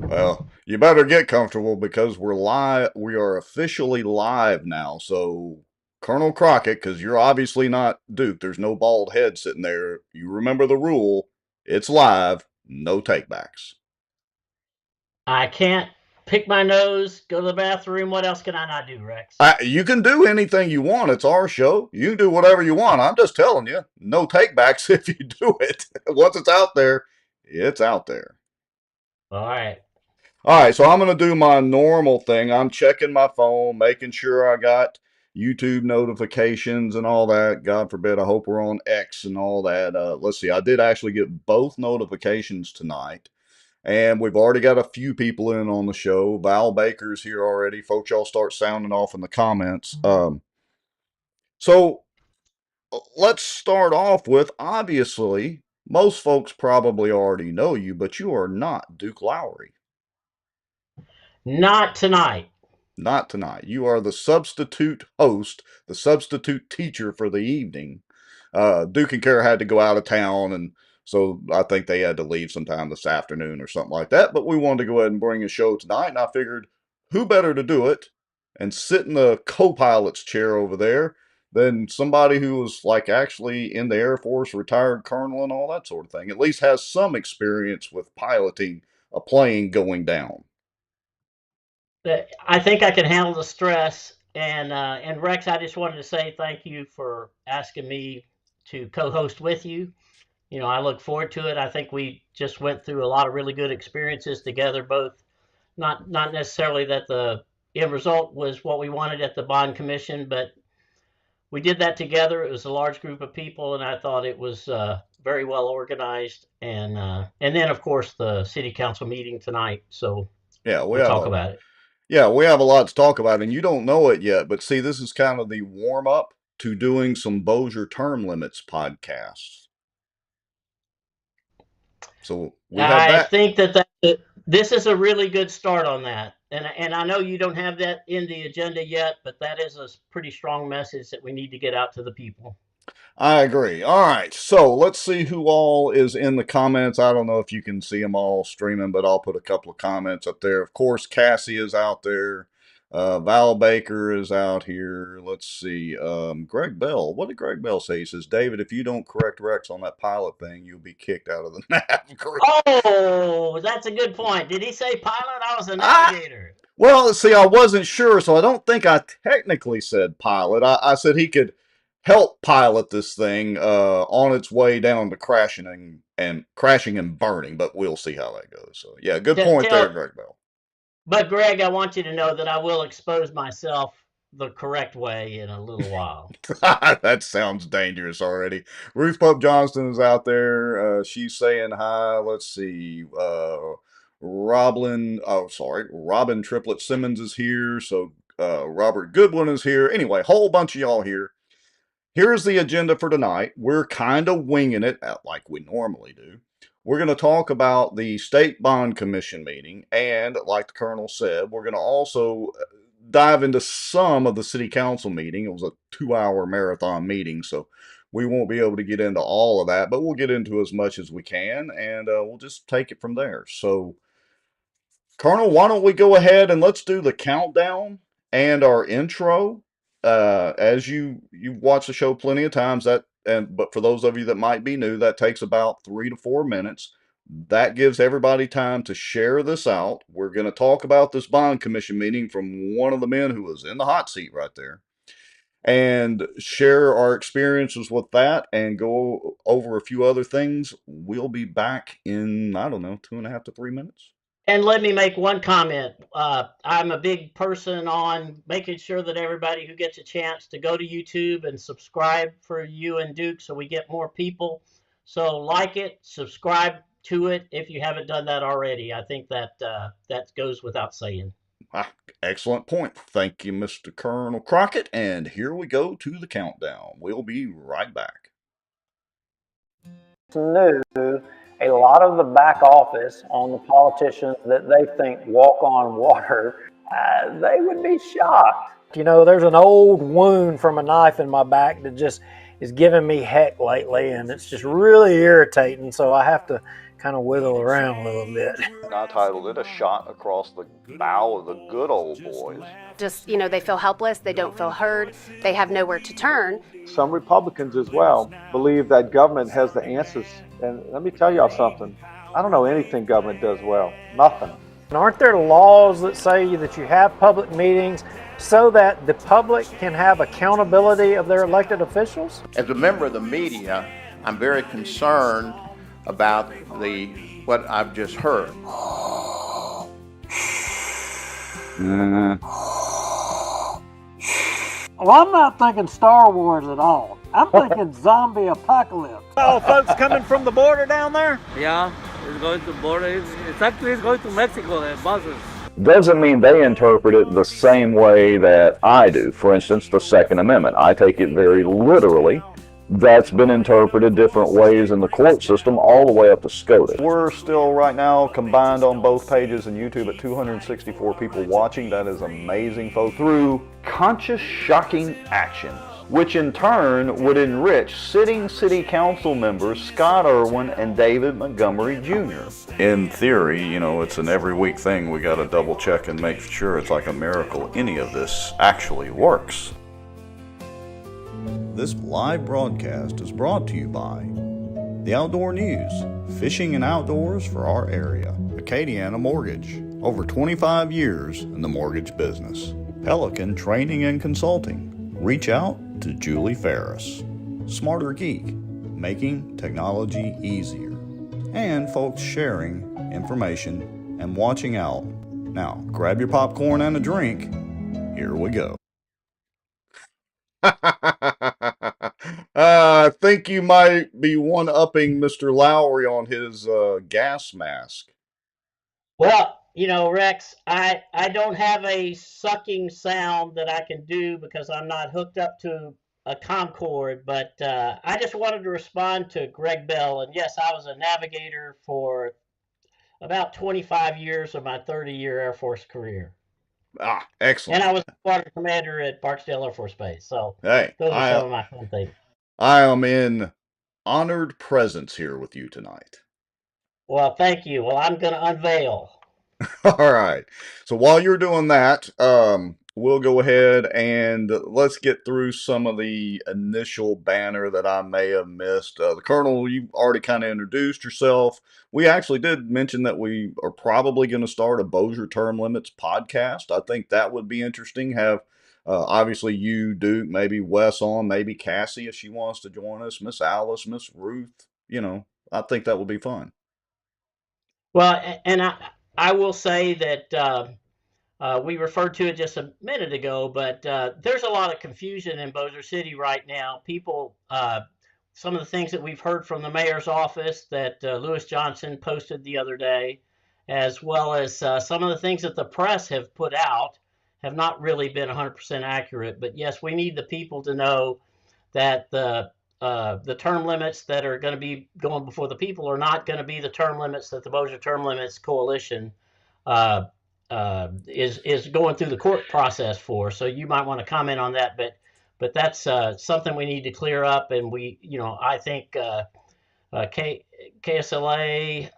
Well, you better get comfortable because we're live. We are officially live now. So, Colonel Crockett, because you're obviously not Duke, there's no bald head sitting there. You remember the rule. It's live, no takebacks. I can't pick my nose, go to the bathroom. What else can I not do, Rex? You can do anything you want. It's our show. You can do whatever you want. I'm just telling you, no takebacks if you do it. Once it's out there, it's out there. All right. All right, so I'm going to do my normal thing. I'm checking my phone, making sure I got YouTube notifications and all that. God forbid, I hope we're on X and all that. Let's see, I did actually get both notifications tonight, and we've already got a few people in on the show. Val Baker's here already. Folks, y'all start sounding off in the comments. So let's start off with obviously, most folks probably already know you, but you are not Duke Lowry. Not tonight. Not tonight. You are the substitute host, the substitute teacher for the evening. Duke and Kara had to go out of town, and so I think they had to leave sometime this afternoon or something like that. But we wanted to go ahead and bring a show tonight, and I figured who better to do it and sit in the co-pilot's chair over there than somebody who was like actually in the Air Force, retired colonel, and all that sort of thing. At least has some experience with piloting a plane going down. I think I can handle the stress. And Rex, I just wanted to say thank you for asking me to co-host with you. I look forward to it. I think we just went through a lot of really good experiences together, both not necessarily that the end result was what we wanted at the bond commission, but we did that together. It was a large group of people, and I thought it was very well organized. And then of course the city council meeting tonight. So Yeah, we we'll have talk a about it. Yeah, we have a lot to talk about, and you don't know it yet, but see, this is kind of the warm up to doing some Bossier term limits podcasts. So we have I that. think this is a really good start on that. And I know you don't have that in the agenda yet, but that is a pretty strong message that we need to get out to the people. I agree. All right, so let's see who all is in the comments. I don't know if you can see them all streaming, but I'll put a couple of comments up there. Of course, Cassie is out there. Val Baker is out here. Let's see. Greg Bell. What did Greg Bell say? He says, David, if you don't correct Rex on that pilot thing, you'll be kicked out of the NAV group. Oh, that's a good point. Did he say pilot? I was a I navigator. Well, see, I wasn't sure, so I don't think I technically said pilot. I said he could help pilot this thing on its way down to crashing and burning, but we'll see how that goes. So, yeah, good point there, Tell, Greg Bell. but Greg, I want you to know that I will expose myself the correct way in a little while. That sounds dangerous already. Ruth Pope Johnston is out there. She's saying hi. Let's see. Robin Triplet Simmons is here. So Robert Goodwin is here. Anyway, whole bunch of y'all here. Here's the agenda for tonight. We're kind of winging it like we normally do. We're going to talk about the State Bond Commission meeting, and like the Colonel said, we're going to also dive into some of the City Council meeting. It was a 2-hour marathon meeting, so we won't be able to get into all of that, but we'll get into as much as we can, and we'll just take it from there. So, Colonel, why don't we go ahead and let's do the countdown and our intro. As you've watched the show plenty of times, but for those of you that might be new, that takes about 3 to 4 minutes. That gives everybody time to share this out. We're going to talk about this bond commission meeting from one of the men who was in the hot seat right there, and share our experiences with that, and go over a few other things. We'll be back in, I don't know, 2.5 to 3 minutes. And let me make one comment. I'm a big person on making sure that everybody who gets a chance to go to YouTube and subscribe for you and Duke so we get more people. So like it, subscribe to it if you haven't done that already. I think that goes without saying. Ah, excellent point. Thank you, Mr. Colonel Crockett. And here we go to the countdown. We'll be right back. Knew a lot of the back office on the politicians that they think walk on water, they would be shocked. There's an old wound from a knife in my back that just is giving me heck lately, and it's just really irritating. So I have to kind of wiggle around a little bit. I titled it "A Shot Across the Bow of the Good Old Boys." Just, they feel helpless, they don't feel heard, they have nowhere to turn. Some Republicans as well believe that government has the answers. And let me tell y'all something. I don't know anything government does well. Nothing. And aren't there laws that say that you have public meetings so that the public can have accountability of their elected officials? As a member of the media, I'm very concerned about what I've just heard. Well, I'm not thinking Star Wars at all. I'm thinking zombie apocalypse. Oh, folks coming from the border down there? Yeah, it's going to border. It's actually going to Mexico, the buses. Doesn't mean they interpret it the same way that I do. For instance, the Second Amendment. I take it very literally. That's been interpreted different ways in the court system all the way up to SCOTUS. We're still right now combined on both pages and YouTube at 264 people watching. That is amazing, folks. Through conscious, shocking actions, which in turn would enrich sitting city council members Scott Irwin and David Montgomery Jr. In theory, it's an every week thing. We got to double check and make sure it's like a miracle any of this actually works. This live broadcast is brought to you by The Outdoor News, fishing and outdoors for our area. Acadiana Mortgage, over 25 years in the mortgage business. Pelican Training and Consulting. Reach out to Julie Ferris. Smarter Geek, making technology easier. And folks sharing information and watching out. Now, grab your popcorn and a drink. Here we go. I think you might be one-upping Mr. Lowry on his gas mask. Well, Rex, I don't have a sucking sound that I can do because I'm not hooked up to a comm cord, but I just wanted to respond to Greg Bell. And yes, I was a navigator for about 25 years of my 30-year Air Force career. Ah, excellent. And I was a squadron commander at Barksdale Air Force Base. So hey, those are some of my fun things. I am in honored presence here with you tonight. Well, thank you. Well, I'm going to unveil. All right. So while you're doing that, we'll go ahead and let's get through some of the initial banner that I may have missed. The Colonel, you already kind of introduced yourself. We actually did mention that we are probably going to start a Bossier Term Limits podcast. I think that would be interesting. Have obviously you, Duke, maybe Wes on, maybe Cassie if she wants to join us, Miss Alice, Miss Ruth. I think that would be fun. Well, and I will say that we referred to it just a minute ago, but there's a lot of confusion in Bossier City right now. People, some of the things that we've heard from the mayor's office that Lewis Johnson posted the other day, as well as some of the things that the press have put out, have not really been 100% accurate. But yes, we need the people to know that the term limits that are going to be going before the people are not going to be the term limits that the Bossier Term Limits Coalition is going through the court process for. So you might want to comment on that, but that's something we need to clear up. And I think KSLA,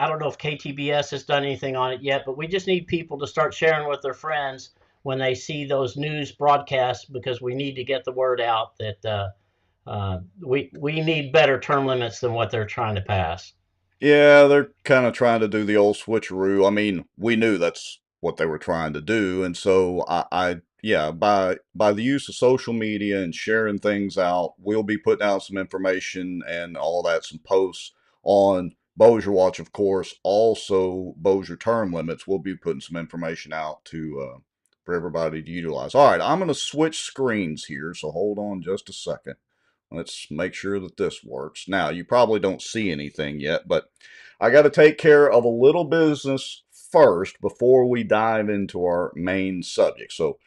I don't know if KTBS has done anything on it yet, but we just need people to start sharing with their friends when they see those news broadcasts, because we need to get the word out that we need better term limits than what they're trying to pass. Yeah, they're kind of trying to do the old switcheroo. I mean, we knew that's what they were trying to do, and so yeah, by the use of social media and sharing things out, we'll be putting out some information and all that, some posts on Bossier Watch, of course. Also, Bossier Term Limits, we'll be putting some information out to for everybody to utilize. All right, I'm going to switch screens here, so hold on just a second. Let's make sure that this works. Now, you probably don't see anything yet, but I got to take care of a little business first before we dive into our main subject. So,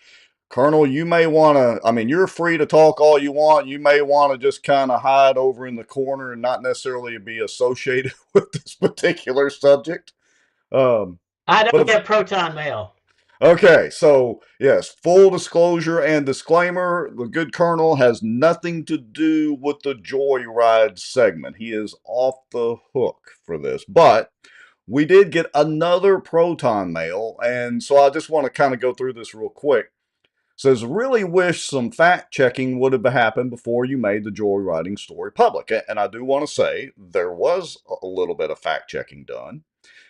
Colonel, you may want to, you're free to talk all you want. You may want to just kind of hide over in the corner and not necessarily be associated with this particular subject. I don't get proton mail. Okay, so yes, full disclosure and disclaimer, the good colonel has nothing to do with the Joyride segment. He is off the hook for this. But we did get another Proton mail, and so I just want to kind of go through this real quick. It says, really wish some fact checking would have happened before you made the joyriding story public. And I do want to say there was a little bit of fact checking done.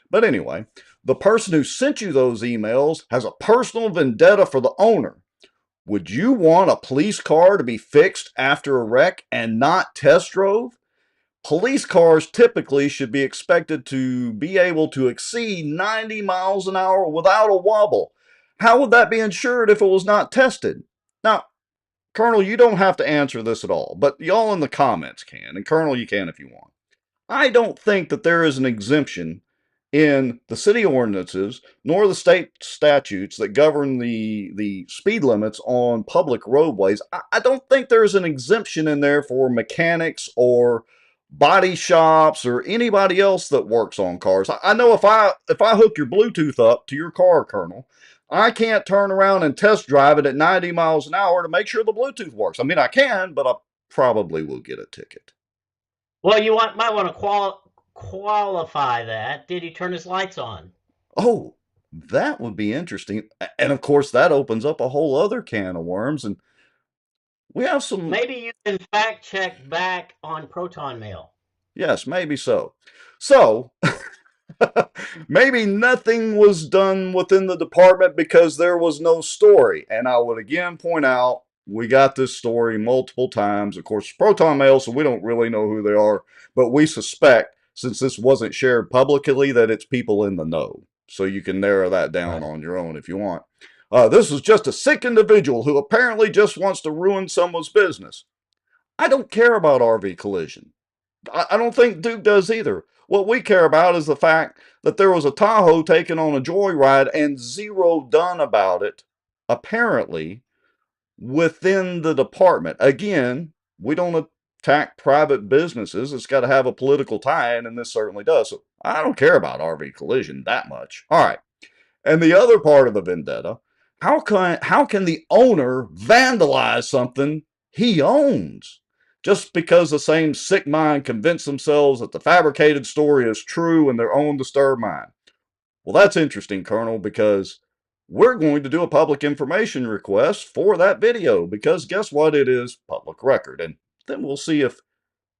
But anyway, the person who sent you those emails has a personal vendetta for the owner. Would you want a police car to be fixed after a wreck and not test drove? Police cars typically should be expected to be able to exceed 90 miles an hour without a wobble. How would that be insured if it was not tested? Now, Colonel, you don't have to answer this at all, but y'all in the comments can, and Colonel, you can if you want. I don't think that there is an exemption in the city ordinances nor the state statutes that govern the speed limits on public roadways. I don't think there's an exemption in there for mechanics or body shops or anybody else that works on cars. I know if I hook your Bluetooth up to your car, Colonel, I can't turn around and test drive it at 90 miles an hour to make sure the Bluetooth works. I mean, I can, but I probably will get a ticket. Well, might want to qualify that. Did he turn his lights on? Oh, that would be interesting. And of course, that opens up a whole other can of worms. And we have some. Maybe you can fact check back on Proton Mail. Yes, maybe so. So, maybe nothing was done within the department because there was no story. And I would again point out we got this story multiple times. Of course, Proton Mail, so we don't really know who they are, but we suspect, since this wasn't shared publicly, that it's people in the know. So you can narrow that down on your own if you want. This is just a sick individual who apparently just wants to ruin someone's business. I don't care about RV collision. I don't think Duke does either. What we care about is the fact that there was a Tahoe taken on a joyride and zero done about it, apparently, within the department. Again, we don't attack private businesses. It's got to have a political tie-in, and this certainly does. So I don't care about RV collision that much. All right. And the other part of the vendetta, how can the owner vandalize something he owns? Just because the same sick mind convince themselves that the fabricated story is true in their own disturbed mind. Well, that's interesting, Colonel, because we're going to do a public information request for that video because guess what? It is public record. And then we'll see if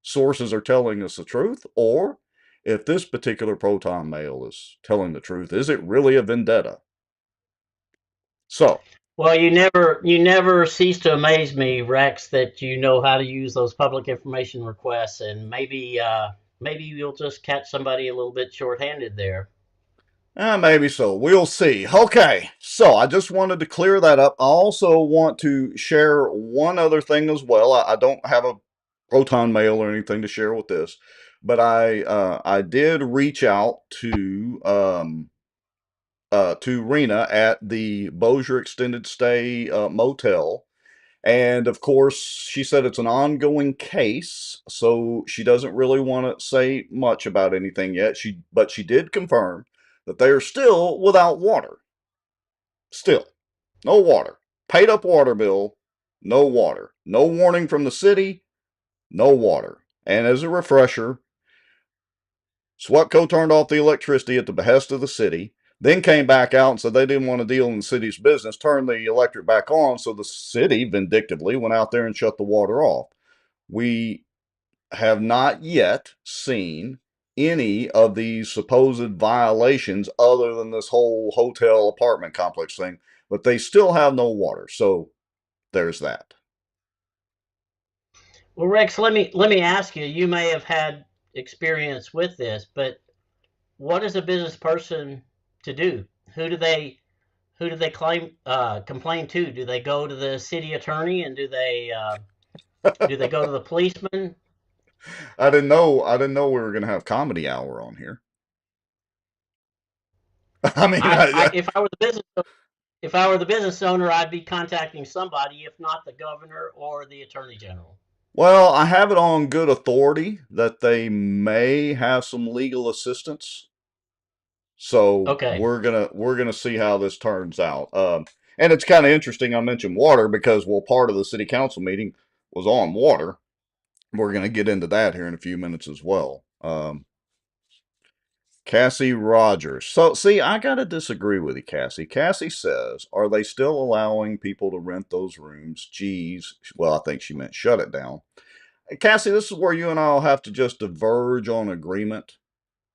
sources are telling us the truth or if this particular Proton mail is telling the truth. Is it really a vendetta? So, well, you never cease to amaze me, Rex, that you know how to use those public information requests, and maybe you'll just catch somebody a little bit shorthanded there. Maybe so. We'll see. Okay, so I just wanted to clear that up. I also want to share one other thing as well. I don't have a Proton mail or anything to share with this, but I did reach out to Rena at the Bossier Extended Stay Motel. And of course, she said it's an ongoing case, so she doesn't really want to say much about anything yet. But she did confirm that they are still without water. Still, no water. Paid up water bill, no water. No warning from the city, no water. And as a refresher, SWEPCO turned off the electricity at the behest of the city, then came back out and said they didn't want to deal in the city's business, turned the electric back on, so the city vindictively went out there and shut the water off. We have not yet seen any of these supposed violations other than this whole hotel apartment complex thing, but they still have no water. So there's that. Well, Rex, let me ask you. You may have had experience with this, but what is a business person to do? Who do they complain to? Do they go to the city attorney, and do they go to the policeman? I didn't know we were going to have comedy hour on here. I mean, if I were the business owner, I'd be contacting somebody, if not the governor or the attorney general. Well, I have it on good authority that they may have some legal assistance So Okay. we're gonna see how this turns out. And it's kind of interesting. I mentioned water because part of the city council meeting was on water. We're gonna get into that here in a few minutes as well. Cassie Rogers. So, see, I gotta disagree with you, Cassie. Cassie says, "Are they still allowing people to rent those rooms?" Geez, well, I think she meant shut it down. Cassie, this is where you and I'll have to just diverge on agreement.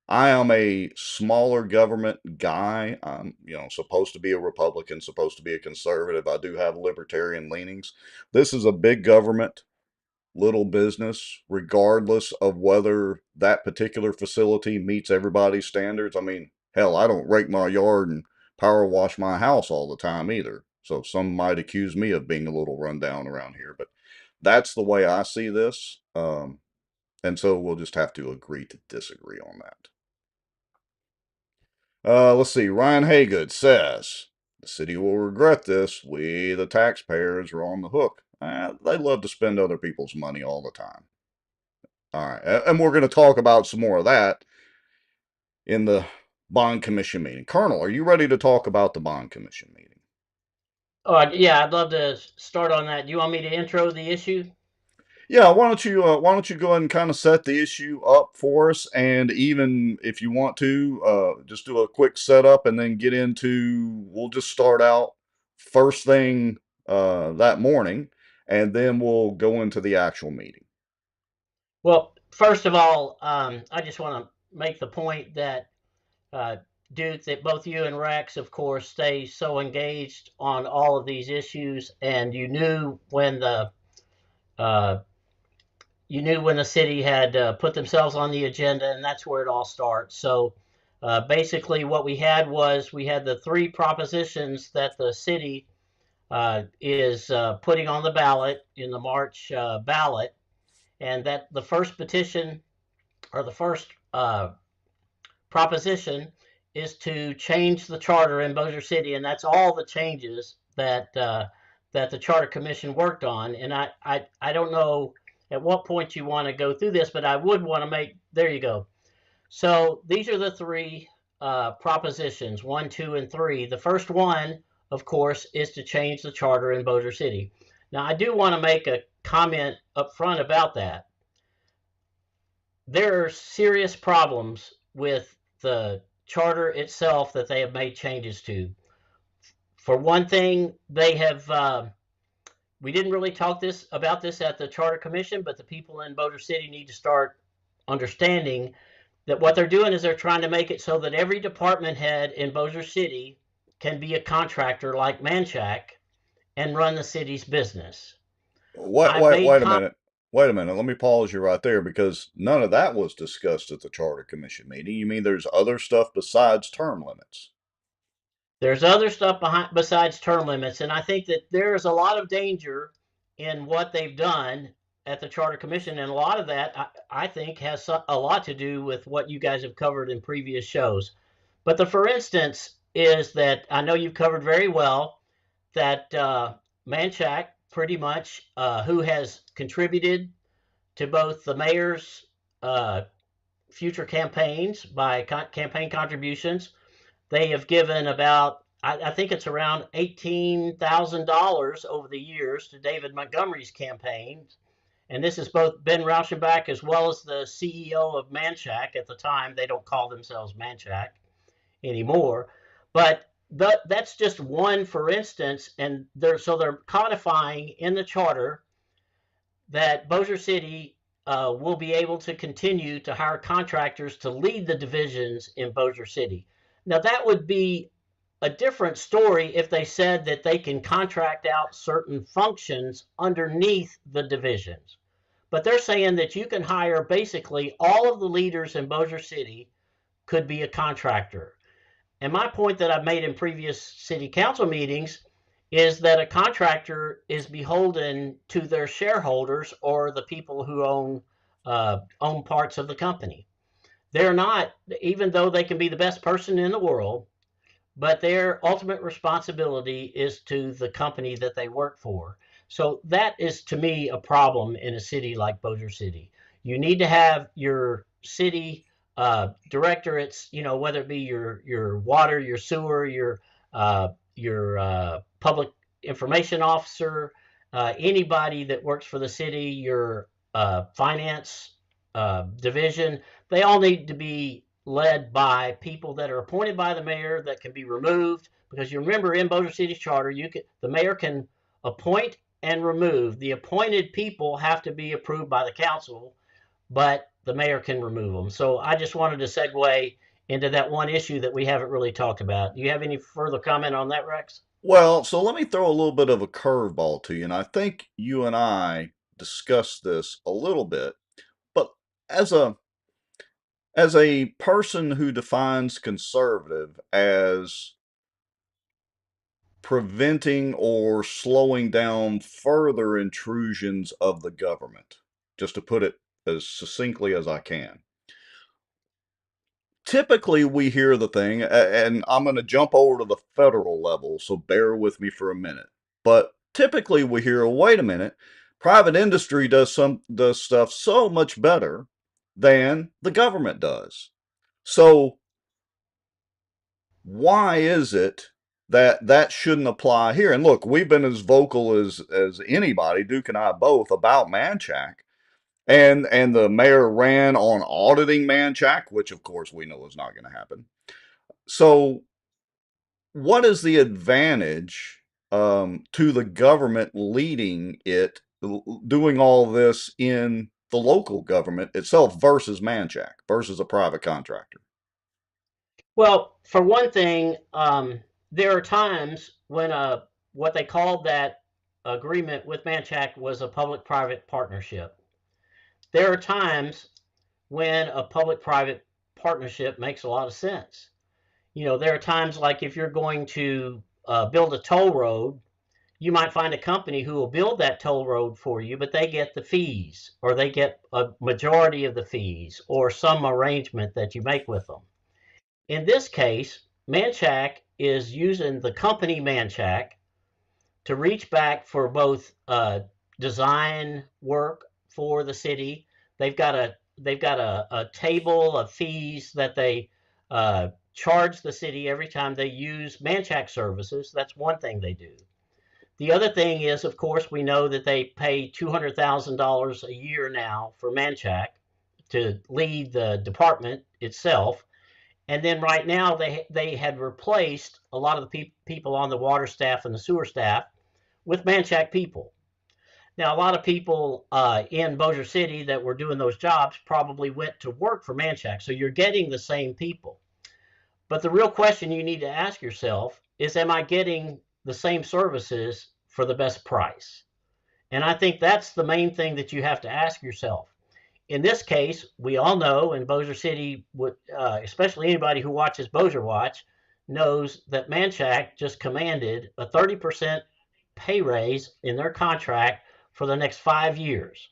I am a smaller government guy. I'm, supposed to be a Republican, supposed to be a conservative. I do have libertarian leanings. This is a big government, little business, regardless of whether that particular facility meets everybody's standards. I mean, hell, I don't rake my yard and power wash my house all the time either. So some might accuse me of being a little rundown around here, but that's the way I see this. And so we'll just have to agree to disagree on that. Let's see. Ryan Haygood says, the city will regret this. We, the taxpayers, are on the hook. They love to spend other people's money all the time. All right. And we're going to talk about some more of that in the bond commission meeting. Colonel, are you ready to talk about the bond commission meeting? Yeah, I'd love to start on that. Do you want me to intro the issue? Yeah, why don't you go ahead and kind of set the issue up for us, and even if you want to, just do a quick setup and then get into. We'll just start out first thing that morning, and then we'll go into the actual meeting. Well, first of all, I just want to make the point that Duke, that both you and Rex, of course, stay so engaged on all of these issues, and you knew when the city had put themselves on the agenda, and that's where it all starts. So basically what we had the three propositions that the city is putting on the ballot in the March ballot, and that the first petition or the first proposition is to change the charter in Bossier City, and that's all the changes that that the Charter Commission worked on. And I don't know at what point you want to go through this, but I would want to make, there you go. So these are the three propositions, 1, 2, and 3. The first one, of course, is to change the charter in Bossier City. Now, I do want to make a comment up front about that. There are serious problems with the charter itself that they have made changes to. For one thing, they have we didn't really talk about this at the Charter Commission, but the people in Bossier City need to start understanding that what they're doing is they're trying to make it so that every department head in Bossier City can be a contractor like Manchac and run the city's business. Wait a minute. Wait a minute. Let me pause you right there because none of that was discussed at the Charter Commission meeting. You mean there's other stuff besides term limits? There's other stuff besides term limits, and I think that there's a lot of danger in what they've done at the Charter Commission, and a lot of that I think has a lot to do with what you guys have covered in previous shows. But the for instance is that I know you've covered very well that Manchac pretty much, who has contributed to both the mayor's future campaigns by campaign contributions. They have given about, I think it's around $18,000 over the years to David Montgomery's campaigns. And this is both Ben Rauschenbach as well as the CEO of Manchac at the time. They don't call themselves Manchac anymore. But that's just one, for instance, and they're codifying in the charter that Bossier City will be able to continue to hire contractors to lead the divisions in Bossier City. Now, that would be a different story if they said that they can contract out certain functions underneath the divisions. But they're saying that you can hire basically all of the leaders in Bossier City could be a contractor. And my point that I've made in previous city council meetings is that a contractor is beholden to their shareholders or the people who own parts of the company. They're not, even though they can be the best person in the world, but their ultimate responsibility is to the company that they work for. So that is, to me, a problem in a city like Bossier City. You need to have your city directorates, whether it be your water, your sewer, your public information officer, anybody that works for the city, your finance division, they all need to be led by people that are appointed by the mayor that can be removed, because you remember in Bossier City's charter, the mayor can appoint and remove. The appointed people have to be approved by the council, but the mayor can remove them. So I just wanted to segue into that one issue that we haven't really talked about. Do you have any further comment on that, Rex? Well, so let me throw a little bit of a curveball to you, and I think you and I discussed this a little bit, but as a person who defines conservative as preventing or slowing down further intrusions of the government, just to put it as succinctly as I can. Typically, we hear the thing, and I'm going to jump over to the federal level, so bear with me for a minute. But typically, we hear, wait a minute, private industry does stuff so much better than the government does. So why is it that shouldn't apply here? And look, we've been as vocal as anybody, Duke and I both, about Manchac. And the mayor ran on auditing Manchac, which of course we know is not going to happen. So what is the advantage to the government leading it, doing all this in the local government itself versus Manchac, versus a private contractor? Well, for one thing, there are times when what they called that agreement with Manchac was a public-private partnership. There are times when a public-private partnership makes a lot of sense. There are times like if you're going to build a toll road, you might find a company who will build that toll road for you, but they get the fees, or they get a majority of the fees, or some arrangement that you make with them. In this case, Manchac is using the company Manchac to reach back for both design work for the city. They've got a table of fees that they charge the city every time they use Manchac services. That's one thing they do. The other thing is, of course, we know that they pay $200,000 a year now for Manchac to lead the department itself. And then right now they had replaced a lot of the people on the water staff and the sewer staff with Manchac people. Now, a lot of people in Bossier City that were doing those jobs probably went to work for Manchac. So you're getting the same people. But the real question you need to ask yourself is, am I getting the same services for the best price? And I think that's the main thing that you have to ask yourself. In this case, we all know in Bossier City, especially anybody who watches Bossier Watch, knows that Manchac just commanded a 30% pay raise in their contract for the next 5 years.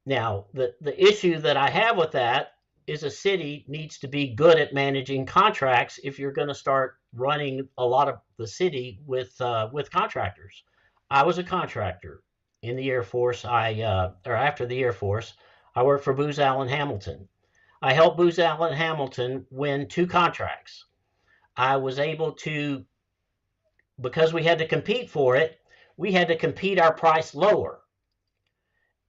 Now, the issue that I have with that is a city needs to be good at managing contracts if you're going to start running a lot of the city with contractors. I was a contractor in the Air Force. After the Air Force, I worked for Booz Allen Hamilton. I helped Booz Allen Hamilton win 2 contracts. I was able to, because we had to compete for it, we had to compete our price lower.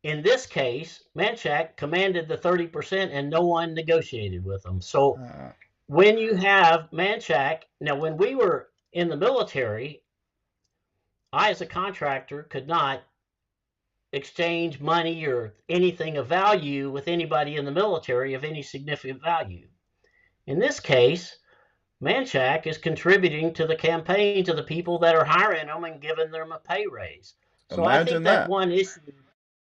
In this case, Manchac commanded the 30% and no one negotiated with them. So when you have Manchac, now when we were in the military, I as a contractor could not exchange money or anything of value with anybody in the military of any significant value. In this case, Manchac is contributing to the campaign to the people that are hiring them and giving them a pay raise. So I think that one issue,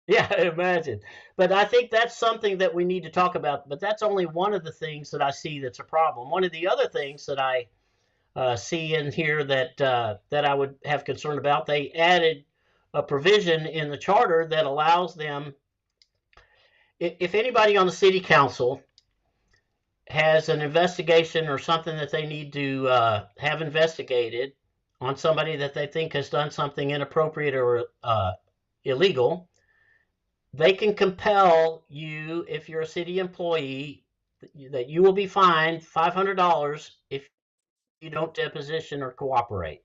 yeah, imagine. But I think that's something that we need to talk about. But that's only one of the things that I see that's a problem. One of the other things that I see in here that I would have concern about, they added a provision in the charter that allows them, if anybody on the city council has an investigation or something that they need to have investigated on somebody that they think has done something inappropriate or illegal, they can compel you, if you're a city employee, that you will be fined $500 if you don't deposition or cooperate.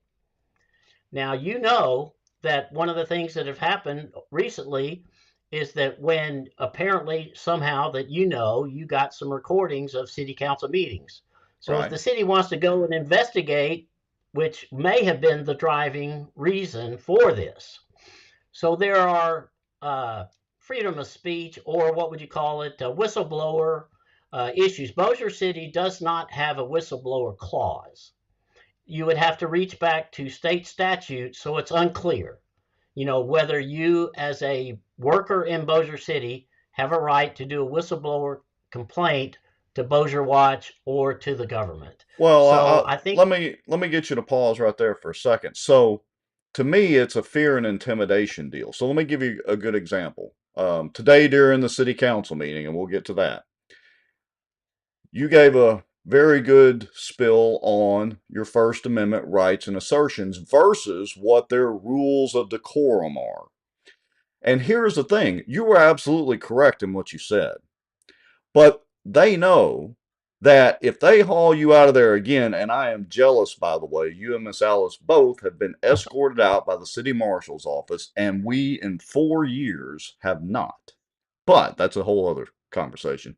Now, you know that one of the things that have happened recently is that when apparently somehow that you got some recordings of city council meetings. So if Right. the city wants to go and investigate, which may have been the driving reason for this. So there are freedom of speech, or what would you call it, whistleblower issues. Bossier City does not have a whistleblower clause. You would have to reach back to state statute, so it's unclear, whether you as a worker in Bossier City have a right to do a whistleblower complaint to Bossier Watch or to the government. Well, So I think, let me get you to pause right there for a second. So, to me, it's a fear and intimidation deal. So let me give you a good example. Today during the city council meeting, and we'll get to that, you gave a very good spill on your First Amendment rights and assertions versus what their rules of decorum are. And here's the thing, you were absolutely correct in what you said. But they know that if they haul you out of there again, and I am jealous, by the way, you and Miss Alice both have been escorted out by the city marshal's office, and we in 4 years have not. But that's a whole other conversation.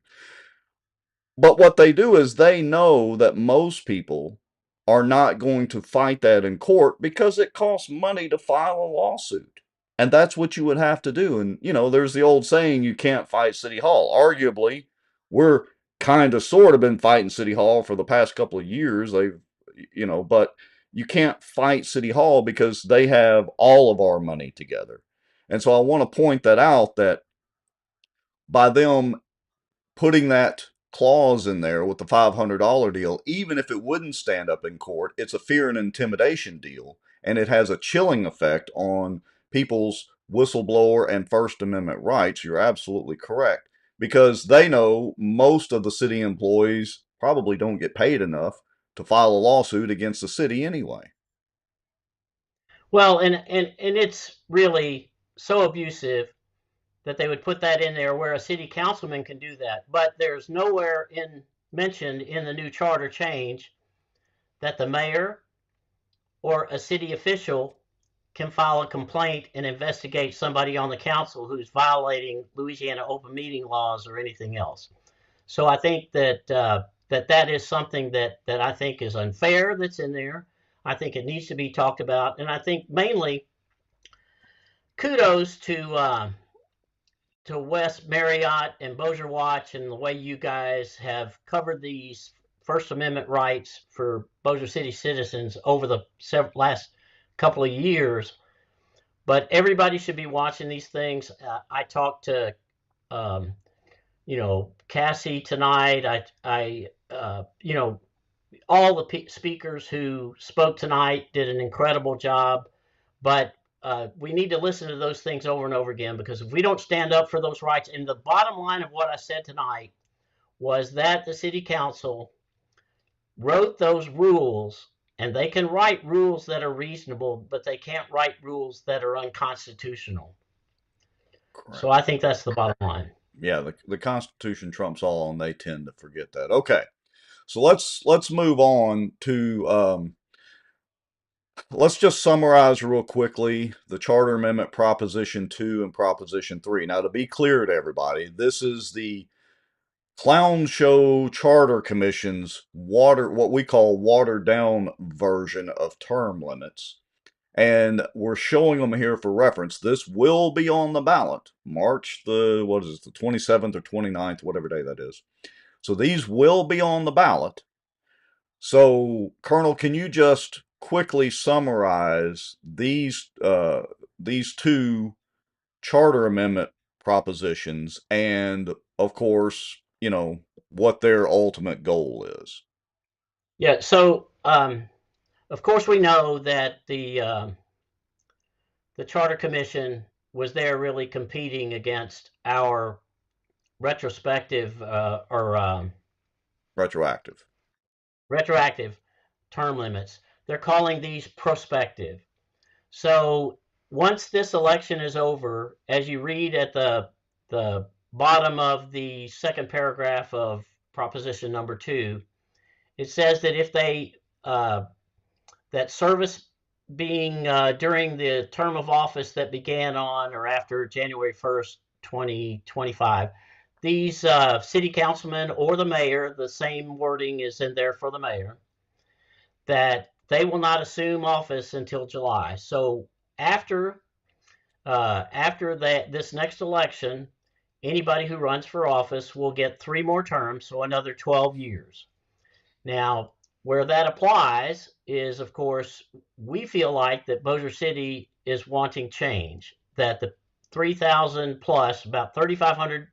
But what they do is they know that most people are not going to fight that in court because it costs money to file a lawsuit. And that's what you would have to do. And, there's the old saying, you can't fight City Hall. Arguably, we're kind of sort of been fighting City Hall for the past couple of years. But you can't fight City Hall because they have all of our money together. And so I want to point that out, that by them putting that clause in there with the $500 deal, even if it wouldn't stand up in court, it's a fear and intimidation deal, and it has a chilling effect on people's whistleblower and First Amendment rights. You're absolutely correct, because they know most of the city employees probably don't get paid enough to file a lawsuit against the city anyway. well, and it's really so abusive that they would put that in there where a city councilman can do that. But there's nowhere mentioned in the new charter change that the mayor or a city official can file a complaint and investigate somebody on the council who's violating Louisiana open meeting laws or anything else. So I think that that is something that I think is unfair that's in there. I think it needs to be talked about, and I think mainly kudos to Wes Marriott and Bossier Watch and the way you guys have covered these First Amendment rights for Bossier City citizens over the last couple of years. But everybody should be watching these things. I talked to, Cassie tonight. All the speakers who spoke tonight did an incredible job. But we need to listen to those things over and over again, because if we don't stand up for those rights, and the bottom line of what I said tonight was that the city council wrote those rules, and they can write rules that are reasonable, but they can't write rules that are unconstitutional. Correct. So I think that's the bottom line. Yeah, the Constitution trumps all, and they tend to forget that. Okay, so let's move on to let's just summarize real quickly the Charter Amendment Proposition 2 and Proposition 3. Now, to be clear to everybody, this is the Clown Show Charter Commission's what we call watered down version of term limits. And we're showing them here for reference. This will be on the ballot, March the 27th or 29th, whatever day that is. So these will be on the ballot. So, Colonel, can you just quickly summarize these two charter amendment propositions, and of course, what their ultimate goal is? Yeah. So, of course, we know that the Charter Commission was there really competing against our retrospective retroactive term limits. They're calling these prospective. So once this election is over, as you read at the bottom of the second paragraph of proposition number 2, it says that if they that service being during the term of office that began on or after January 1st, 2025, these city councilmen or the mayor, the same wording is in there for the mayor, that they will not assume office until July. So after this next election, anybody who runs for office will get 3 more terms, so another 12 years. Now, where that applies is, of course, we feel like that Bossier City is wanting change, that the 3,000 plus, about 3,500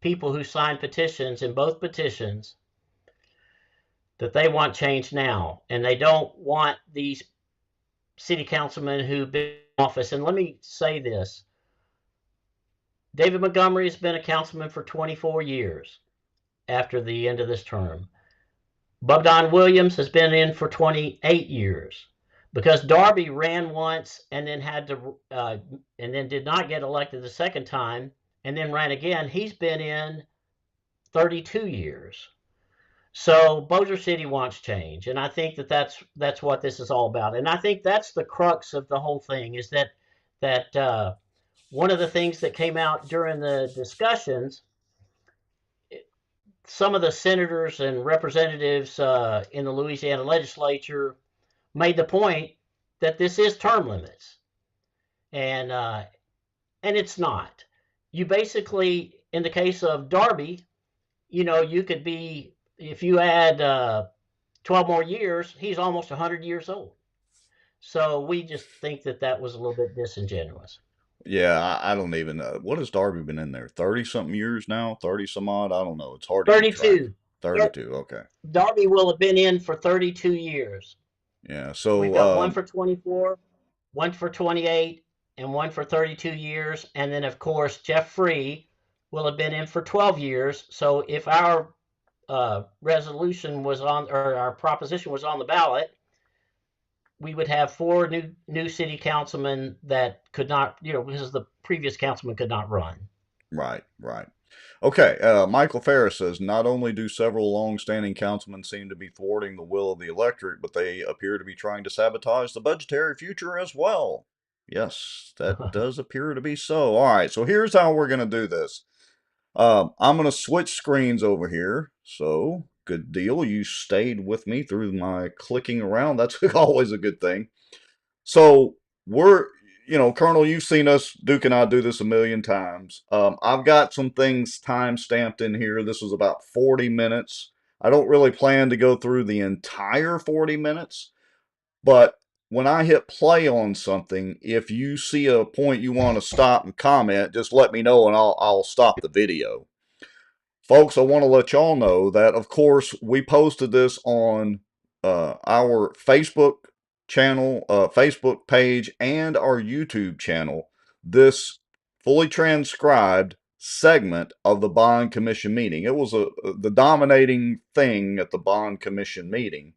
people who signed petitions in both petitions, that they want change now, and they don't want these city councilmen who've been in office. And let me say this, David Montgomery has been a councilman for 24 years after the end of this term. Bogdan Williams has been in for 28 years. Because Darby ran once and then had to, and then did not get elected the second time, and then ran again, he's been in 32 years. So Bossier City wants change, and I think that that's what this is all about. And I think that's the crux of the whole thing, is that one of the things that came out during the discussions, some of the senators and representatives in the Louisiana legislature made the point that this is term limits, and it's not. You basically, in the case of Darby, you could be, if you add 12 more years, he's almost 100 years old. So we just think that was a little bit disingenuous. Yeah, I don't even know. What has Darby been in there? 30-something years now? 30-some odd? I don't know. It's hard to keep track. 32. 32, okay. Darby will have been in for 32 years. Yeah, so... We've got one for 24, one for 28, and one for 32 years. And then, of course, Jeff Free will have been in for 12 years. So if our resolution was on, or our proposition was on the ballot, we would have 4 new city councilmen that could not, because the previous councilman could not run. Right. Okay, Michael Ferris says, not only do several long-standing councilmen seem to be thwarting the will of the electorate, but they appear to be trying to sabotage the budgetary future as well. Yes, that does appear to be so. All right, so here's how we're going to do this. I'm going to switch screens over here. So, good deal. You stayed with me through my clicking around. That's always a good thing. So, we're... Colonel, you've seen us, Duke and I, do this a million times. I've got some things time-stamped in here. This was about 40 minutes. I don't really plan to go through the entire 40 minutes, but when I hit play on something, if you see a point you want to stop and comment, just let me know and I'll stop the video. Folks, I want to let y'all know that, of course, we posted this on our Facebook channel, Facebook page, and our YouTube channel, this fully transcribed segment of the Bond Commission meeting. It was the dominating thing at the Bond Commission meeting,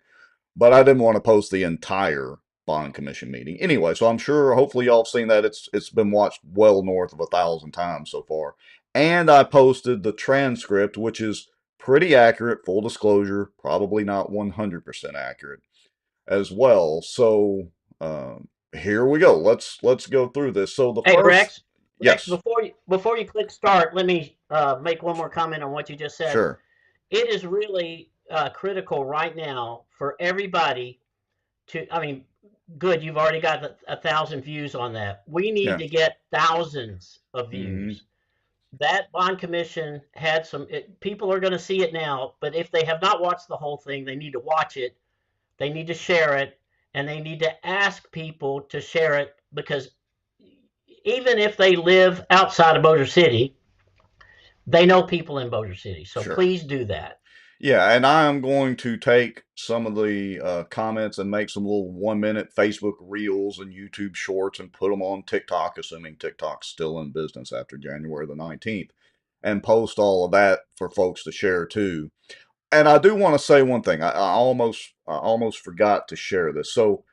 but I didn't want to post the entire Bond Commission meeting. Anyway, so I'm sure, hopefully y'all have seen that. It's been watched well north of 1,000 times so far. And I posted the transcript, which is pretty accurate, full disclosure, probably not 100% accurate as well. So here we go. Let's go through this. So the first, Rex, yes. Before you click start, let me make one more comment on what you just said. Sure. It is really critical right now for everybody to. I mean, good. You've already got 1,000 views on that. We need to get thousands of views. Mm-hmm. That Bond Commission had some. People are going to see it now, but if they have not watched the whole thing, they need to watch it. They need to share it, and they need to ask people to share it, because even if they live outside of Bossier City, they know people in Bossier City. So sure. Please do that. Yeah, and I am going to take some of the comments and make some little 1-minute Facebook Reels and YouTube Shorts and put them on TikTok, assuming TikTok's still in business after January the 19th, and post all of that for folks to share too. And I do want to say one thing. I almost forgot to share this. So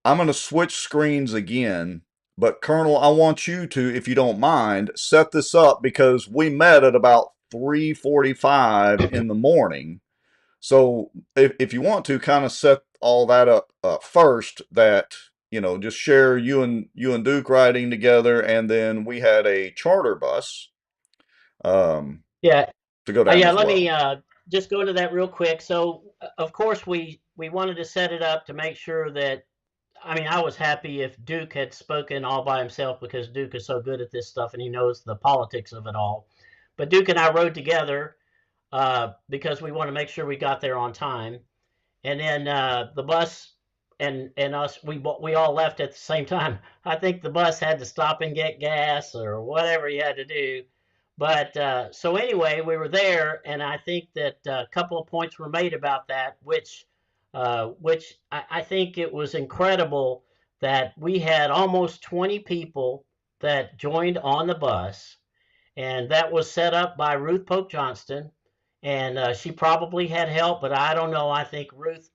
I'm going to switch screens again. But Colonel, I want you to, if you don't mind, set this up, because we met at about 3:45 in the morning. So if you want to kind of set all that up first, that just share you and Duke riding together, and then we had a charter bus Yeah. to go down Yeah, as let well. me just go into that real quick. So, of course, we wanted to set it up to make sure that, I mean, I was happy if Duke had spoken all by himself because Duke is so good at this stuff and he knows the politics of it all. But Duke and I rode together because we want to make sure we got there on time. And then the bus and us, we all left at the same time. I think the bus had to stop and get gas or whatever he had to do. But so anyway, we were there, and I think that a couple of points were made about that, which I think it was incredible that we had almost 20 people that joined on the bus, and that was set up by Ruth Pope Johnston, and she probably had help, but I don't know. I think Ruth,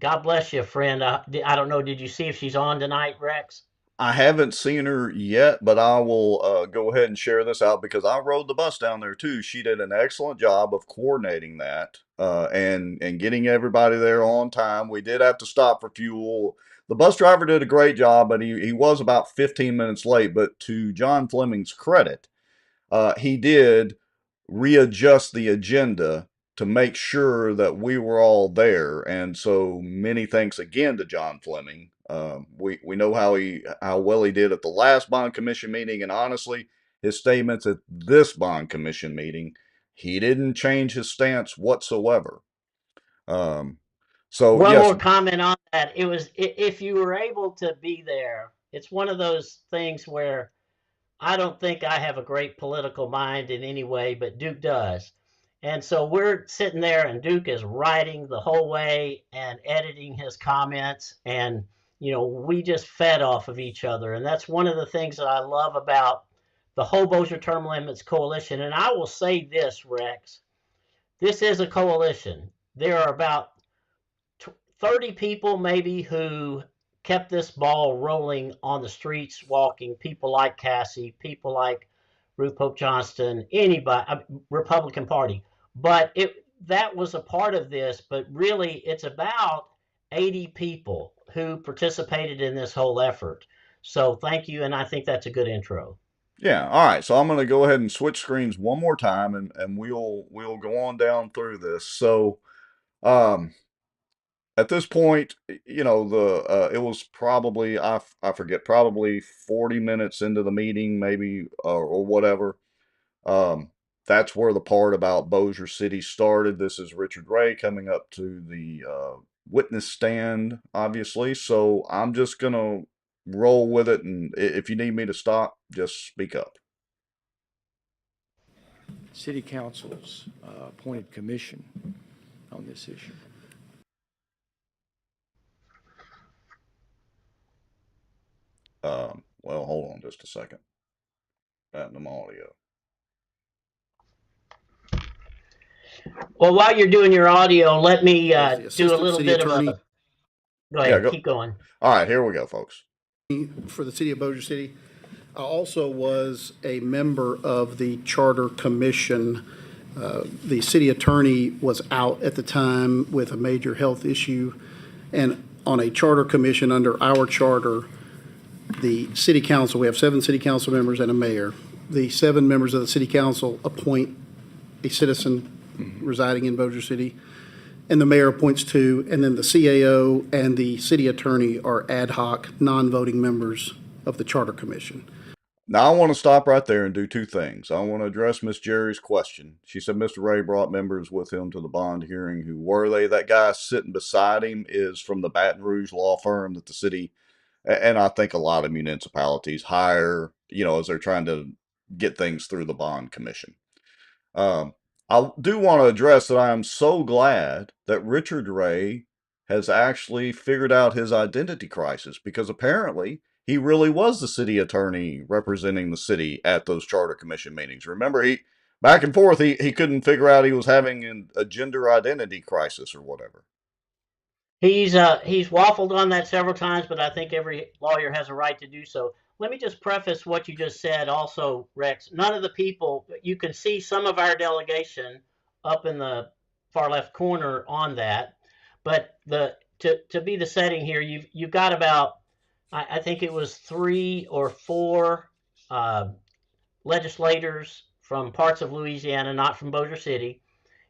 God bless you, friend. I don't know. Did you see if she's on tonight, Rex? I haven't seen her yet, but I will go ahead and share this out because I rode the bus down there too. She did an excellent job of coordinating that and getting everybody there on time. We did have to stop for fuel. The bus driver did a great job, but he was about 15 minutes late. But to John Fleming's credit, he did readjust the agenda to make sure that we were all there. And so many thanks again to John Fleming. We know how well he did at the last bond commission meeting, and honestly, his statements at this bond commission meeting, he didn't change his stance whatsoever. So One yes, more comment on that. It was, if you were able to be there, it's one of those things where I don't think I have a great political mind in any way, but Duke does. And so we're sitting there, and Duke is writing the whole way and editing his comments, and we just fed off of each other. And that's one of the things that I love about the whole Bossier Term Limits Coalition. And I will say this, Rex, this is a coalition. There are about 30 people maybe who kept this ball rolling on the streets, walking. People like Cassie, people like Ruth Pope Johnston, anybody, Republican Party. But that was a part of this. But really, it's about 80 people who participated in this whole effort. So thank you, and I think that's a good intro. yeah. All right. So I'm going to go ahead and switch screens one more time, and we'll go on down through this. So. At this point, it was probably I forget, probably 40 minutes into the meeting, maybe or whatever. That's where the part about Bossier City started. This is Richard Ray coming up to the witness stand, obviously. So I'm just gonna roll with it, and if you need me to stop, just speak up. City Council's appointed commission on this issue. Well, hold on just a second. Platinum audio. Well, while you're doing your audio, let me do a little bit of a. Go ahead, keep going. All right, here we go, folks. For the city of Bossier City, I also was a member of the Charter Commission. The city attorney was out at the time with a major health issue, and on a charter commission under our charter, the city council, we have 7 city council members and a mayor. The 7 members of the city council appoint a citizen residing in Bossier City, and the mayor appoints 2, and then the CAO and the city attorney are ad hoc, non-voting members of the Charter Commission. Now I want to stop right there and do 2 things. I want to address Miss Jerry's question. She said Mr. Ray brought members with him to the bond hearing. Who were they? That guy sitting beside him is from the Baton Rouge law firm that the city, and I think a lot of municipalities hire, as they're trying to get things through the bond commission. I do want to address that I am so glad that Richard Ray has actually figured out his identity crisis, because apparently he really was the city attorney representing the city at those charter commission meetings. Remember, he back and forth, he couldn't figure out he was having a gender identity crisis or whatever. He's waffled on that several times, but I think every lawyer has a right to do so. let me just preface what you just said also, Rex. None of the people, you can see some of our delegation up in the far left corner on that, but to be the setting here, you've got about, I think it was 3 or 4 legislators from parts of Louisiana, not from Bossier City.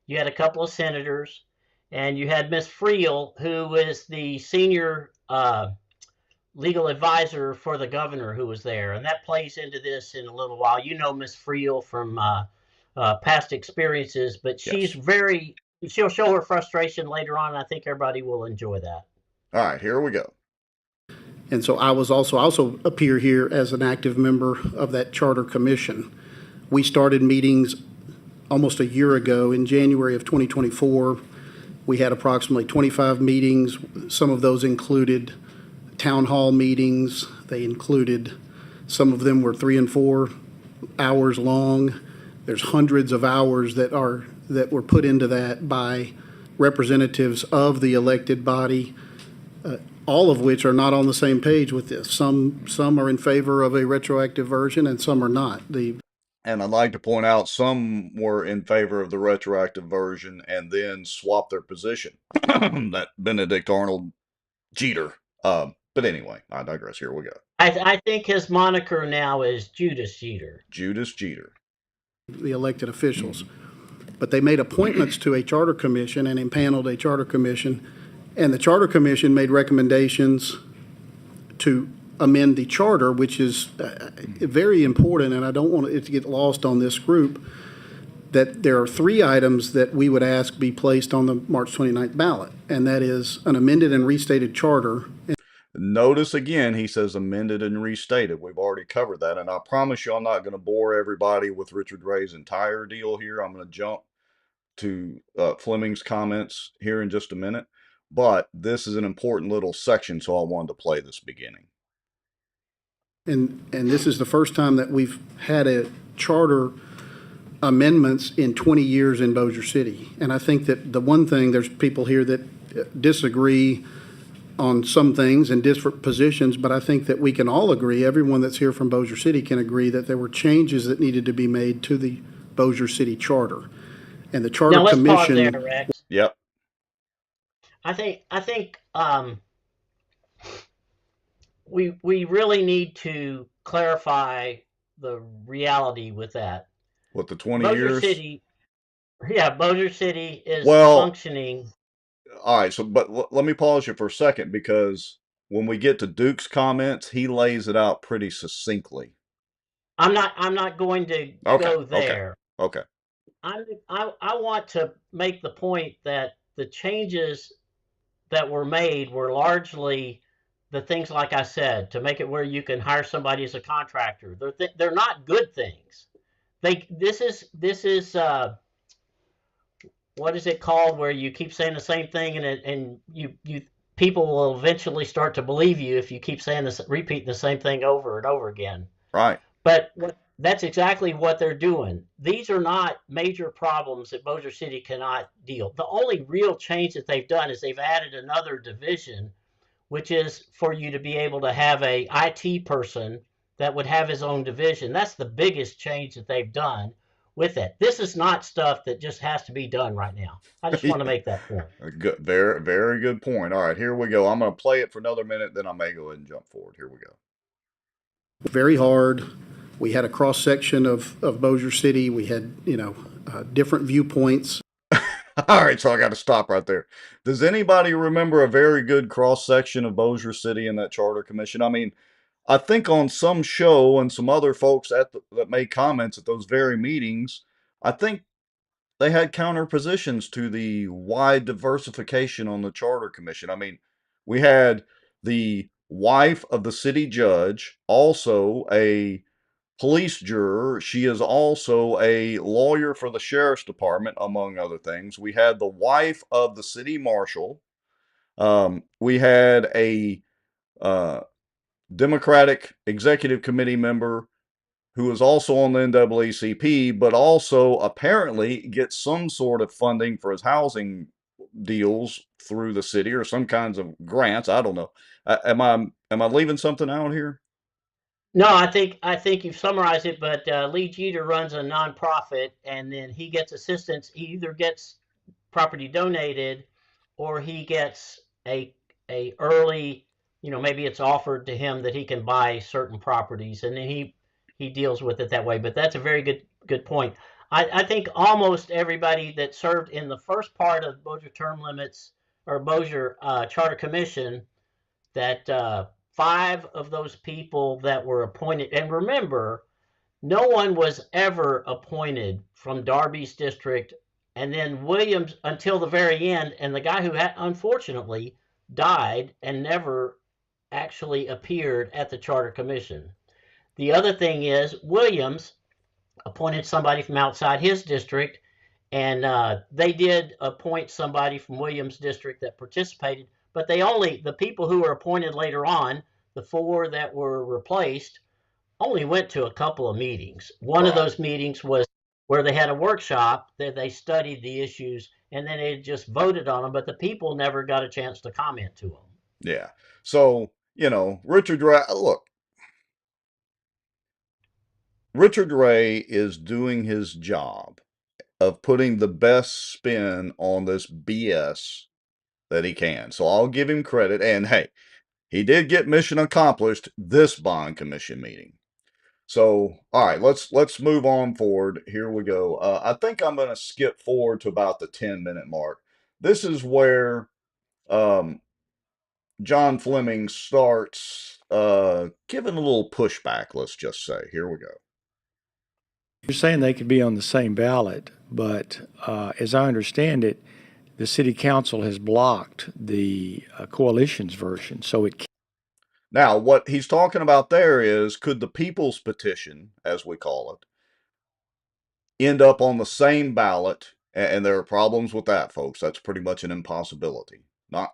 You had a couple of senators, and you had Miss Friel, who is the senior legal advisor for the governor who was there, and that plays into this in a little while. You know Miss Friel from past experiences, but she's Yes. she'll show her frustration later on, and I think everybody will enjoy that. All right, here we go. And so I also appear here as an active member of that charter commission. We started meetings almost a year ago in January of 2024. We had approximately 25 meetings. Some of those included town hall meetings. Some of them were 3 and 4 hours long. There's hundreds of hours that were put into that by representatives of the elected body, all of which are not on the same page with this. Some are in favor of a retroactive version and some are not. And I'd like to point out some were in favor of the retroactive version and then swapped their position. That Benedict Arnold Jeter. But anyway, I digress. Here we go. I think his moniker now is Judas Jeter. Judas Jeter. The elected officials. But they made appointments to a charter commission and impaneled a charter commission. And the charter commission made recommendations to amend the charter, which is very important, and I don't want it to get lost on this group, that there are 3 items that we would ask be placed on the March 29th ballot, and that is an amended and restated charter. Notice again, he says amended and restated. We've already covered that, and I promise you I'm not going to bore everybody with Richard Ray's entire deal here. I'm going to jump to Fleming's comments here in just a minute, but this is an important little section, so I wanted to play this beginning. And this is the first time that we've had a charter amendments in 20 years in Bossier City. And I think that the one thing, there's people here that disagree on some things and different positions, but I think that we can all agree, everyone that's here from Bossier City can agree that there were changes that needed to be made to the Bossier City Charter. And the Charter now, let's Commission. Pause there, Rex. Yep. I think we really need to clarify the reality with that. What, the 20 Bossier years? City, yeah, Bossier City is Well, functioning. All right, so but let me pause you for a second, because when we get to Duke's comments, he lays it out pretty succinctly. I'm not going to go there. Okay. I want to make the point that the changes that were made were largely the things, like I said, to make it where you can hire somebody as a contractor. They're not good things. This is what is it called, where you keep saying the same thing and you people will eventually start to believe you if you keep saying this, repeating the same thing over and over again. Right. But that's exactly what they're doing. These are not major problems that Bossier City cannot deal. The only real change that they've done is they've added another division, which is for you to be able to have a IT person that would have his own division. That's the biggest change that they've done with it. This is not stuff that just has to be done right now. I just want to make that point. Good, very, very good point. All right, here we go. I'm going to play it for another minute, then I may go ahead and jump forward. Here we go. Very hard. We had a cross section of Bossier City. We had, different viewpoints. All right, so I got to stop right there. Does anybody remember a very good cross section of Bossier City in that charter commission? I mean, I think on some show and some other folks that made comments at those very meetings, I think they had counter positions to the wide diversification on the charter commission. I mean, we had the wife of the city judge, also a police juror. She is also a lawyer for the sheriff's department, among other things. We had the wife of the city marshal. We had a Democratic executive committee member who is also on the NAACP, but also apparently gets some sort of funding for his housing deals through the city or some kinds of grants. I don't know. Am I leaving something out here? No, I think you've summarized it. But Lee Jeter runs a nonprofit, and then he gets assistance. He either gets property donated, or he gets a early, maybe it's offered to him that he can buy certain properties, and then he deals with it that way. But that's a very good point. I think almost everybody that served in the first part of Bossier term limits or Bossier Charter Commission, that 5 of those people that were appointed, and remember, no one was ever appointed from Darby's district, and then Williams until the very end, and the guy who unfortunately died and never actually appeared at the Charter Commission. The other thing is Williams appointed somebody from outside his district, and they did appoint somebody from Williams' district that participated, but the people who were appointed later on, the 4 that were replaced, only went to a couple of meetings. One of those meetings was where they had a workshop that they studied the issues, and then they just voted on them, but the people never got a chance to comment to them. Yeah. So, Richard Ray, look, Richard Ray is doing his job of putting the best spin on this BS that he can. So I'll give him credit. And hey, he did get mission accomplished this bond commission meeting. So, all right, let's move on forward. Here we go. I think I'm going to skip forward to about the 10-minute mark. This is where John Fleming starts giving a little pushback, let's just say. Here we go. You're saying they could be on the same ballot, but as I understand it, the city council has blocked the coalition's version, so it can't. Now, what he's talking about there is, could the people's petition, as we call it, end up on the same ballot? And there are problems with that, folks. That's pretty much an impossibility. Not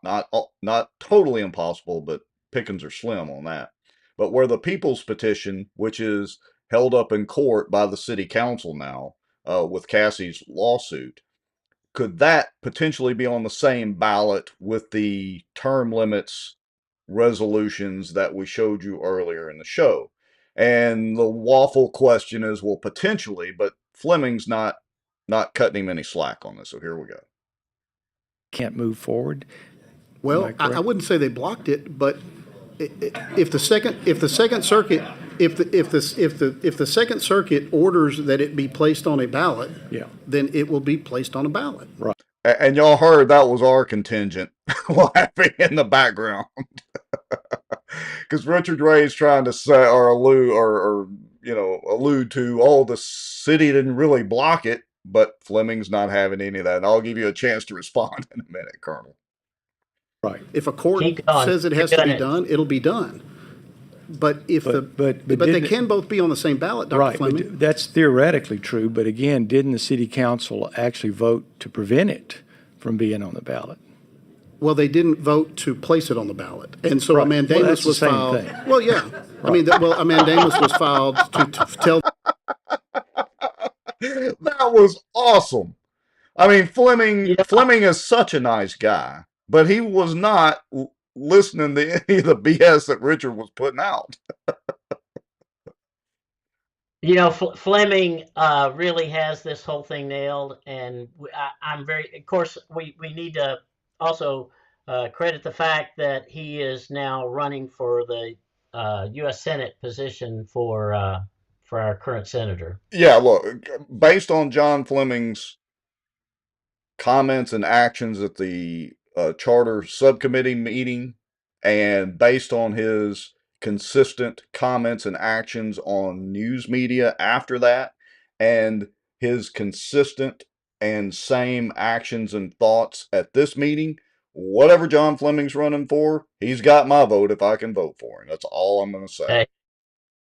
totally impossible, but pickings are slim on that. But where the people's petition, which is held up in court by the city council now with Cassie's lawsuit, could that potentially be on the same ballot with the term limits resolutions that we showed you earlier in the show? And the waffle question is, well, potentially, but Fleming's not cutting him any slack on this. So here we go. Can't move forward. Well, I wouldn't say they blocked it, but if the Second Circuit orders that it be placed on a ballot, then it will be placed on a ballot. Right. And y'all heard that was our contingent laughing in the background. Because Richard Ray is trying to say or allude to, oh, the city didn't really block it, but Fleming's not having any of that. And I'll give you a chance to respond in a minute, Colonel. Right. If a court says it has to be done, it'll be done. But they can both be on the same ballot, Dr. Fleming. Right, that's theoretically true, but again, didn't the city council actually vote to prevent it from being on the ballot? Well, they didn't vote to place it on the ballot, and so a mandamus was filed. Thing. Well, yeah, right. A mandamus was filed to tell. That was awesome. I mean, Fleming is such a nice guy, but he was not listening to any of the BS that Richard was putting out. Fleming really has this whole thing nailed, and I'm very. Of course, we need to also credit the fact that he is now running for the U.S. Senate position for our current senator. Yeah, look, based on John Fleming's comments and actions at the charter subcommittee meeting, and based on his consistent comments and actions on news media after that, and his consistent and same actions and thoughts at this meeting, whatever John Fleming's running for, he's got my vote if I can vote for him. That's all I'm going to say.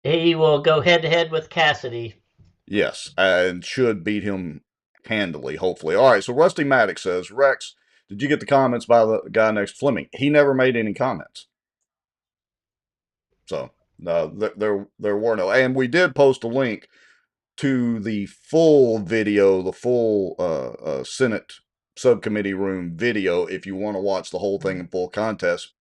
He will go head-to-head with Cassidy. Yes, and should beat him handily, hopefully. All right, so Rusty Maddox says, Rex, did you get the comments by the guy next to Fleming? He never made any comments. So, there were no. And we did post a link to the full video, the full Senate subcommittee room video, if you want to watch the whole thing in full context.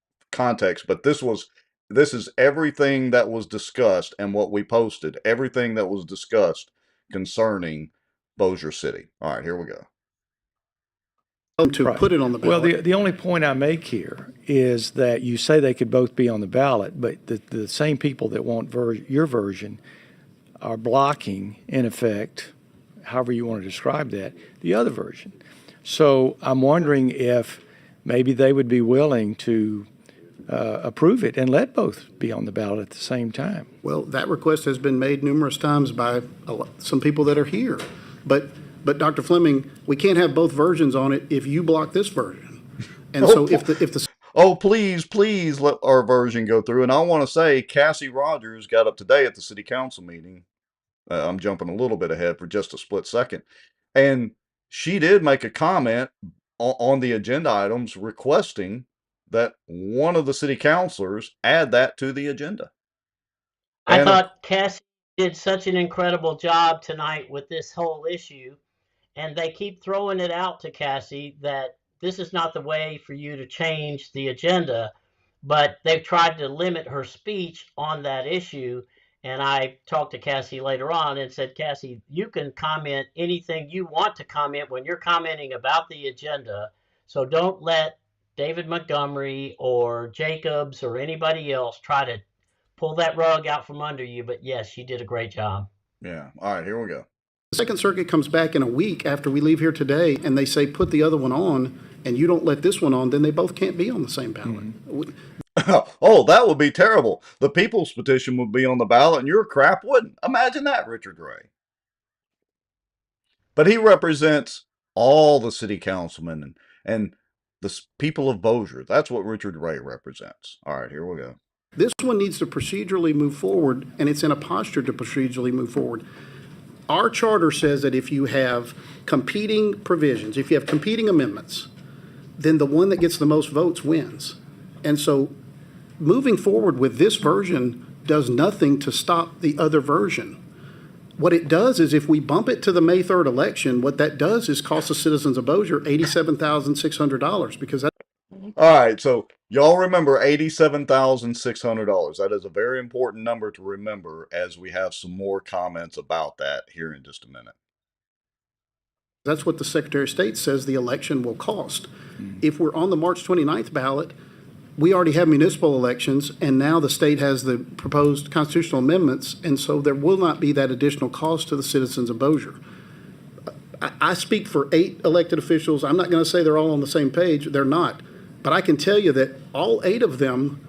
But this was this is everything that was discussed and what we posted, everything that was discussed concerning Bossier City. All right, here we go. To put it on the ballot. Well, the only point I make here is that you say they could both be on the ballot, but the same people that want your version are blocking, in effect, however you want to describe that, the other version. So I'm wondering if maybe they would be willing to approve it and let both be on the ballot at the same time. Well, that request has been made numerous times by some people that are here. But Dr. Fleming, we can't have both versions on it if you block this version. And so if the oh, please let our version go through. And I want to say Cassie Rogers got up today at the city council meeting. I'm jumping a little bit ahead for just a split second. And she did make a comment on the agenda items requesting that one of the city councilors add that to the agenda. I thought Cassie did such an incredible job tonight with this whole issue. And they keep throwing it out to Cassie that this is not the way for you to change the agenda. But they've tried to limit her speech on that issue. And I talked to Cassie later on and said, Cassie, you can comment anything you want to comment when you're commenting about the agenda. So don't let David Montgomery or Jacobs or anybody else try to pull that rug out from under you. But yes, she did a great job. Yeah. All right, here we go. The Second Circuit comes back in a week after we leave here today and they say, put the other one on, and you don't let this one on, then they both can't be on the same ballot. Oh, that would be terrible. The people's petition would be on the ballot and your crap wouldn't. Imagine that, Richard Ray. But he represents all the city councilmen and the people of Bossier. That's what Richard Ray represents. All right, here we go. This one needs to procedurally move forward, and it's in a posture to procedurally move forward. Our charter says that if you have competing provisions, if you have competing amendments, then the one that gets the most votes wins. And so moving forward with this version does nothing to stop the other version. What it does is if we bump it to the May 3rd election, what that does is cost the citizens of Bossier $87,600 because that. All right, so y'all remember $87,600. That is a very important number to remember as we have some more comments about that here in just a minute. That's what the Secretary of State says the election will cost. If we're on the March 29th ballot, we already have municipal elections, and now the state has the proposed constitutional amendments, and so there will not be that additional cost to the citizens of Bossier. I speak for 8 elected officials. I'm not going to say they're all on the same page. They're not. But I can tell you that all 8 of them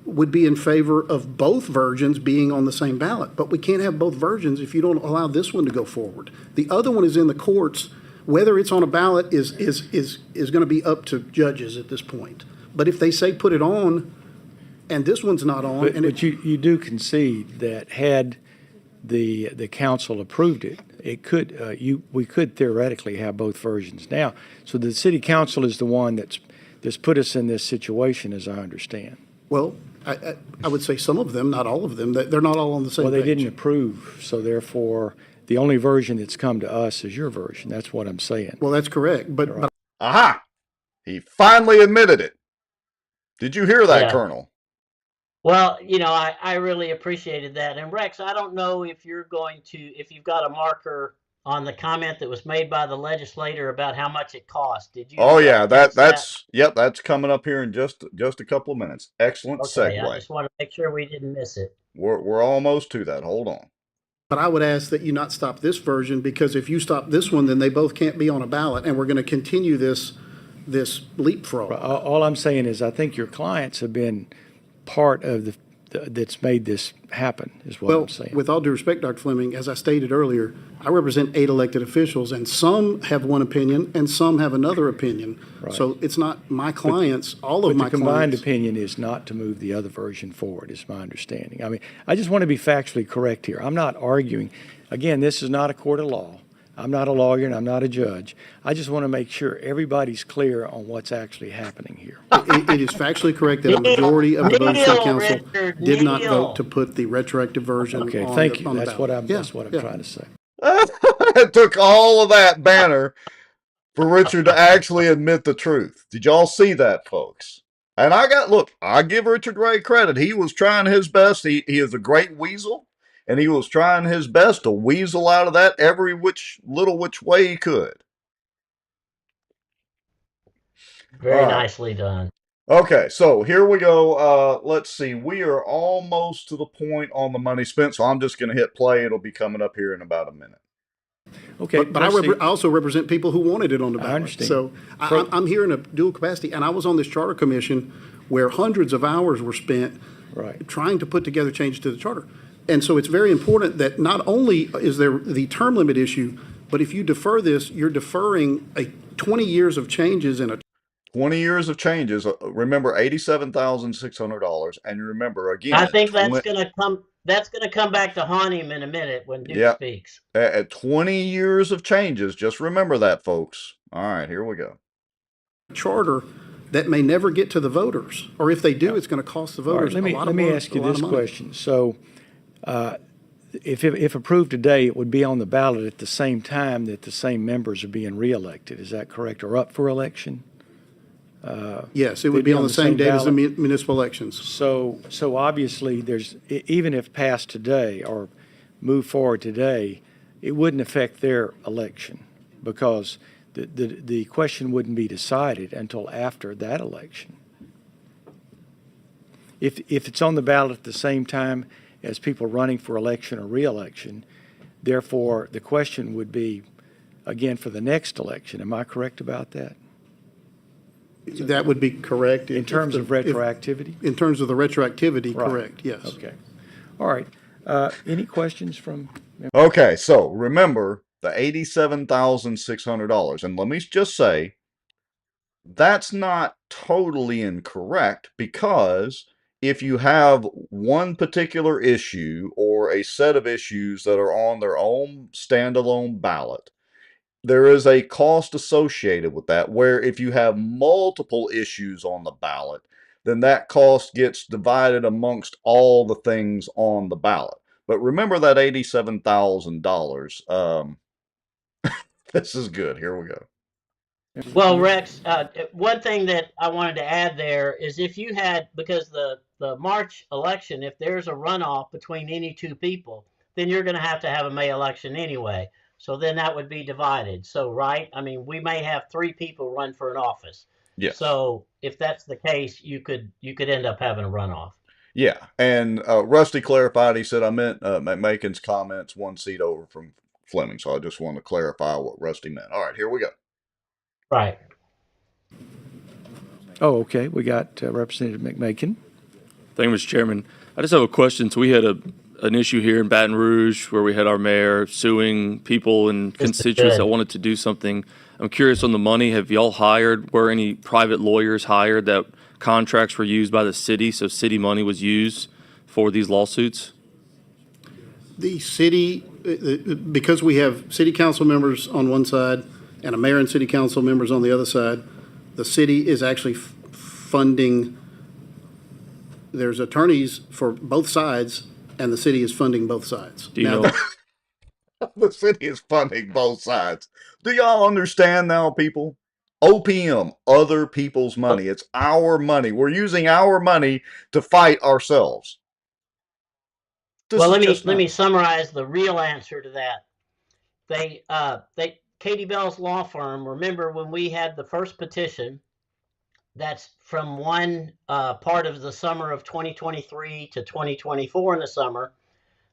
would be in favor of both versions being on the same ballot. But we can't have both versions if you don't allow this one to go forward. The other one is in the courts. Whether it's on a ballot is going to be up to judges at this point. But if they say put it on, and this one's not on, but you do concede that had the council approved it, it could we could theoretically have both versions now. So the city council is the one that's put us in this situation, as I understand. Well, I would say some of them, not all of them. They're not all on the same page. Well, they didn't approve, so therefore the only version that's come to us is your version. That's what I'm saying. Well, that's correct. But aha! He finally admitted it. Did you hear that, Colonel? Well, I really appreciated that. And Rex, I don't know if you've got a marker on the comment that was made by the legislator about how much it cost. Did you? Oh yeah, that's coming up here in just a couple of minutes. Excellent segue. I just want to make sure we didn't miss it. We're almost to that. Hold on. But I would ask that you not stop this version, because if you stop this one, then they both can't be on a ballot, and we're going to continue this leapfrog. All I'm saying is I think your clients have been part of that's made this happen, is what I'm saying. With all due respect, Dr. Fleming, as I stated earlier, I represent 8 elected officials, and some have one opinion and some have another opinion. Right. So it's not my clients, all of my clients. The combined opinion is not to move the other version forward, is my understanding. I mean, I just want to be factually correct here. I'm not arguing. Again, this is not a court of law. I'm not a lawyer and I'm not a judge. I just want to make sure everybody's clear on what's actually happening here. It is factually correct that a majority of the Bossier City Council did not vote to put the retroactive version on the ballot. Okay, thank you. That's what I'm trying to say. It took all of that banner for Richard to actually admit the truth. Did y'all see that, folks? And I give Richard Ray credit. He was trying his best. He is a great weasel, and he was trying his best to weasel out of that every which way he could. Very nicely done. Okay, so here we go. Let's see. We are almost to the point on the money spent, so I'm just going to hit play. It'll be coming up here in about a minute. Okay, but I also represent people who wanted it on the ballot. I understand. So I'm here in a dual capacity, and I was on this charter commission where hundreds of hours were spent trying to put together changes to the charter. And so it's very important that not only is there the term limit issue, but if you defer this, you're deferring 20 years of changes in a 20 years of changes. Remember, $87,600, and you remember again. I think that's going to come. That's going to come back to haunt him in a minute when Duke speaks. At 20 years of changes, just remember that, folks. All right, here we go. Charter that may never get to the voters, or if they do, it's going to cost the voters a lot of money. Let me ask you this question. So, if approved today, it would be on the ballot at the same time that the same members are being reelected. Is that correct, or up for election? Yes, it would be on the same date as the municipal elections. So obviously, even if passed today or moved forward today, it wouldn't affect their election because the question wouldn't be decided until after that election. If it's on the ballot at the same time as people running for election or re-election, therefore the question would be again for the next election. Am I correct about that? That would be correct. In terms of retroactivity? In terms of the retroactivity, correct, yes. Okay. All right. Any questions from? Okay, so remember the $87,600. And let me just say, that's not totally incorrect because if you have one particular issue or a set of issues that are on their own standalone ballot, there is a cost associated with that, where if you have multiple issues on the ballot, then that cost gets divided amongst all the things on the ballot. But remember that $87,000. This is good. Here we go. Well, Rex, one thing that I wanted to add there is if you had, because the March election, if there's a runoff between any two people, then you're going to have a May election anyway. So then that would be divided. So, right? I mean, we may have three people run for an office. Yes. So if that's the case, you could end up having a runoff. Yeah. And Rusty clarified. He said, I meant Macon's comments 1 seat over from Fleming. So I just wanted to clarify what Rusty meant. All right, here we go. Right. Oh, okay. We got Representative McMakin. Thank you, Mr. Chairman. I just have a question. So we had an issue here in Baton Rouge where we had our mayor suing people and constituents that wanted to do something. I'm curious on the money. Have y'all were any private lawyers hired that contracts were used by the city, so city money was used for these lawsuits? The city, because we have city council members on one side and a mayor and city council members on the other side, the city is actually funding. There's attorneys for both sides, and the city is funding both sides. Do you know? The city is funding both sides. Do y'all understand now, people? OPM, other people's money. It's our money. We're using our money to fight ourselves. Well, let me summarize the real answer to that. Katie Bell's law firm, remember when we had the first petition, that's from one part of the summer of 2023 to 2024 in the summer,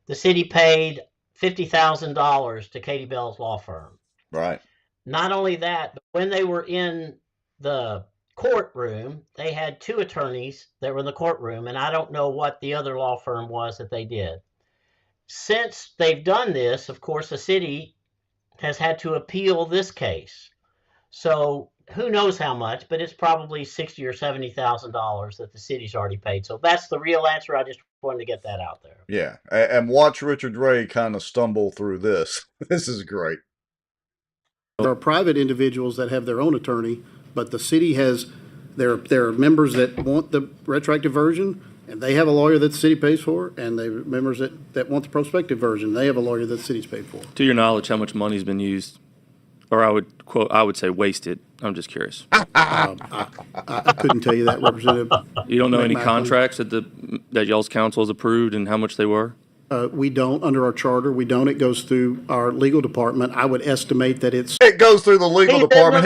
the city paid $50,000 to Katie Bell's law firm. Right. Not only that, but when they were in the courtroom, they had two attorneys that were in the courtroom, and I don't know what the other law firm was that they did. Since they've done this, of course, the city has had to appeal this case. So who knows how much, but it's probably $60,000 or $70,000 that the city's already paid. So that's the real answer. I just wanted to get that out there. Yeah, and watch Richard Ray kind of stumble through this. This is great. There are private individuals that have their own attorney, but the city has, there are members that want the retroactive version, and they have a lawyer that the city pays for, and they members that want the prospective version. They have a lawyer that the city's paid for. To your knowledge, how much money's been used? or I would say wasted. I'm just curious. I couldn't tell you that, Representative. You don't know any McMacklin. contracts that y'all's council has approved and how much they were? We don't, under our charter, we don't. It goes through our legal department. I would estimate that it's. It goes through the legal department.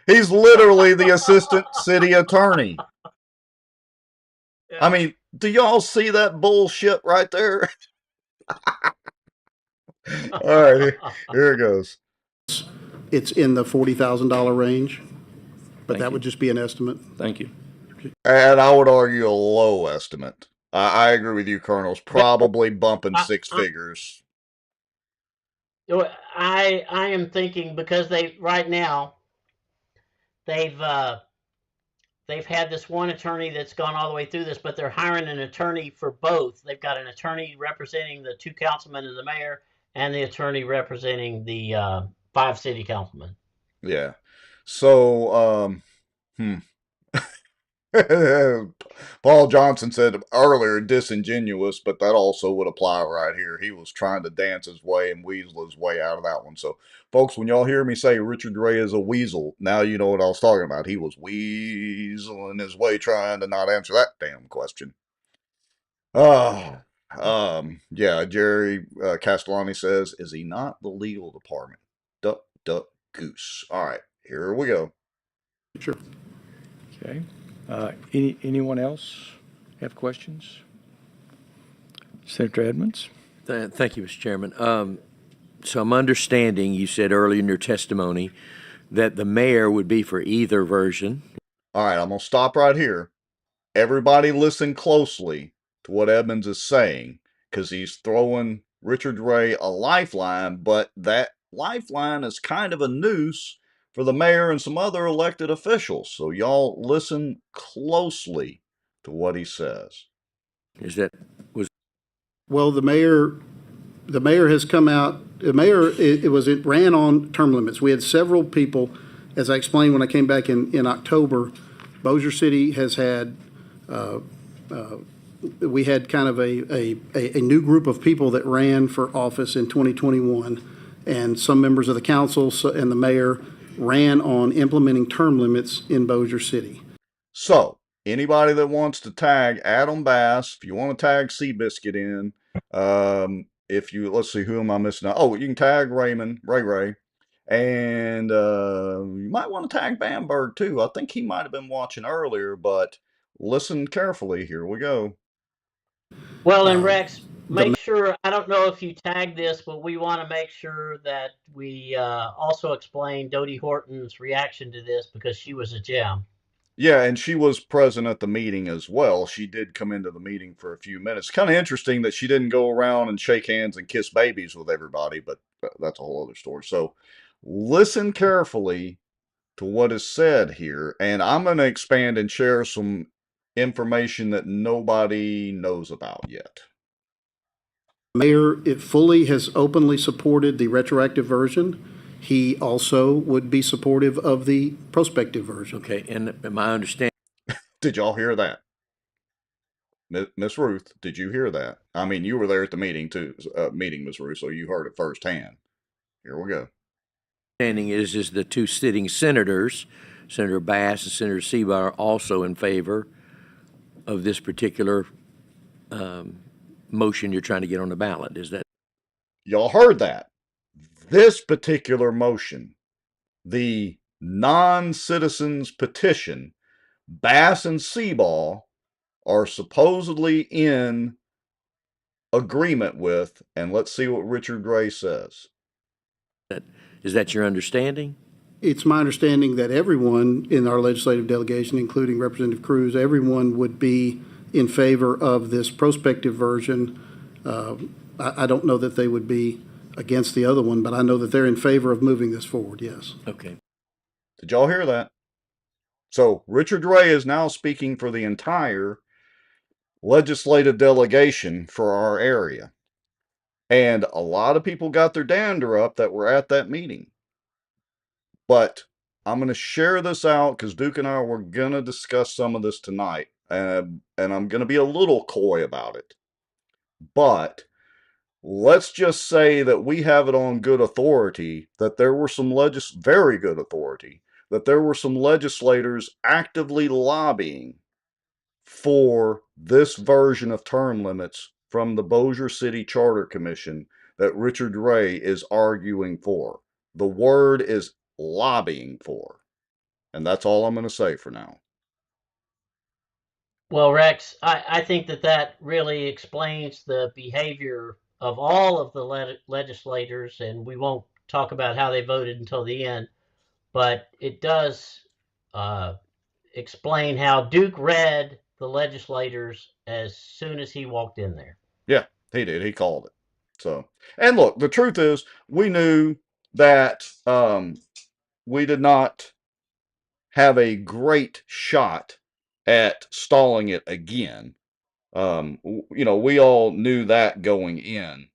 He's literally the assistant city attorney. I mean, do y'all see that bullshit right there? All right, here it goes. It's in the $40,000 range, but Thank that you. would just be an estimate. Thank you. And I would argue a low estimate. I agree with you, Colonel. It's probably bumping six figures. I am thinking because right now they've had this one attorney that's gone all the way through this, but they're hiring an attorney for both. They've got an attorney representing the 2 councilmen and the mayor, and the attorney representing the 5 city councilmen. Yeah. So, Paul Johnson said earlier disingenuous, but that also would apply right here. He was trying to dance his way and weasel his way out of that one. So, folks, when y'all hear me say Richard Ray is a weasel, now you know what I was talking about. He was weaseling his way trying to not answer that damn question. Yeah, Jerry Castellani says, is he not the legal department? Duck, duck, goose. All right, here we go. Sure. Okay. Anyone else have questions? Senator Edmonds? Thank you, Mr. Chairman. So I'm understanding you said earlier in your testimony that the mayor would be for either version. All right, I'm going to stop right here. Everybody listen closely to what Edmonds is saying, because he's throwing Richard Ray a lifeline, but that lifeline is kind of a noose for the mayor and some other elected officials. So y'all listen closely to what he says. Well, the mayor has come out. The mayor, it ran on term limits. We had several people, as I explained when I came back in October. Bossier City has had, we had kind of a new group of people that ran for office in 2021, and some members of the council and the mayor ran on implementing term limits in Bossier City. So, anybody that wants to tag Adam Bass, if you want to tag Seabiscuit in, let's see, who am I missing out? Oh, you can tag Ray, and you might want to tag Bamberg too. I think he might have been watching earlier, but listen carefully. Here we go. Well, and Rex, make sure, I don't know if you tagged this, but we want to make sure that we also explain Dodie Horton's reaction to this, because she was a gem. Yeah, and she was present at the meeting as well. She did come into the meeting for a few minutes. Kind of interesting that she didn't go around and shake hands and kiss babies with everybody, but that's a whole other story. So listen carefully to what is said here, and I'm going to expand and share some information that nobody knows about yet. Mayor, it fully has openly supported the retroactive version. He also would be supportive of the prospective version. Okay, and my understanding. Did y'all hear that? Miss Ruth, did you hear that? I mean, you were there at the meeting too, Miss Ruth, so you heard it firsthand. Here we go. Understanding is the 2 sitting senators, Senator Bass and Senator Seabour, are also in favor of this particular motion you're trying to get on the ballot. Is that? Y'all heard that. This particular motion, the non-citizens petition, Bass and Seabaugh are supposedly in agreement with, and let's see what Richard Ray says. Is that your understanding? It's my understanding that everyone in our legislative delegation, including Representative Cruz, everyone would be in favor of this prospective version. I don't know that they would be against the other one, but I know that they're in favor of moving this forward, yes. Okay. Did y'all hear that? So Richard Ray is now speaking for the entire legislative delegation for our area. And a lot of people got their dander up that were at that meeting. But I'm going to share this out because Duke and I were going to discuss some of this tonight. And I'm going to be a little coy about it. But let's just say that we have it on good authority that there were some very good authority, that there were some legislators actively lobbying for this version of term limits from the Bossier City Charter Commission that Richard Ray is arguing for. The word is lobbying for. And that's all I'm going to say for now. Well, Rex, I think that really explains the behavior of all of the legislators, and we won't talk about how they voted until the end, but it does explain how Duke read the legislators as soon as he walked in there. Yeah, he did. He called it. So, and look, the truth is, we knew that we did not have a great shot at stalling it again. We all knew that going in.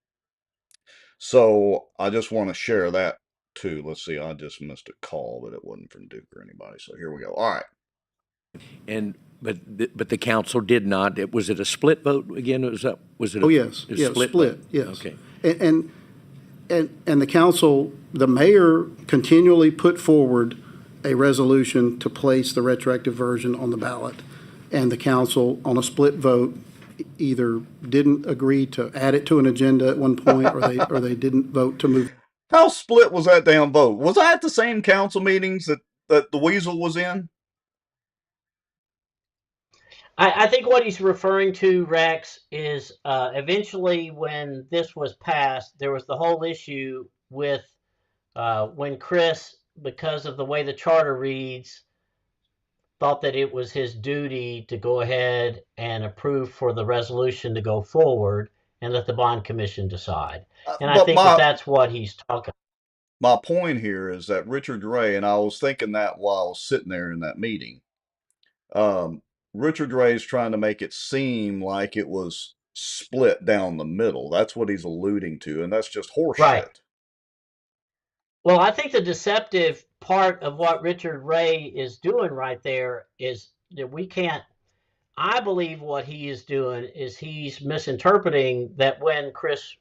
So I just want to share that too. Let's see, I just missed a call, but it wasn't from Duke or anybody. So here we go. All right. But the council did not. Was it a split vote again? Was it? Oh, yes. A Yes, split. Yes. Okay. And the council, the mayor continually put forward a resolution to place the retroactive version on the ballot. And the council, on a split vote, either didn't agree to add it to an agenda at one point, or they didn't vote to move. How split was that damn vote? Was I at the same council meetings that the Weasel was in? I think what he's referring to, Rex, is eventually when this was passed, there was the whole issue with when Chris, because of the way the charter reads, thought that it was his duty to go ahead and approve for the resolution to go forward and let the bond commission decide. And I think that's what he's talking about. My point here is that Richard Ray, and I was thinking that while I was sitting there in that meeting, Richard Ray's trying to make it seem like it was split down the middle. That's what he's alluding to, and that's just horseshit. Right. Well, I think the deceptive part of what Richard Ray is doing right there is that we can't. I believe what he is doing is he's misinterpreting that when Chris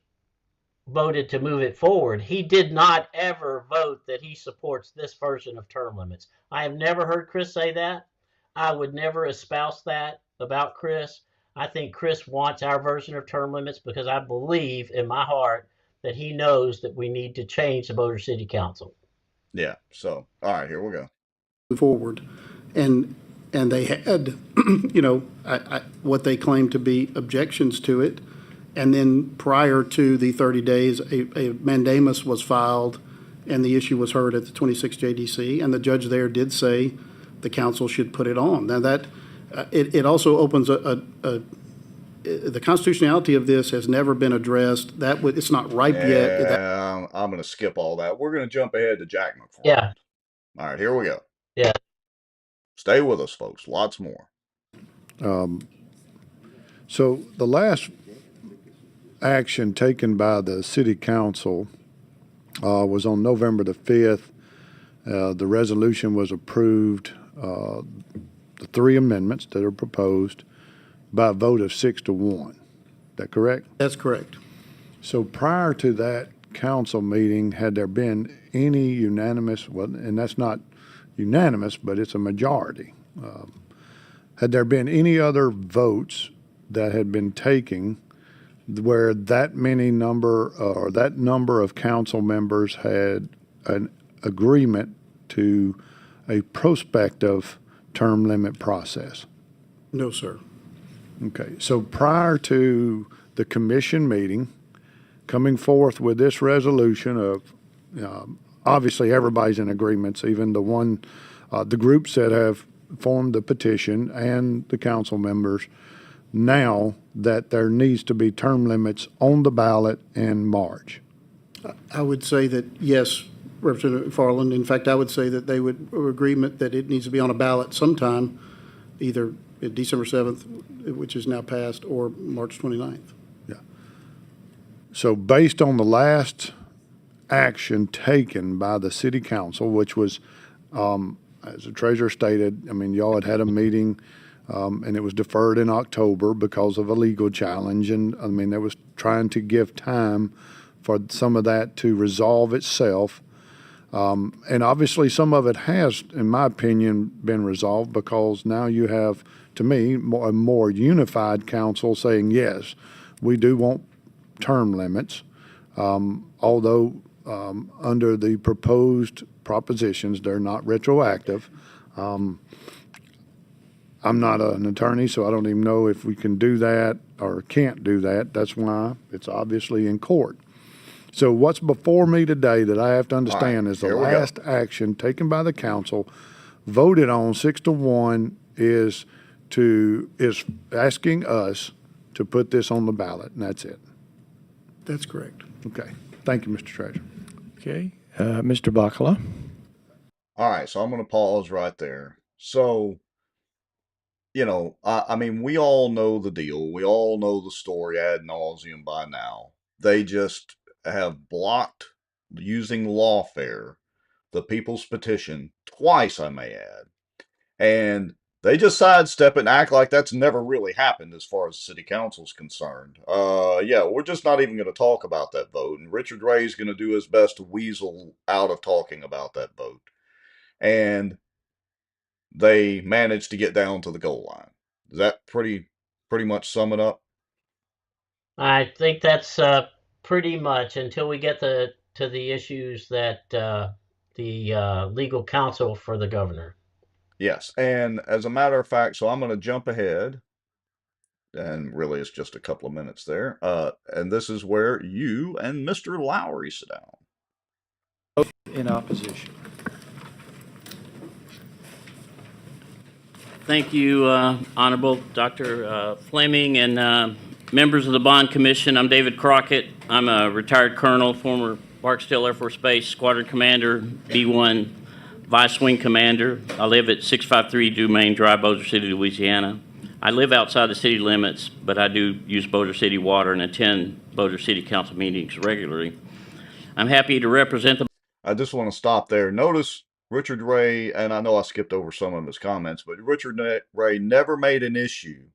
voted to move it forward, he did not ever vote that he supports this version of term limits. I have never heard Chris say that. I would never espouse that about Chris. I think Chris wants our version of term limits because I believe in my heart that he knows that we need to change the Bossier City Council. Yeah. So, all right, here we go. Forward, and they had, what they claimed to be objections to it, and then prior to the 30 days, a mandamus was filed, and the issue was heard at the 26 JDC, and the judge there did say the council should put it on. Now that it also opens the constitutionality of this has never been addressed. It's not ripe yet. I'm going to skip all that. We're going to jump ahead to Jack McFarland. Yeah. All right, here we go. Yeah. Stay with us, folks. Lots more. So the last action taken by the city council was on November the 5th. The resolution was approved, the three amendments that are proposed, by a vote of 6-1. Is that correct? That's correct. So prior to that council meeting, had there been any unanimous, and that's not unanimous, but it's a majority. Had there been any other votes that had been taken where that number of council members had an agreement to a prospective term limit process? No, sir. Okay, so prior to the commission meeting, coming forth with this resolution of, obviously everybody's in agreements, even the groups that have formed the petition and the council members, now that there needs to be term limits on the ballot in March. I would say that, yes, Representative McFarland. In fact, I would say that they would agreement that it needs to be on a ballot sometime, either December 7th, which is now passed, or March 29th. Yeah. So based on the last action taken by the city council, which was, as the treasurer stated, I mean, y'all had a meeting and it was deferred in October because of a legal challenge. And I mean, that was trying to give time for some of that to resolve itself. And obviously some of it has, in my opinion, been resolved because now you have, to me, a more unified council saying, yes, we do want term limits, although under the proposed propositions, they're not retroactive. I'm not an attorney, so I don't even know if we can do that or can't do that. That's why it's obviously in court. So what's before me today that I have to understand is the last action taken by the council, voted on 6-1, is asking us to put this on the ballot, and that's it. That's correct. Okay. Thank you, Mr. Treasurer. Okay. Mr. Bacala. All right, so I'm going to pause right there. So, you know, I mean, we all know the deal. We all know the story ad nauseum by now. They just have blocked, using lawfare, the people's petition twice, I may add. And they just sidestep it and act like that's never really happened as far as the city council's concerned. Yeah, we're just not even going to talk about that vote. And Richard Ray's going to do his best to weasel out of talking about that vote. And they managed to get down to the goal line. Does that pretty much sum it up? I think that's pretty much until we get to the issues that the legal counsel for the governor. Yes, and as a matter of fact, so I'm going to jump ahead, and really it's just a couple of minutes there, and this is where you and Mr. Lowry sit down. In opposition. Thank you, Honorable Dr. Fleming and members of the Bond Commission. I'm David Crockett. I'm a retired colonel, former Barksdale Air Force Base Squadron Commander, B-1 Vice Wing Commander. I live at 653 Dumaine Drive, Bossier City, Louisiana. I live outside the city limits, but I do use Bossier City water and attend Bossier City Council meetings regularly. I'm happy to represent the... I just want to stop there. Notice Richard Ray, and I know I skipped over some of his comments, but Richard Ray never made an issue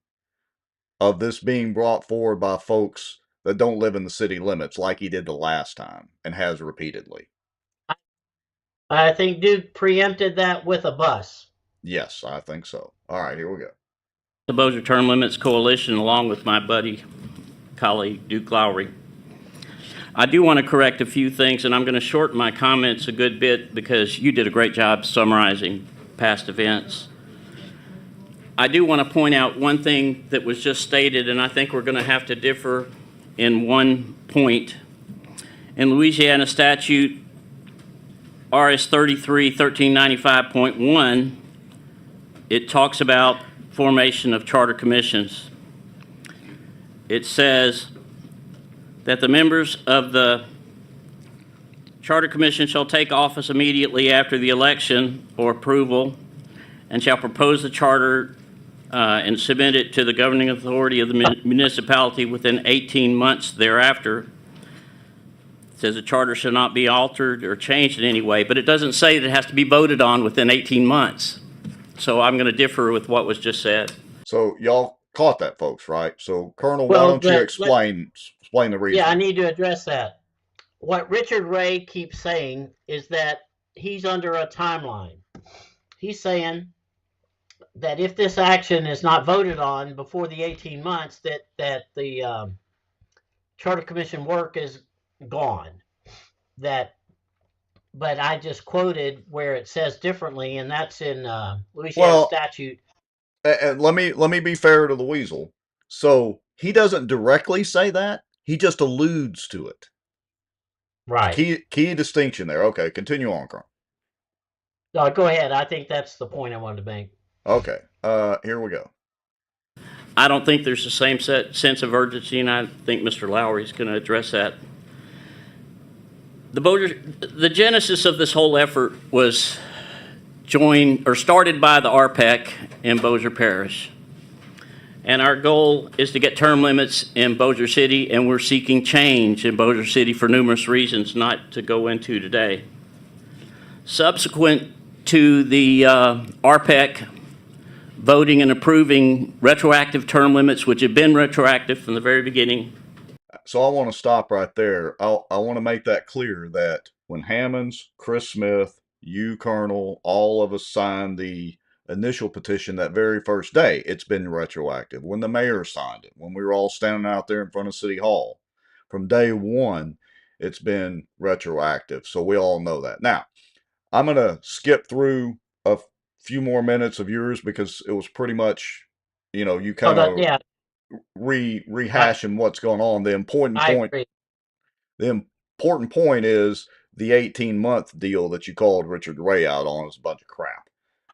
of this being brought forward by folks that don't live in the city limits like he did the last time and has repeatedly. I think Duke preempted that with a bus. Yes, I think so. All right, here we go. The Bossier Term Limits Coalition, along with my buddy, colleague, Duke Lowry. I do want to correct a few things, and I'm going to shorten my comments a good bit because you did a great job summarizing past events. I do want to point out one thing that was just stated, and I think we're going to have to differ in one point. In Louisiana statute RS 33-1395.1, it talks about formation of charter commissions. It says that the members of the Charter Commission shall take office immediately after the election or approval and shall propose the charter and submit it to the governing authority of the municipality within 18 months thereafter. It says the charter shall not be altered or changed in any way, but it doesn't say that it has to be voted on within 18 months. So I'm going to differ with what was just said. So y'all caught that, folks, right? So Colonel, why don't you explain the reason? Yeah, I need to address that. What Richard Ray keeps saying is that he's under a timeline. He's saying that if this action is not voted on before the 18 months, that the Charter Commission work is gone. But I just quoted where it says differently, and that's in Louisiana statute. And let me be fair to the weasel. So he doesn't directly say that. He just alludes to it. Right. Key distinction there. Okay, continue on, Colonel. Go ahead. I think that's the point I wanted to make. Okay, here we go. I don't think there's the same sense of urgency, and I think Mr. Lowry is going to address that. The genesis of this whole effort was started by the RPEC in Bossier Parish. And our goal is to get term limits in Bossier City, and we're seeking change in Bossier City for numerous reasons not to go into today. Subsequent to the RPEC voting and approving retroactive term limits, which have been retroactive from the very beginning. So I want to stop right there. I want to make that clear that when Hammonds, Chris Smith, you, Colonel, all of us signed the initial petition that very first day, it's been retroactive. When the mayor signed it, when we were all standing out there in front of City Hall, from day one, it's been retroactive. So we all know that. Now, I'm going to skip through a few more minutes of yours because it was pretty much, you kind of rehashing what's going on. The important point is the 18-month deal that you called Richard Ray out on is a bunch of crap.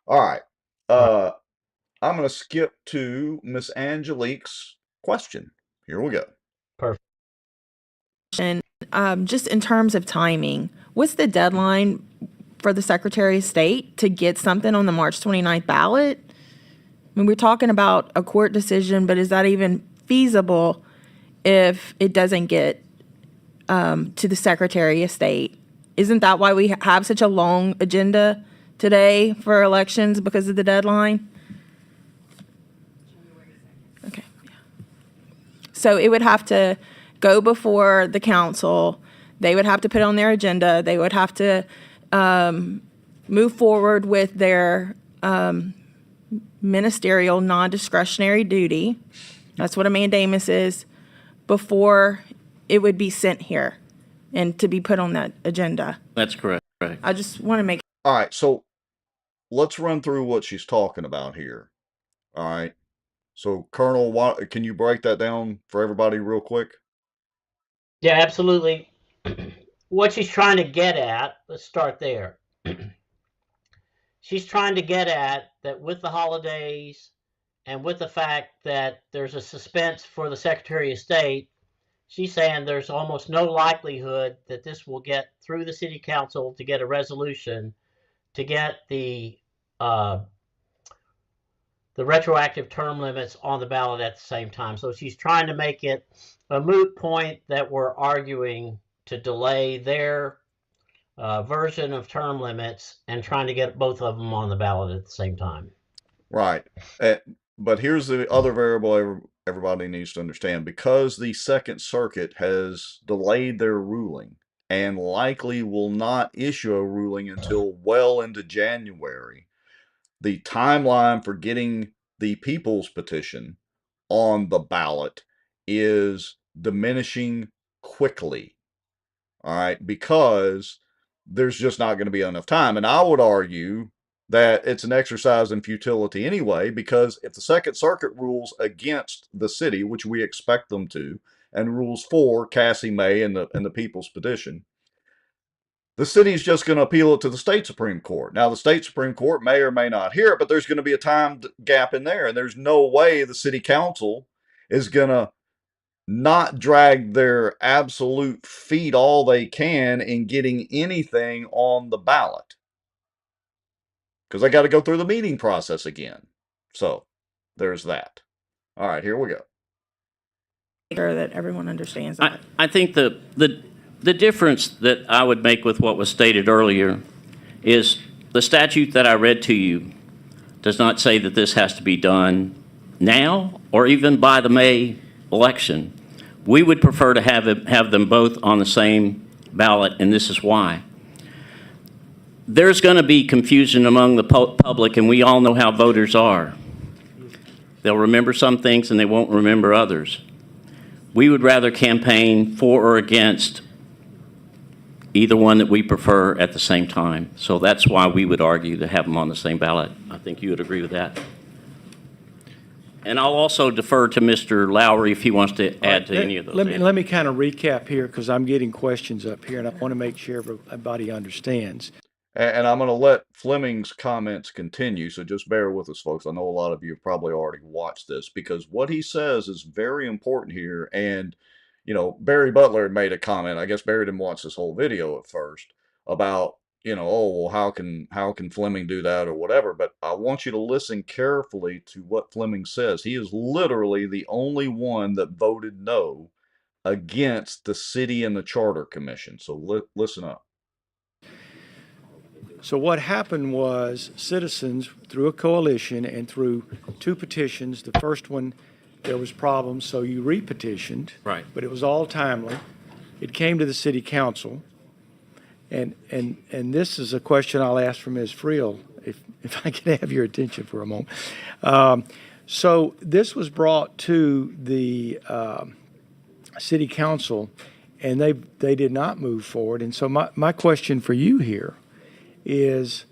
All right. I'm going to skip to Miss Angelique's question. Here we go. Perfect. And just in terms of timing, what's the deadline for the Secretary of State to get something on the March 29th ballot? I mean, we're talking about a court decision, but is that even feasible if it doesn't get to the Secretary of State? Isn't that why we have such a long agenda today for elections, because of the deadline? Okay. So it would have to go before the council. They would have to put on their agenda. They would have to move forward with their ministerial non-discretionary duty. That's what a mandamus is, before it would be sent here and to be put on that agenda. That's correct. Right. I just want to make. All right, so let's run through what she's talking about here. All right. So, Colonel, can you break that down for everybody real quick? Yeah, absolutely. What she's trying to get at, let's start there. She's trying to get at that with the holidays and with the fact that there's a suspense for the Secretary of State, she's saying there's almost no likelihood that this will get through the City Council to get a resolution to get the retroactive term limits on the ballot at the same time. So she's trying to make it a moot point that we're arguing to delay their version of term limits and trying to get both of them on the ballot at the same time. Right. But here's the other variable everybody needs to understand. Because the Second Circuit has delayed their ruling and likely will not issue a ruling until well into January, the timeline for getting the people's petition on the ballot is diminishing quickly. All right, because there's just not going to be enough time. And I would argue that it's an exercise in futility anyway, because if the Second Circuit rules against the city, which we expect them to, and rules for Cassie May and the people's petition, the city's just going to appeal it to the state Supreme Court. Now, the state Supreme Court may or may not hear it, but there's going to be a time gap in there, and there's no way the city council is going to not drag their absolute feet all they can in getting anything on the ballot, because they got to go through the meeting process again. So there's that. All right, here we go. Sure that everyone understands that. I think the difference that I would make with what was stated earlier is the statute that I read to you does not say that this has to be done now or even by the May election. We would prefer to have them both on the same ballot, and this is why. There's going to be confusion among the public, and we all know how voters are. They'll remember some things and they won't remember others. We would rather campaign for or against either one that we prefer at the same time. So that's why we would argue to have them on the same ballot. I think you would agree with that. And I'll also defer to Mr. Lowry if he wants to add to any of those. Let me kind of recap here, because I'm getting questions up here, and I want to make sure everybody understands. And I'm going to let Fleming's comments continue, so just bear with us, folks. I know a lot of you have probably already watched this, because what he says is very important here. And, Barry Butler had made a comment. I guess Barry didn't watch this whole video at first about, oh, well, how can Fleming do that or whatever. But I want you to listen carefully to what Fleming says. He is literally the only one that voted no against the city and the charter commission. So listen up. So what happened was citizens, through a coalition and through 2 petitions, the first one, there was problems, so you repetitioned. Right. But it was all timely. It came to the city council. And this is a question I'll ask for Ms. Friel, if I can have your attention for a moment. So this was brought to the city council, and they did not move forward. And so my question for you here is,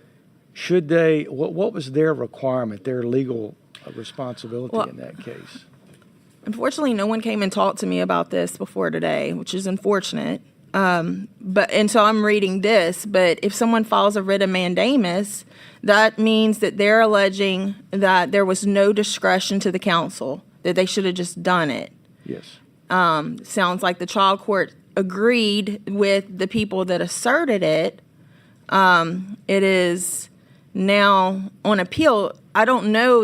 should they, what was their requirement, their legal responsibility in that case? Unfortunately, no one came and talked to me about this before today, which is unfortunate. And so I'm reading this, but if someone files a writ of mandamus, that means that they're alleging that there was no discretion to the council, that they should have just done it. Yes. Sounds like the trial court agreed with the people that asserted it. It is now on appeal. I don't know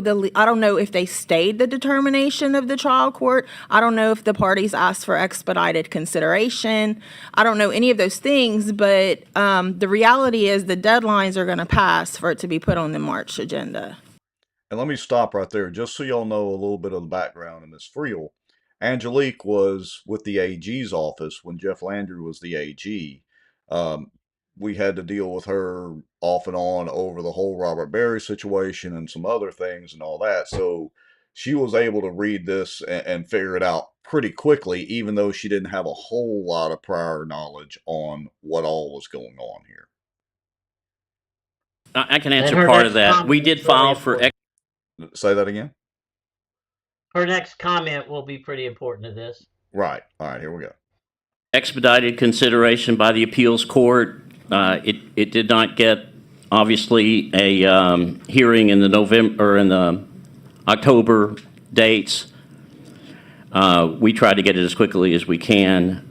if they stayed the determination of the trial court. I don't know if the parties asked for expedited consideration. I don't know any of those things, but the reality is the deadlines are going to pass for it to be put on the March agenda. And let me stop right there, just so y'all know a little bit of the background in Ms. Friel. Angelique was with the AG's office when Jeff Landry was the AG. We had to deal with her off and on over the whole Robert Berry situation and some other things and all that. So she was able to read this and figure it out pretty quickly, even though she didn't have a whole lot of prior knowledge on what all was going on here. I can answer part of that. We did file for... Say that again? Her next comment will be pretty important to this. Right. All right, here we go. Expedited consideration by the appeals court. It did not get, obviously, a hearing in the November or in the October dates. We tried to get it as quickly as we can.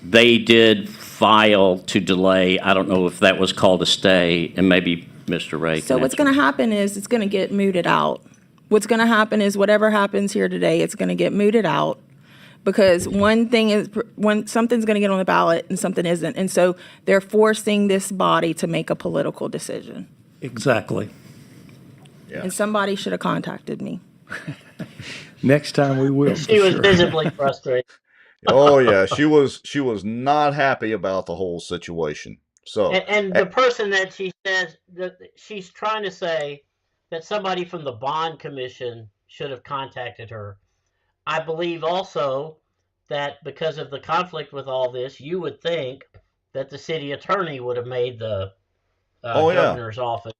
They did file to delay. I don't know if that was called a stay, and maybe Mr. Ray can So what's answer. going to happen is it's going to get mooted out. What's going to happen is whatever happens here today, it's going to get mooted out. Because something's going to get on the ballot and something isn't. And so they're forcing this body to make a political decision. Exactly. Yeah. And somebody should have contacted me. Next time we will. She was visibly frustrated. Oh yeah, she was not happy about the whole situation. So And the person that she says that she's trying to say that somebody from the bond commission should have contacted her. I believe also that because of the conflict with all this, you would think that the city attorney would have made the governor's office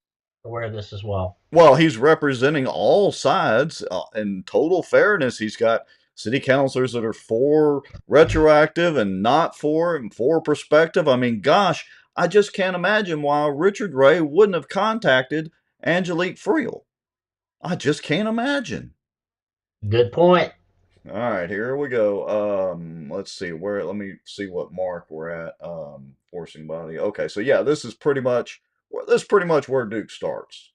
aware of this as well. Well, he's representing all sides. In total fairness, he's got city councilors that are for retroactive and not for, and for prospective. I mean, gosh, I just can't imagine why Richard Ray wouldn't have contacted Angelique Friel. I just can't imagine. Good point. All right, here we go. Let's see let me see what mark we're at. Forcing body. Okay, so yeah, this is pretty much where Duke starts.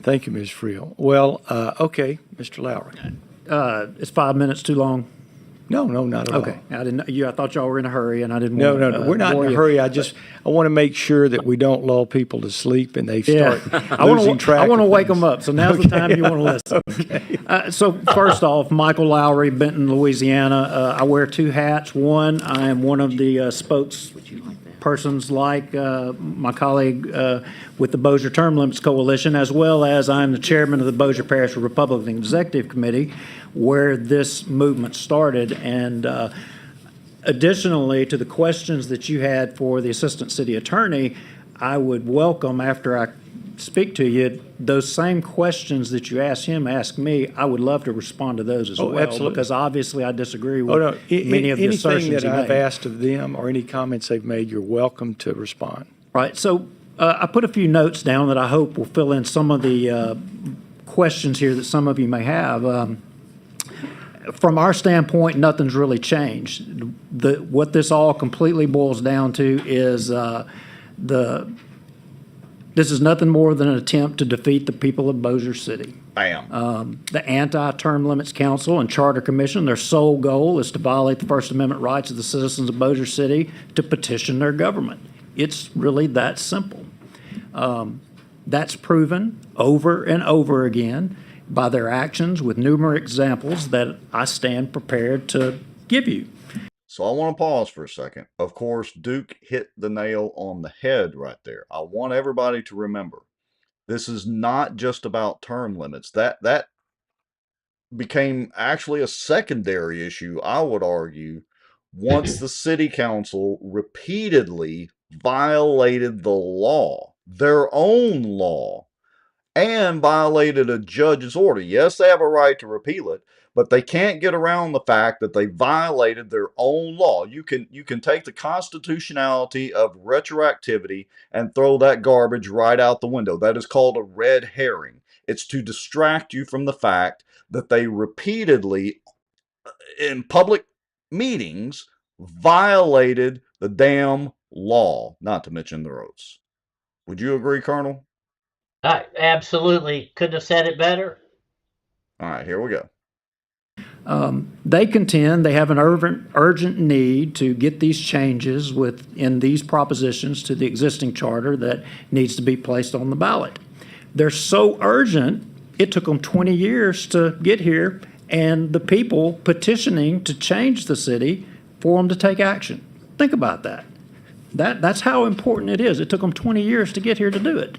Thank you, Ms. Friel. Well, okay, Mr. Lowry. Is 5 minutes too long? No, not at all. Okay, I thought y'all were in a hurry, and I didn't. No, we're not in a hurry. I want to make sure that we don't lull people to sleep and they start losing track. I want to wake things. them up. So now's the time you want to listen. Okay. So first off, Michael Lowry, Benton, Louisiana. I wear 2 hats. One, I am one of the spokespersons like my colleague with the Bossier Term Limits Coalition, as well as I'm the chairman of the Bossier Parish Republican Executive Committee, where this movement started. And additionally to the questions that you had for the Assistant City Attorney, I would welcome, after I speak to you, those same questions that you asked him, ask me. I would love to respond to those as well. Absolutely. Because obviously I disagree with many of the anything assertions that he I've made. asked of them or any comments they've made, you're welcome to respond. Right. So I put a few notes down that I hope will fill in some of the questions here that some of you may have. From our standpoint, nothing's really changed. What this all completely boils down to is this is nothing more than an attempt to defeat the people of Bossier City. Bam. The Anti-Term Limits Council and Charter Commission, their sole goal is to violate the First Amendment rights of the citizens of Bossier City to petition their government. It's really that simple. That's proven over and over again by their actions with numerous examples that I stand prepared to give you. So I want to pause for a second. Of course, Duke hit the nail on the head right there. I want everybody to remember, this is not just about term limits. That became actually a secondary issue, I would argue, once the city council repeatedly violated the law, their own law, and violated a judge's order. Yes, they have a right to repeal it, but they can't get around the fact that they violated their own law. You can take the constitutionality of retroactivity and throw that garbage right out the window. That is called a red herring. It's to distract you from the fact that they repeatedly, in public meetings, violated the damn law, not to mention their oaths. Would you agree, Colonel? I absolutely couldn't have said it better. All right, here we go. They contend they have an urgent need to get these changes within these propositions to the existing charter that needs to be placed on the ballot. They're so urgent, it took them 20 years to get here, and the people petitioning to change the city for them to take action. Think about that. That's how important it is. It took them 20 years to get here to do it.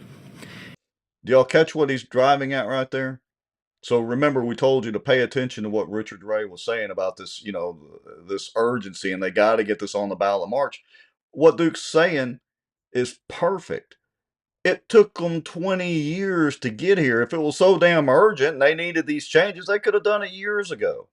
Do y'all catch what he's driving at right there? So remember, we told you to pay attention to what Richard Ray was saying about this, this urgency, and they got to get this on the ballot in March. What Duke's saying is perfect. It took them 20 years to get here. If it was so damn urgent and they needed these changes, they could have done it years ago.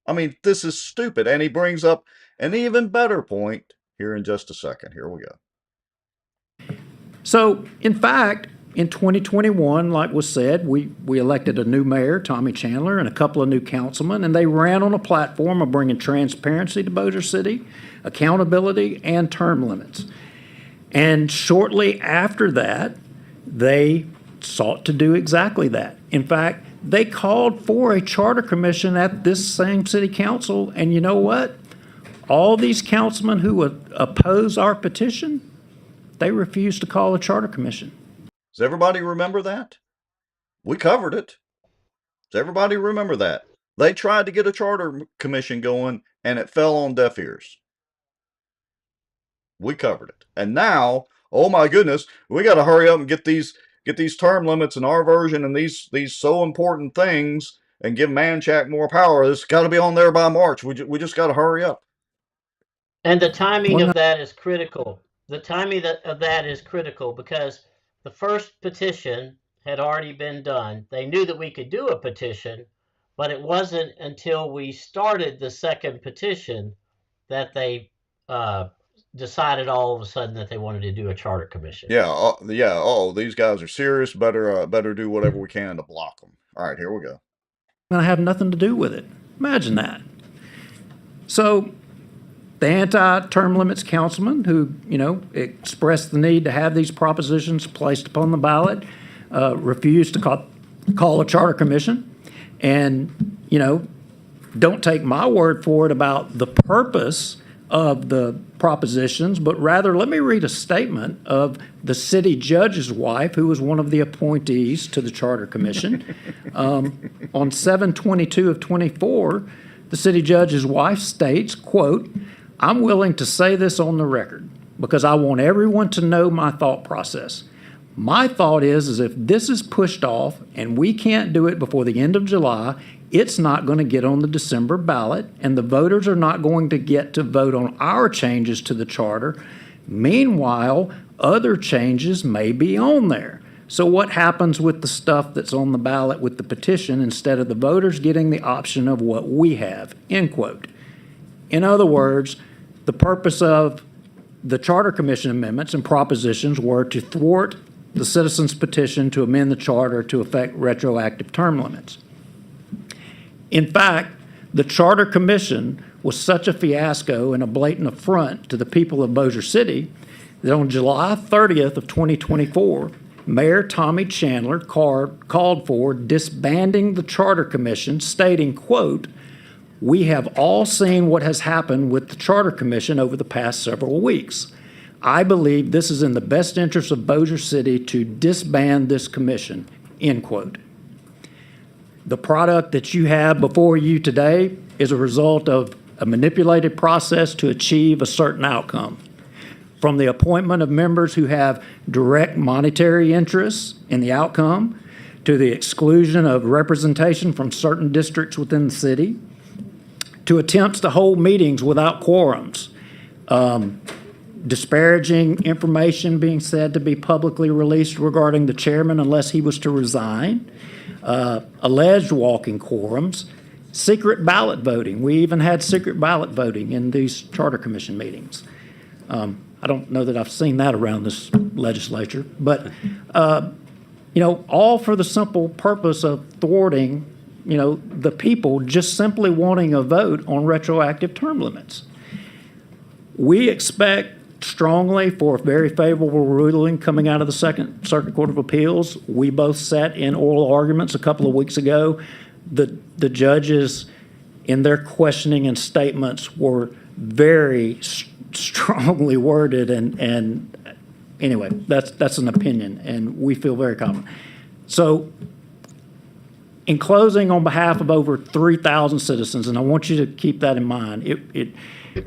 I mean, this is stupid. And he brings up an even better point here in just a second. Here we go. So, in fact, in 2021, like was said, we elected a new mayor, Tommy Chandler, and a couple of new councilmen, and they ran on a platform of bringing transparency to Bossier City, accountability, and term limits. And shortly after that, they sought to do exactly that. In fact, they called for a charter commission at this same city council, and you know what? All these councilmen who would oppose our petition, they refused to call a charter commission. Does everybody remember that? We covered it. Does everybody remember that? They tried to get a charter commission going, and it fell on deaf ears. We covered it. And now, oh my goodness, we got to hurry up and get these term limits in our version and these so important things and give Manchac more power. It's got to be on there by March. We just got to hurry up. And the timing of that is critical. The timing of that is critical because the first petition had already been done. They knew that we could do a petition, but it wasn't until we started the second petition that they decided all of a sudden that they wanted to do a charter commission. Yeah. Oh, these guys are serious. Better do whatever we can to block them. All right, here we go. Going to have nothing to do with it. Imagine that. So the anti-term limits councilman who, expressed the need to have these propositions placed upon the ballot, refused to call a charter commission. And, don't take my word for it about the purpose of the propositions, but rather let me read a statement of the city judge's wife, who was one of the appointees to the Charter Commission. On 7/22 of 24, the city judge's wife states, quote, "I'm willing to say this on the record because I want everyone to know my thought process. My thought is if this is pushed off and we can't do it before the end of July, it's not going to get on the December ballot, and the voters are not going to get to vote on our changes to the charter. Meanwhile, other changes may be on there. So what happens with the stuff that's on the ballot with the petition instead of the voters getting the option of what we have?" End quote. In other words, the purpose of the Charter Commission amendments and propositions were to thwart the citizens' petition to amend the charter to effect retroactive term limits. In fact, the Charter Commission was such a fiasco and a blatant affront to the people of Bossier City that on July 30th of 2024, Mayor Tommy Chandler called for disbanding the Charter Commission, stating, quote, "We have all seen what has happened with the Charter Commission over the past several weeks. I believe this is in the best interest of Bossier City to disband this commission, end quote. The product that you have before you today is a result of a manipulated process to achieve a certain outcome. From the appointment of members who have direct monetary interests in the outcome, to the exclusion of representation from certain districts within the city, to attempts to hold meetings without quorums, disparaging information being said to be publicly released regarding the chairman unless he was to resign, alleged walking quorums, secret ballot voting. We even had secret ballot voting in these charter commission meetings. I don't know that I've seen that around this legislature, but, all for the simple purpose of thwarting, the people just simply wanting a vote on retroactive term limits. We expect strongly for a very favorable ruling coming out of the Second Circuit Court of Appeals. We both sat in oral arguments a couple of weeks ago. The judges, in their questioning and statements, were very strongly worded, and anyway, that's an opinion, and we feel very confident. So, in closing, on behalf of over 3,000 citizens, and I want you to keep that in mind,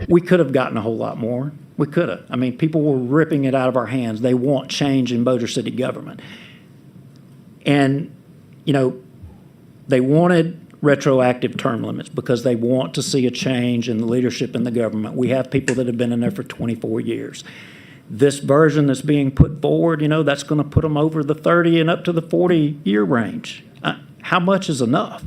we could have gotten a whole lot more. We could have. I mean, people were ripping it out of our hands. They want change in Bossier City government. And, they wanted retroactive term limits because they want to see a change in the leadership in the government. We have people that have been in there for 24 years. This version that's being put forward, that's going to put them over the 30 and up to the 40-year range. How much is enough?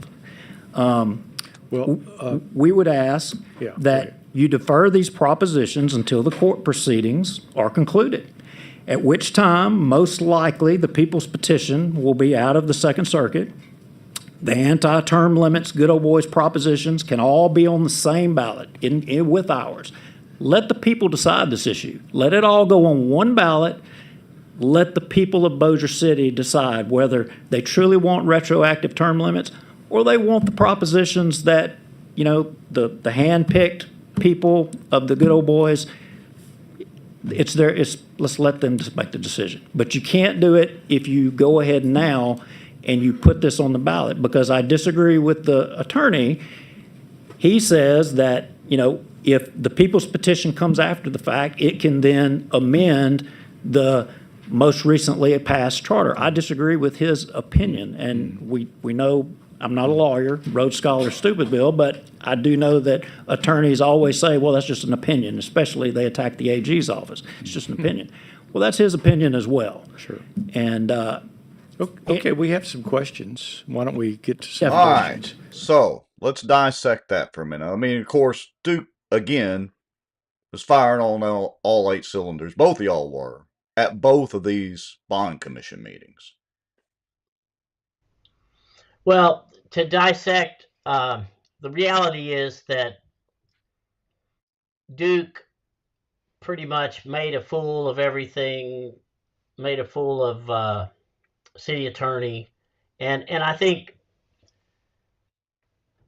We would ask that you defer these propositions until the court proceedings are concluded, at which time, most likely, the people's petition will be out of the Second Circuit. The anti-term limits, good old boys propositions can all be on the same ballot with ours. Let the people decide this issue. Let it all go on one ballot. Let the people of Bossier City decide whether they truly want retroactive term limits or they want the propositions that, the hand-picked people of the good old boys, let's let them just make the decision. But you can't do it if you go ahead now and you put this on the ballot, because I disagree with the attorney. He says that, if the people's petition comes after the fact, it can then amend the most recently passed charter. I disagree with his opinion, and we know I'm not a lawyer, Rhodes Scholar, stupid bill, but I do know that attorneys always say, well, that's just an opinion, especially they attack the AG's office. It's just an opinion. Well, that's his opinion as well. Sure. And okay, we have some questions. Why don't we get to some All questions? right, so let's dissect that for a minute. I mean, of course, Duke, again, was firing on all 8 cylinders. Both of y'all were at both of these bond commission meetings. Well, to dissect, the reality is that Duke pretty much made a fool of everything, made a fool of city attorney, and I think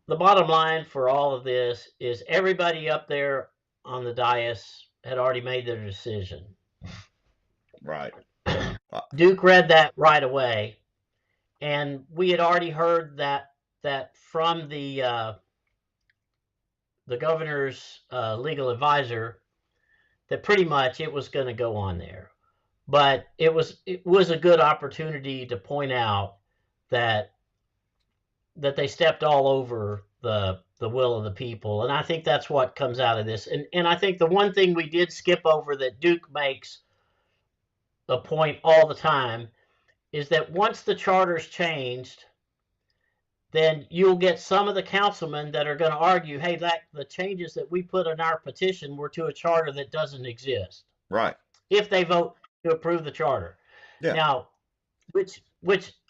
the bottom line for all of this is everybody up there on the dais had already made their decision. Right. Duke read that right away, and we had already heard that from the governor's legal advisor that pretty much it was going to go on there. But it was a good opportunity to point out that they stepped all over the will of the people, and I think that's what comes out of this. And I think the one thing we did skip over that Duke makes a point all the time is that once the charter's changed, then you'll get some of the councilmen that are going to argue, hey, that the changes that we put in our petition were to a charter that doesn't exist. Right. If they vote to approve the charter. Yeah. Now, which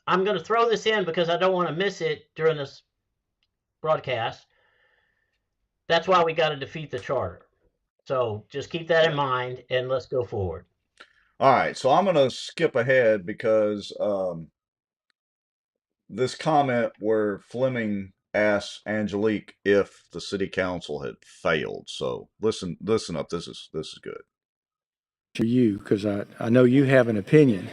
I'm going to throw this in because I don't want to miss it during this broadcast. That's why we got to defeat the charter. So just keep that in mind and let's go forward. All right, so I'm going to skip ahead because this comment where Fleming asked Angelique if the city council had failed. So listen up. This is good. to you, because I know you have an opinion.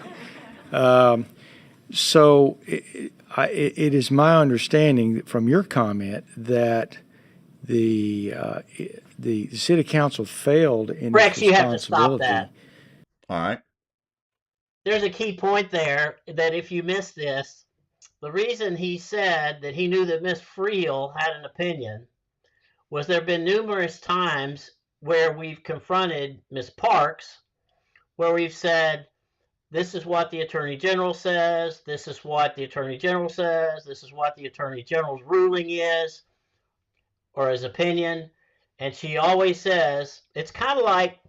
So it is my understanding from your comment that the city council failed in its Rex, you have to stop responsibility. that. All right. There's a key point there that if you miss this, the reason he said that he knew that Miss Friel had an opinion was there have been numerous times where we've confronted Miss Parks, where we've said, this is what the Attorney General says, this is what the Attorney General says, this is what the Attorney General's ruling is, or his opinion. And she always says, it's kind of like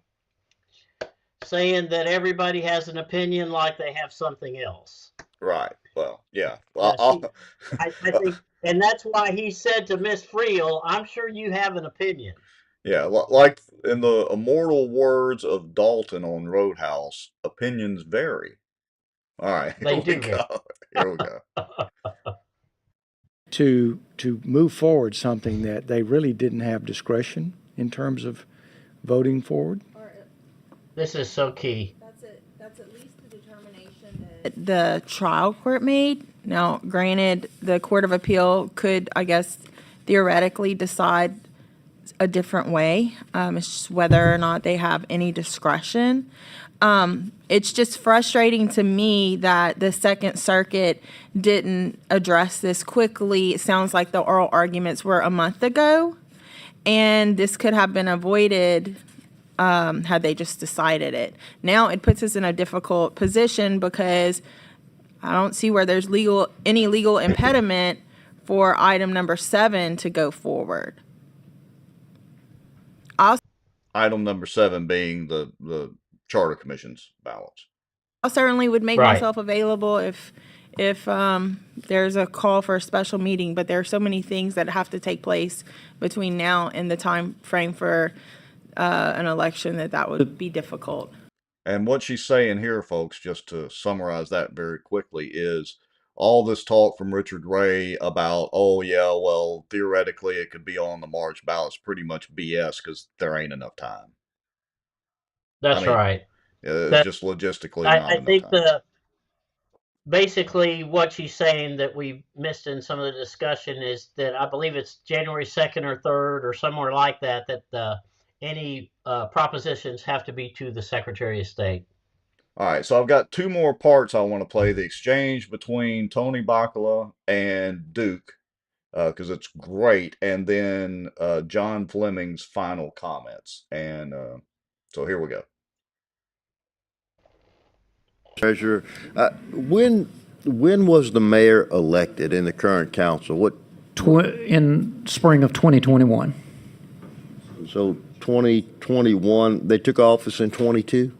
saying that everybody has an opinion like they have something else. Right. Well, yeah. Well, I think, and that's why he said to Miss Friel, I'm sure you have an opinion. yeah, like in the immortal words of Dalton on Roadhouse, opinions vary. All right, They here we do vary. go. Here we go. To move forward something that they really didn't have discretion in terms of voting forward. This is so key. That's at least the determination that the trial court made. Now, granted, the Court of Appeal could, I guess, theoretically decide a different way. It's just whether or not they have any discretion. It's just frustrating to me that the Second Circuit didn't address this quickly. It sounds like the oral arguments were a month ago, and this could have been avoided had they just decided it. Now it puts us in a difficult position because I don't see where there's any legal impediment for item number 7 to go forward. Item number 7 being the Charter Commission's ballots. I certainly would make Right. myself available if there's a call for a special meeting, but there are so many things that have to take place between now and the time frame for an election that would be difficult. And what she's saying here, folks, just to summarize that very quickly, is all this talk from Richard Ray about, oh, yeah, well, theoretically it could be on the March ballot's pretty much BS because there ain't enough time. That's right. It's just logistically not I enough think time. basically what she's saying that we missed in some of the discussion is that I believe it's January 2nd or 3rd or somewhere like that, any propositions have to be to the Secretary of State. All right, so I've got 2 more parts I want to play. The exchange between Tony Bacala and Duke, because it's great, and then John Fleming's final comments. And so here we go. Treasurer, when was the mayor elected in the current council? In spring of 2021. So 2021, they took office in 22?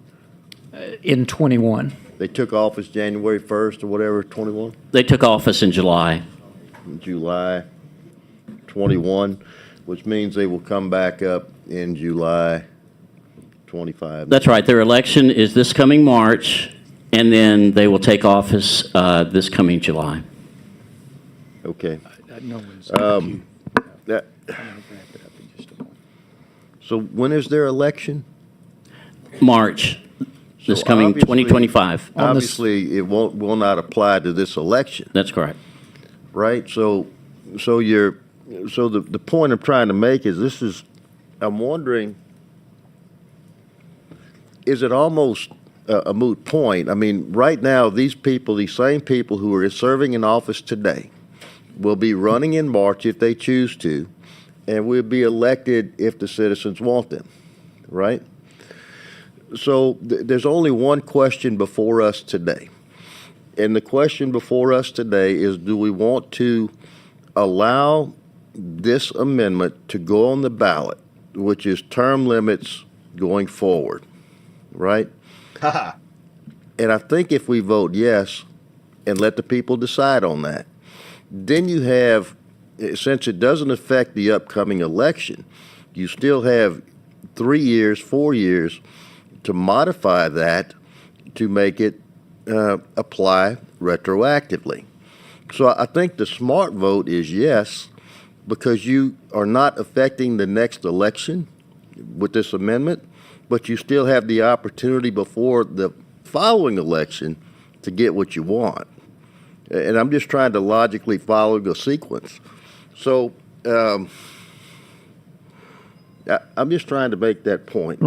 In 21. They took office January 1st or whatever, 21? They took office in July. July 21, which means they will come back up in July 25. That's right. Their election is this coming March, and then they will take office this coming July. Okay. That, So when is their election? March, this coming obviously- 2025. Obviously, it will not apply to this election, That's correct. right? So the point I'm trying to make is I'm wondering, is it almost a moot point? I mean, right now, these same people who are serving in office today will be running in March if they choose to, and will be elected if the citizens want them, right? So there's only one question before us today. And the question before us today is, do we want to allow this amendment to go on the ballot, which is term limits going forward, right? And I think if we vote yes and let the people decide on that, then you have, since it doesn't affect the upcoming election, you still have 3 years, 4 years to modify that to make it apply retroactively. So I think the smart vote is yes, because you are not affecting the next election with this amendment. but you still have the opportunity before the following election to get what you want. And I'm just trying to logically follow the sequence. So I'm just trying to make that point.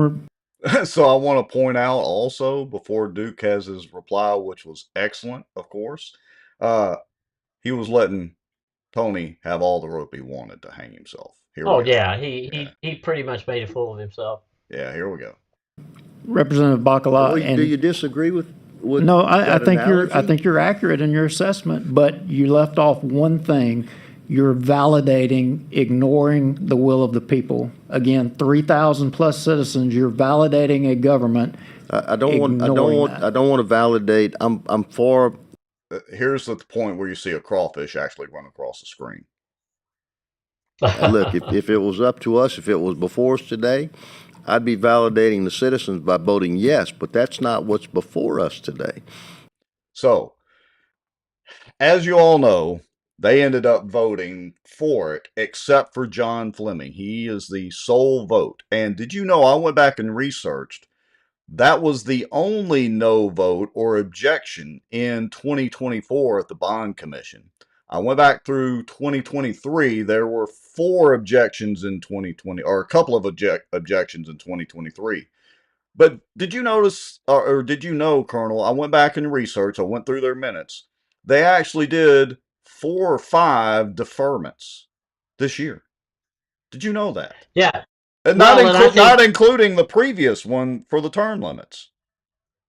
So I want to point out also, before Duke has his reply, which was excellent, of course, he was letting Tony have all the rope he wanted to hang himself. Here Oh we go. yeah, he pretty much made a fool of himself. Yeah, here we go. Representative Bacala, Do you disagree with no, I that think analogy? you're accurate in your assessment, but you left off one thing. You're validating, ignoring the will of the people. Again, 3,000 plus citizens. You're validating a government. I don't want to validate. I'm for. Here's the point where you see a crawfish actually run across the screen. Look, if it was up to us, if it was before us today, I'd be validating the citizens by voting yes, but that's not what's before us today. So, as you all know, they ended up voting for it, except for John Fleming. He is the sole vote. And did you know, I went back and researched, that was the only no vote or objection in 2024 at the Bond Commission. I went back through 2023. There were 4 objections in 2020, or a couple of objections in 2023. But did you notice, or did you know, Colonel, I went back and researched, I went through their minutes. They actually did 4 or 5 deferments this year. Did you know that? Yeah. And Well, not including the previous one for the term limits.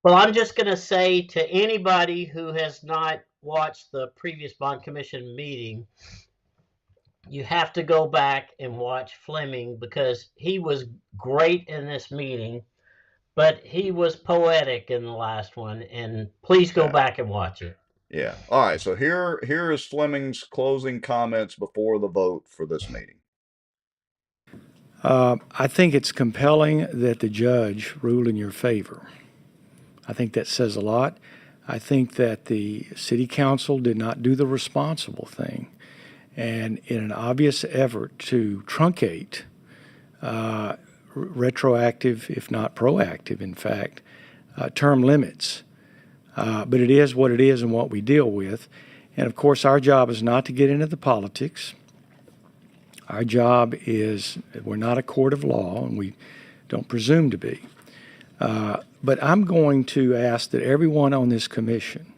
Well, I'm just going to say to anybody who has not watched the previous Bond Commission meeting, you have to go back and watch Fleming, because he was great in this meeting, but he was poetic in the last one. And please go back and watch it. Yeah. All right. So here is Fleming's closing comments before the vote for this meeting. I think it's compelling that the judge ruled in your favor. I think that says a lot. I think that the city council did not do the responsible thing. And in an obvious effort to truncate retroactive, if not proactive, in fact, term limits. But it is what it is and what we deal with. And of course, our job is not to get into the politics. Our job is, we're not a court of law, and we don't presume to be. But I'm going to ask that everyone on this commission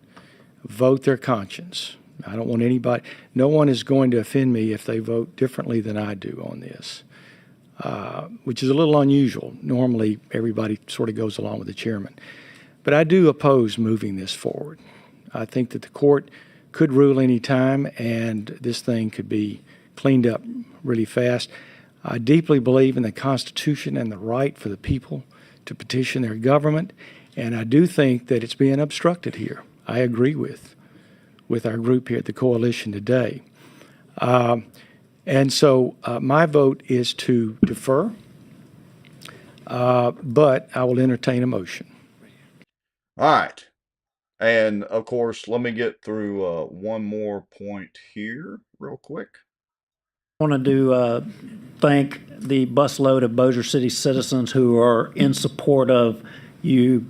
vote their conscience. I don't want anybody, no one is going to offend me if they vote differently than I do on this, which is a little unusual. Normally, everybody sort of goes along with the chairman. But I do oppose moving this forward. I think that the court could rule any time, and this thing could be cleaned up really fast. I deeply believe in the Constitution and the right for the people to petition their government, and I do think that it's being obstructed here. I agree with our group here at the coalition today. And so my vote is to defer, but I will entertain a motion. All right. And of course, let me get through one more point here real quick. I want to thank the busload of Bossier City citizens who are in support of you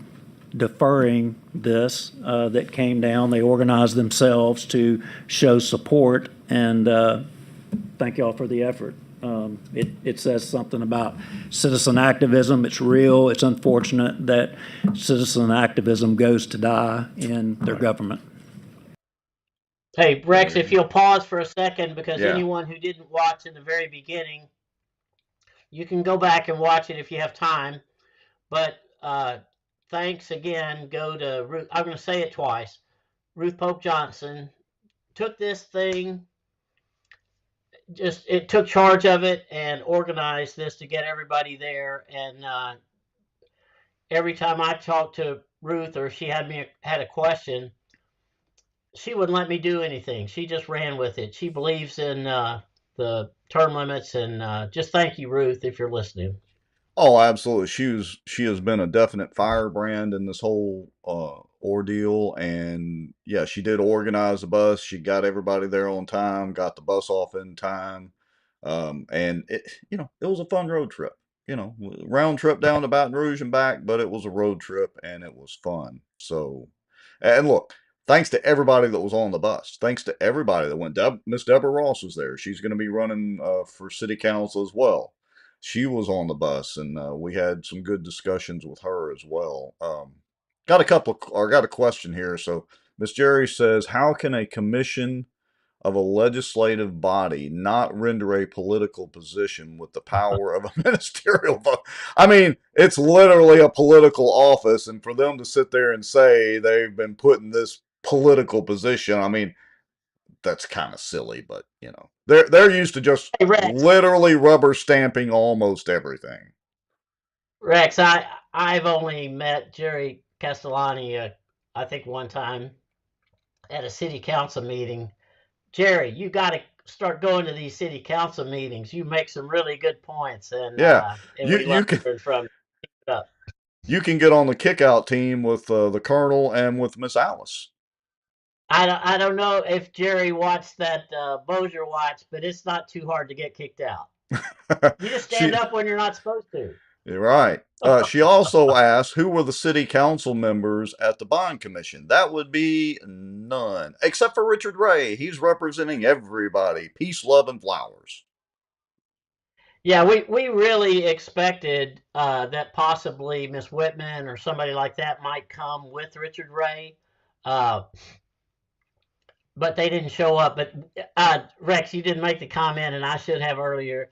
deferring this that came down. They organized themselves to show support, and thank you all for the effort. It says something about citizen activism. It's real. It's unfortunate that citizen activism goes to die in their government. Hey, Rex, if you'll pause for a second, because Yeah. anyone who didn't watch in the very beginning, you can go back and watch it if you have time. But thanks again go to Ruth. I'm going to say it twice. Ruth Pope Johnson took this thing, it took charge of it and organized this to get everybody there. And every time I talked to Ruth, or she had a question, she wouldn't let me do anything. She just ran with it. She believes in the term limits, and just thank you, Ruth, if you're listening. Oh, absolutely. She has been a definite firebrand in this whole ordeal, and yeah, she did organize the bus. She got everybody there on time, got the bus off in time, and it was a fun road trip. round trip down to Baton Rouge and back, but it was a road trip and it was fun. So, and look, thanks to everybody that was on the bus. Thanks to everybody that went. Miss Deborah Ross was there. She's going to be running for city council as well. She was on the bus, and we had some good discussions with her as well. Got a question here. So, Miss Jerry says, how can a commission of a legislative body not render a political position with the power of a ministerial vote? I mean, it's literally a political office, and for them to sit there and say they've been put in this political position, I mean, that's kind of silly, but they're used to just literally rubber stamping almost everything. Rex, I've only met Jerry Castellani, I think one time at a city council meeting. Jerry, you got to start going to these city council meetings. You make some really good points, and we love hearing from you. You can get on the kickout team with the Colonel and with Miss Alice. I don't know if Jerry watched that Bossier watch, but it's not too hard to get kicked out. You just stand up when you're not supposed to. You're right. She also asked, who were the city council members at the bond commission? That would be none, except for Richard Ray. He's representing everybody. Peace, love, and flowers. Yeah, we really expected that possibly Miss Whitman or somebody like that might come with Richard Ray, but they didn't show up. But Rex, you didn't make the comment, and I should have earlier.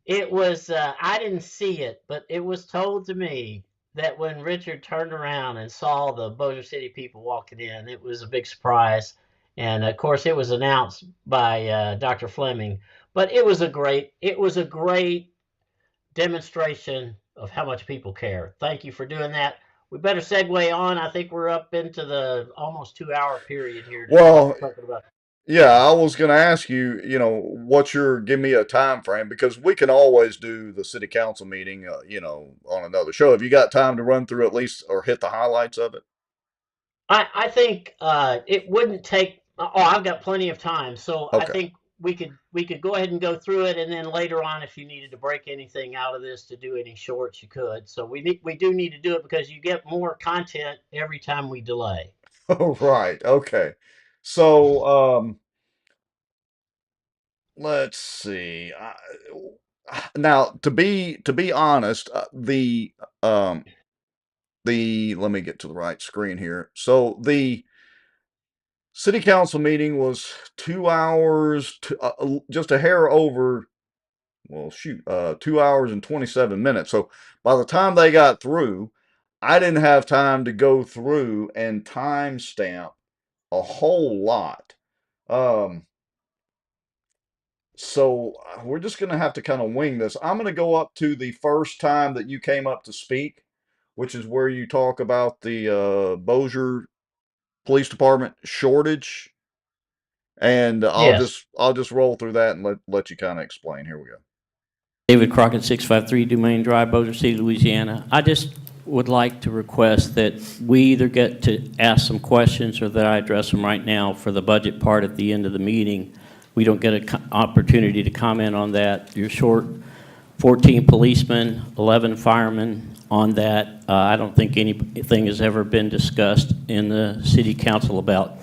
It was, I didn't see it, but it was told to me that when Richard turned around and saw the Bossier City people walking in, it was a big surprise. And of course, it was announced by Dr. Fleming. But it was a great demonstration of how much people care. Thank you for doing that. We better segue on. I think we're up into the almost 2-hour period here. Well, yeah, I was going to ask you, give me a time frame, because we can always do the city council meeting, on another show. Have you got time to run through at least or hit the highlights of it? I think it wouldn't take. I've got plenty of time, so okay. I think we could go ahead and go through it, and then later on, if you needed to break anything out of this to do any shorts, you could. So we do need to do it because you get more content every time we delay. Oh, right. Okay. So, let's see. Now, to be honest, let me get to the right screen here. So the city council meeting was 2 hours, just a hair over. Well, shoot, 2 hours and 27 minutes. So by the time they got through, I didn't have time to go through and timestamp a whole lot. So we're just going to have to kind of wing this. I'm going to go up to the first time that you came up to speak, which is where you talk about the Bossier Police Department shortage. And I'll just roll through that and let you kind of explain. Here we go. David Crockett, 653 Dumaine Drive, Bossier City, Louisiana. I just would like to request that we either get to ask some questions or that I address them right now for the budget part at the end of the meeting. We don't get an opportunity to comment on that. You're short 14 policemen, 11 firemen on that. I don't think anything has ever been discussed in the city council about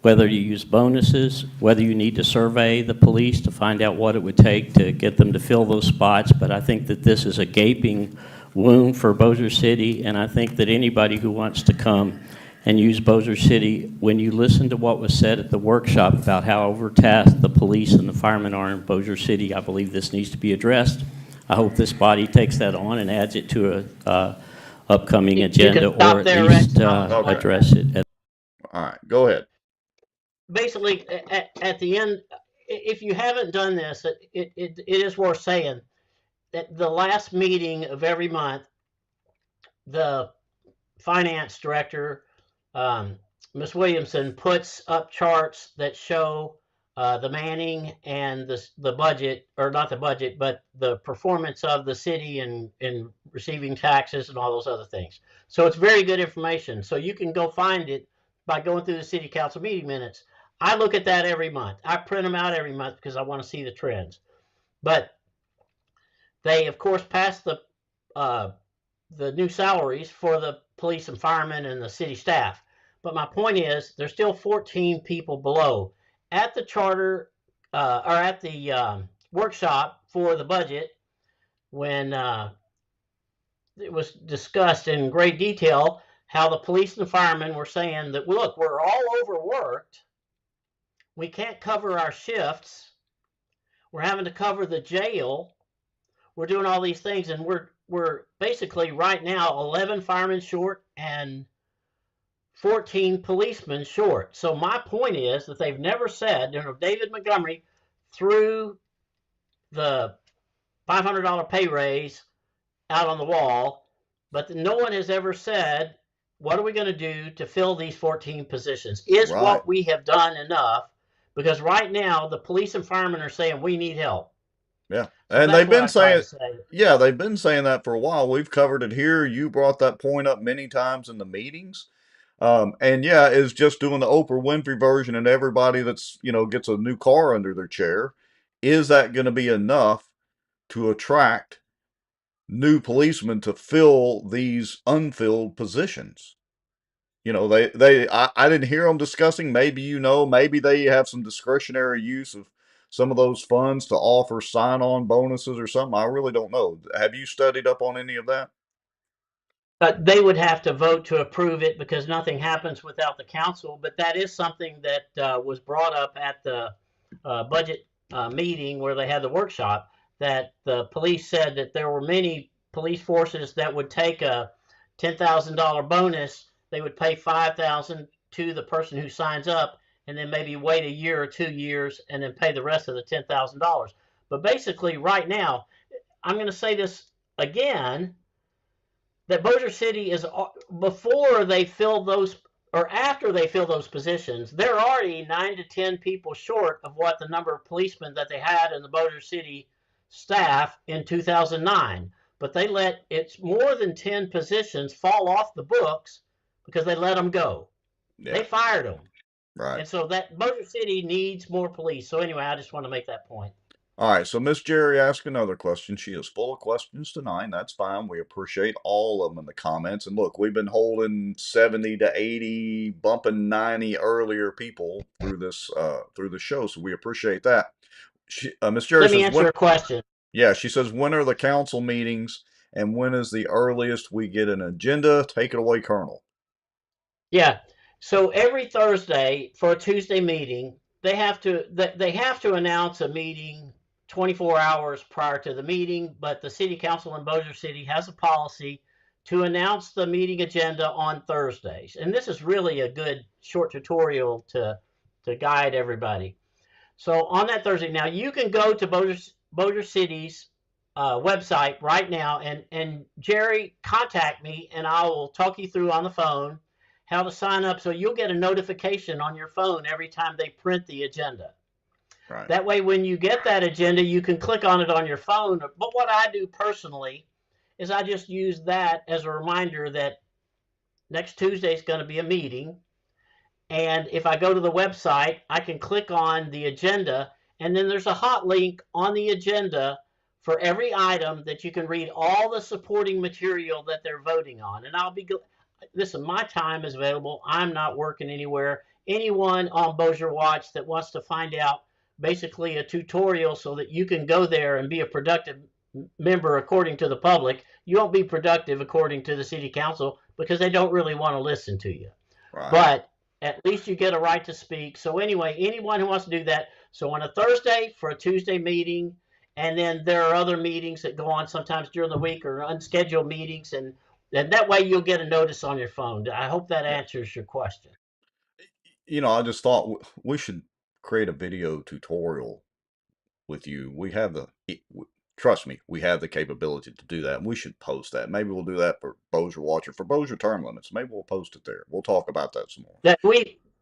whether you use bonuses, whether you need to survey the police to find out what it would take to get them to fill those spots. But I think that this is a gaping wound for Bossier City, and I think that anybody who wants to come and use Bossier City, when you listen to what was said at the workshop about how overtasked the police and the firemen are in Bossier City, I believe this needs to be addressed. I hope this body takes that on and adds it to a upcoming agenda, or at least address it. All right, go ahead. Basically, at the end, if you haven't done this, it is worth saying that the last meeting of every month, the finance director, Ms. Williamson, puts up charts that show the manning and the budget, or not the budget, but the performance of the city in receiving taxes and all those other things. So it's very good information. So you can go find it by going through the city council meeting minutes. I look at that every month. I print them out every month because I want to see the trends. But they, of course, passed the the new salaries for the police and firemen and the city staff. But my point is, there's still 14 people below. At the charter, or at the workshop for the budget, when it was discussed in great detail how the police and the firemen were saying that, look, we're all overworked. We can't cover our shifts. We're having to cover the jail. We're doing all these things, and we're basically right now 11 firemen short and 14 policemen short. So my point is that they've never said, David Montgomery threw the $500 pay raise out on the wall, but no one has ever said, what are we going to do to fill these 14 positions? Is Right. what we have done enough? Because right now the police and firemen are saying we need help. Yeah. So And that's they've what been I tried to saying, say. yeah, they've been saying that for a while. We've covered it here. You brought that point up many times in the meetings. And yeah, it's just doing the Oprah Winfrey version and everybody that's, gets a new car under their chair. Is that going to be enough to attract new policemen to fill these unfilled positions? I didn't hear them discussing, maybe, maybe they have some discretionary use of some of those funds to offer sign-on bonuses or something. I really don't know. Have you studied up on any of that? But they would have to vote to approve it because nothing happens without the council. But that is something that was brought up at the budget meeting where they had the workshop, that the police said that there were many police forces that would take a $10,000 bonus. They would pay $5,000 to the person who signs up and then maybe wait a year or 2 years and then pay the rest of the $10,000. But basically right now, I'm going to say this again, that Bossier City is, before they fill those or after they fill those positions, they're already 9 to 10 people short of what the number of policemen that they had in the Bossier City staff in 2009. But they let it's more than 10 positions fall off the books because they let them go. Yeah. They fired them. Right. And so that Bossier City needs more police. So anyway, I just want to make that point. All right, so Miss Jerry asked another question. She is full of questions tonight. That's fine. We appreciate all of them in the comments. And look, we've been holding 70 to 80, bumping 90 earlier people through the show, so we appreciate that. Miss Jerry Let me says, answer a question. Yeah, she says, when are the council meetings and when is the earliest we get an agenda? Take it away, Colonel. Yeah. So every Thursday for a Tuesday meeting, they have to announce a meeting 24 hours prior to the meeting, but the city council in Bossier City has a policy to announce the meeting agenda on Thursdays. And this is really a good short tutorial to guide everybody. So on that Thursday, now you can go to Bossier City's website right now, and Jerry, contact me and I will talk you through on the phone how to sign up, so you'll get a notification on your phone every time they print the agenda. Right. That way, when you get that agenda, you can click on it on your phone. But what I do personally is I just use that as a reminder that next Tuesday is going to be a meeting. And if I go to the website, I can click on the agenda, and then there's a hot link on the agenda for every item that you can read all the supporting material that they're voting on. And listen, my time is available. I'm not working anywhere. Anyone on Bossier Watch that wants to find out basically a tutorial so that you can go there and be a productive member according to the public, you won't be productive according to the city council because they don't really want to listen to you. Right. But at least you get a right to speak. So anyway, anyone who wants to do that, so on a Thursday for a Tuesday meeting, and then there are other meetings that go on sometimes during the week or unscheduled meetings, and that way you'll get a notice on your phone. I hope that answers your question. I just thought we should create a video tutorial with you. We have trust me, we have the capability to do that. We should post that. Maybe we'll do that for Bossier Watch or for Bossier Term Limits. Maybe we'll post it there. We'll talk about that some more. That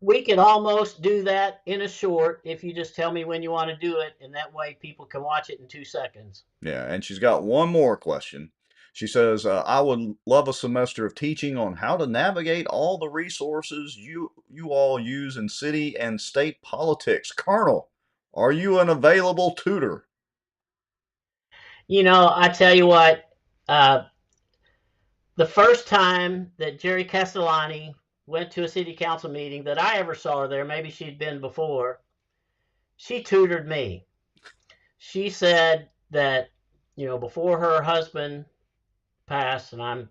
we could almost do that in a short if you just tell me when you want to do it, and that way people can watch it in 2 seconds. Yeah, and she's got one more question. She says, I would love a semester of teaching on how to navigate all the resources you all use in city and state politics. Colonel, are you an available tutor? I tell you what, the first time that Jerry Castellani went to a city council meeting that I ever saw her there, maybe she'd been before, she tutored me. She said that, before her husband passed, and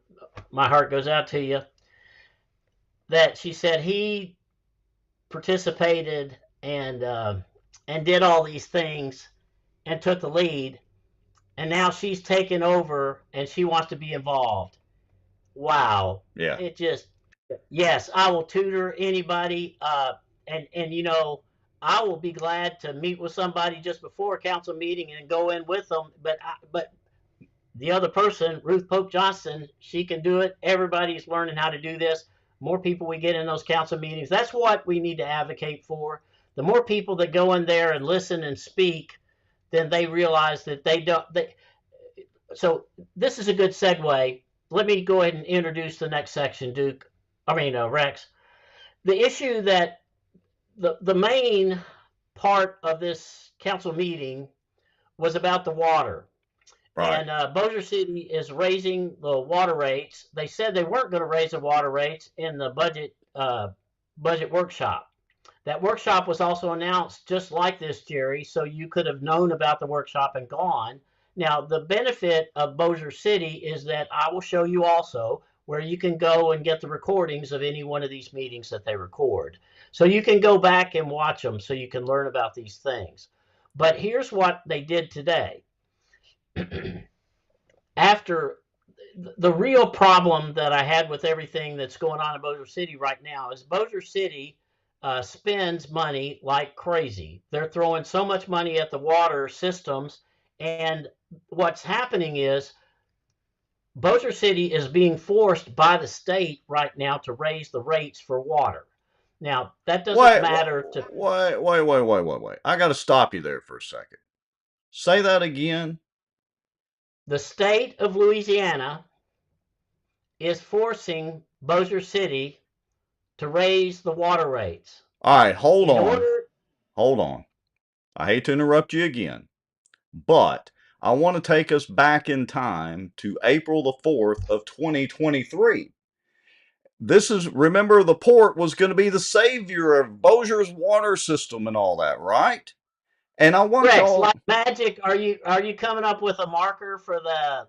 my heart goes out to you, that she said he participated and did all these things and took the lead, and now she's taken over and she wants to be involved. Wow. Yeah. It just, yes, I will tutor anybody, and I will be glad to meet with somebody just before a council meeting and go in with them. But the other person, Ruth Pope Johnson, she can do it. Everybody's learning how to do this. More people we get in those council meetings. That's what we need to advocate for. The more people that go in there and listen and speak, then they realize that they don't. So this is a good segue. Let me go ahead and introduce the next section, Rex. The issue that the main part of this council meeting was about the water. Right. And Bossier City is raising the water rates. They said they weren't going to raise the water rates in the budget workshop. That workshop was also announced just like this, Jerry, so you could have known about the workshop and gone. Now, the benefit of Bossier City is that I will show you also where you can go and get the recordings of any one of these meetings that they record. So you can go back and watch them so you can learn about these things. But here's what they did today. After the real problem that I had with everything that's going on in Bossier City right now is Bossier City spends money like crazy. They're throwing so much money at the water systems, and what's happening is Bossier City is being forced by the state right now to raise the rates for water. Now, that doesn't matter to... Wait. I got to stop you there for a second. Say that again. The state of Louisiana is forcing Bossier City to raise the water rates. All right, hold on. I hate to interrupt you again, but I want to take us back in time to April the 4th of 2023. Remember, the port was going to be the savior of Bossier's water system and all that, right? And I want Rex, y'all... like magic, are you coming up with a marker for the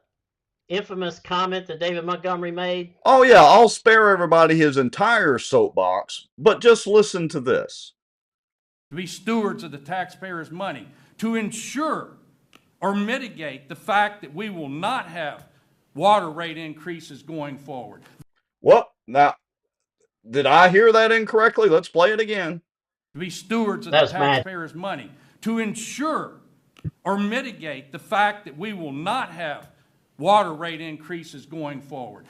infamous comment that David Montgomery made? Oh yeah, I'll spare everybody his entire soapbox, but just listen to this. To be stewards of the taxpayers' money, to ensure or mitigate the fact that we will not have water rate increases going forward. Well, now, did I hear that incorrectly? Let's play it again. To be stewards of the taxpayers' money, to ensure or mitigate the fact that we will not have water rate increases going forward.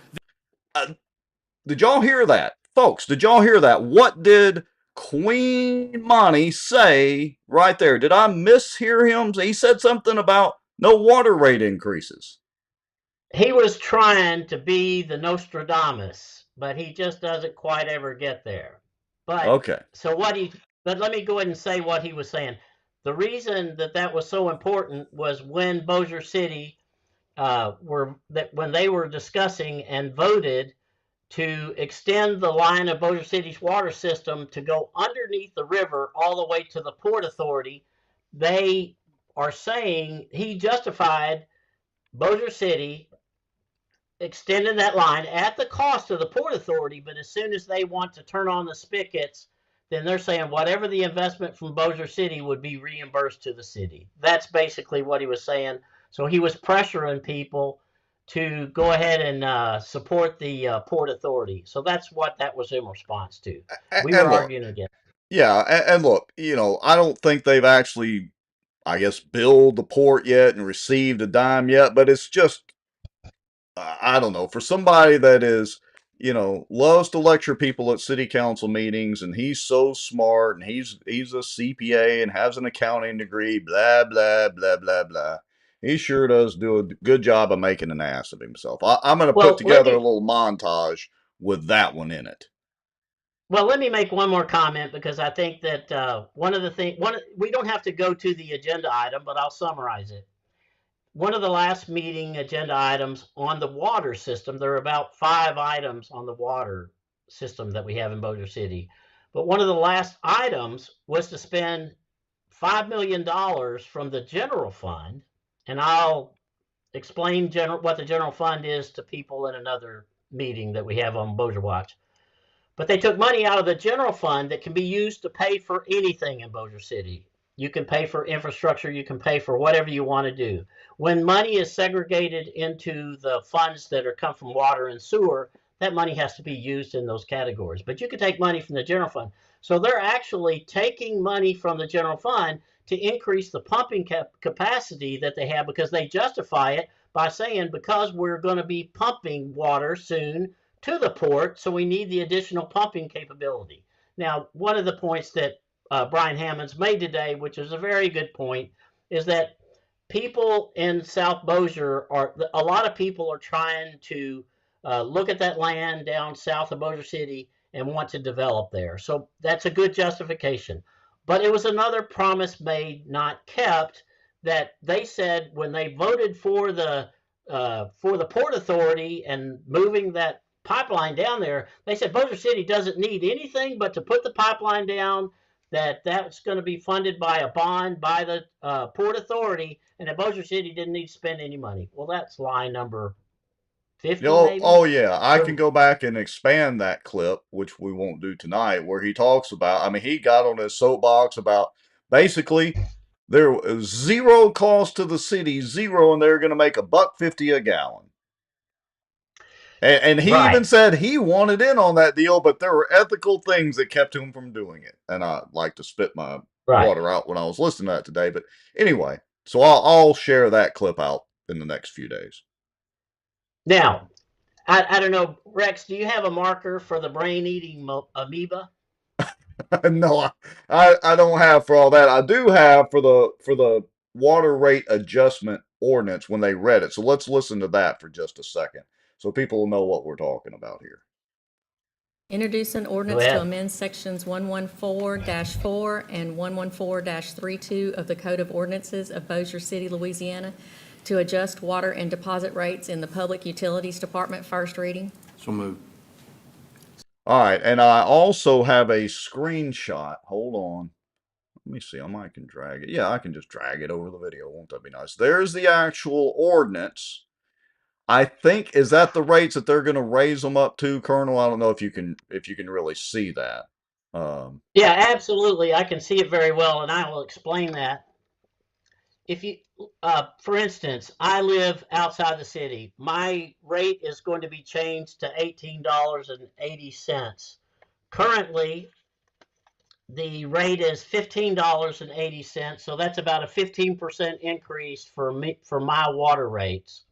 Did y'all hear that? Folks, did y'all hear that? What did Queen Monty say right there? Did I mishear him? He said something about no water rate increases. He was trying to be the Nostradamus, but he just doesn't quite ever get there. But okay. But let me go ahead and say what he was saying. The reason that was so important was when Bossier City when they were discussing and voted to extend the line of Bossier City's water system to go underneath the river all the way to the Port Authority. They are saying he justified Bossier City extending that line at the cost of the Port Authority, but as soon as they want to turn on the spigots, then they're saying whatever the investment from Bossier City would be reimbursed to the city. That's basically what he was saying. So he was pressuring people to go ahead and support the Port Authority. So that's what that was in response to. We were arguing again. Yeah, and look, I don't think they've actually, I guess, billed the port yet and received a dime yet, but it's just, I don't know, for somebody that is, loves to lecture people at city council meetings, and he's so smart, and he's a CPA and has an accounting degree, blah, blah, blah, blah, blah. He sure does do a good job of making an ass of himself. I'm going to put together a little montage with that one in it. Well, let me make one more comment, because I think that one of the things, we don't have to go to the agenda item, but I'll summarize it. one of the last meeting agenda items on the water system, there are about 5 items on the water system that we have in Bossier City. But one of the last items was to spend $5 million from the general fund, and I'll explain what the general fund is to people in another meeting that we have on Bossier Watch. But they took money out of the general fund that can be used to pay for anything in Bossier City. You can pay for infrastructure, you can pay for whatever you want to do. When money is segregated into the funds that come from water and sewer, that money has to be used in those categories. But you can take money from the general fund. So they're actually taking money from the general fund to increase the pumping capacity that they have, because they justify it by saying, because we're going to be pumping water soon to the port, so we need the additional pumping capability. Now, one of the points that Brian Hammond's made today, which is a very good point, is that people in South Bossier a lot of people are trying to look at that land down south of Bossier City and want to develop there. So that's a good justification. But it was another promise made, not kept, that they said when they voted for the Port Authority and moving that pipeline down there, they said Bossier City doesn't need anything but to put the pipeline down, that's going to be funded by a bond by the Port Authority, and that Bossier City didn't need to spend any money. Well, that's line number 50, maybe? Oh, yeah. I can go back and expand that clip, which we won't do tonight, where he talks about, I mean, he got on his soapbox about basically there was zero cost to the city, zero, and they're going to make $1.50 a gallon. And he even said he wanted in on that deal, but there were ethical things that kept him from doing it. And I like to spit my water out when I was listening to that today. But anyway, so I'll share that clip out in the next few days. Now, I don't know, Rex, do you have a marker for the brain-eating amoeba? No, I don't have for all that. I do have for the water rate adjustment ordinance when they read it. So let's listen to that for just a second, so people will know what we're talking about here. Introduce an ordinance to amend sections 114-4 and 114-32 of the Code of Ordinances of Bossier City, Louisiana, to adjust water and deposit rates in the Public Utilities Department. First reading. So moved. All right, and I also have a screenshot. Hold on. Let me see. I can drag it. Yeah, I can just drag it over the video. Won't that be nice? There's the actual ordinance. I think, is that the rates that they're going to raise them up to, Colonel? I don't know if you can really see that. Yeah, absolutely. I can see it very well, and I will explain that. If you, for instance, I live outside the city. My rate is going to be changed to $18.80. Currently, the rate is $15.80, so that's about a 15% increase for my water rates.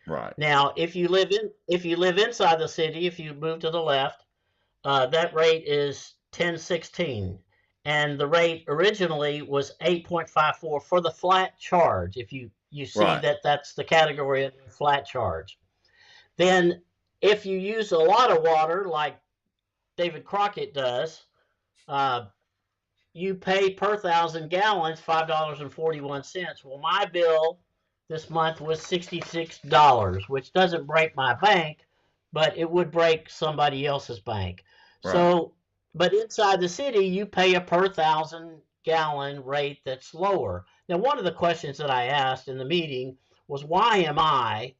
Right. Now, if you live inside the city, if you move to the left, that rate is $10.16, and the rate originally was $8.54 for the flat charge. If you see that's the category of the flat charge. Then, if you use a lot of water, like David Crockett does, you pay per 1,000 gallons $5.41. Well, my bill this month was $66, which doesn't break my bank, but it would break somebody else's bank. Right. So, but inside the city, you pay a per 1,000 gallon rate that's lower. Now, one of the questions that I asked in the meeting was, why am I,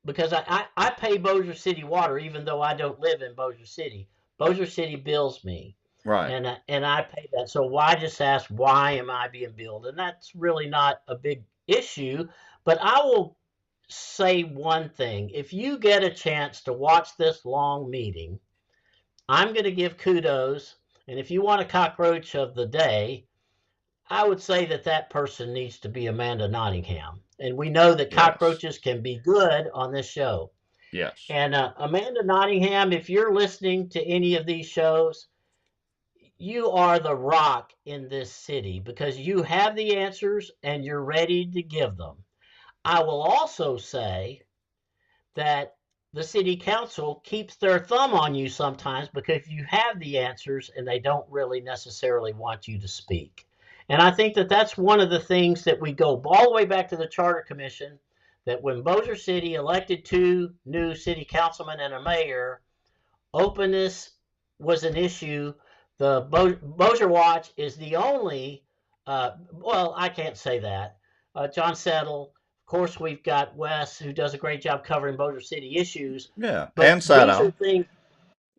because I pay Bossier City water even though I don't live in Bossier City. Bossier City bills me. Right. And I pay that. So I just asked, why am I being billed? And that's really not a big issue. But I will say one thing. If you get a chance to watch this long meeting, I'm going to give kudos. And if you want a cockroach of the day, I would say that person needs to be Amanda Nottingham. And we know that cockroaches can be good on this show. Yes. And Amanda Nottingham, if you're listening to any of these shows, you are the rock in this city because you have the answers and you're ready to give them. I will also say that the city council keeps their thumb on you sometimes because you have the answers and they don't really necessarily want you to speak. And I think that that's one of the things that we go all the way back to the Charter Commission that when Bossier City elected 2 new city councilmen and a mayor, openness was an issue. The Bossier Watch is the only, well, I can't say that. John Settle, of course, we've got Wes, who does a great job covering Bossier City issues. Yeah, But and these are Sadow. things,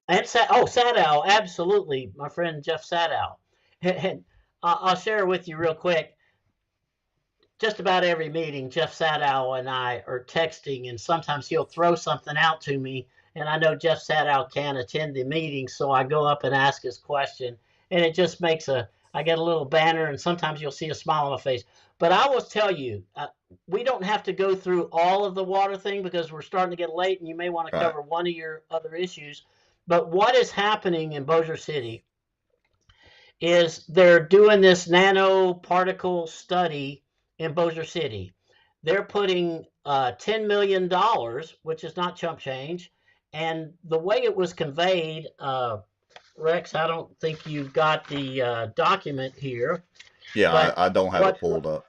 and Sadow, absolutely, my friend Jeff Sadow. And I'll share with you real quick. Just about every meeting, Jeff Sadow and I are texting, and sometimes he'll throw something out to me, and I know Jeff Sadow can't attend the meeting, so I go up and ask his question, and it just makes I get a little banner, and sometimes you'll see a smile on my face. But I will tell you, we don't have to go through all of the water thing because we're starting to get late, and you may want to cover one of your other issues. But what is happening in Bossier City is they're doing this nanoparticle study in Bossier City. They're putting $10 million, which is not chump change. And the way it was conveyed, Rex, I don't think you've got the document here. Yeah, I don't have it pulled up.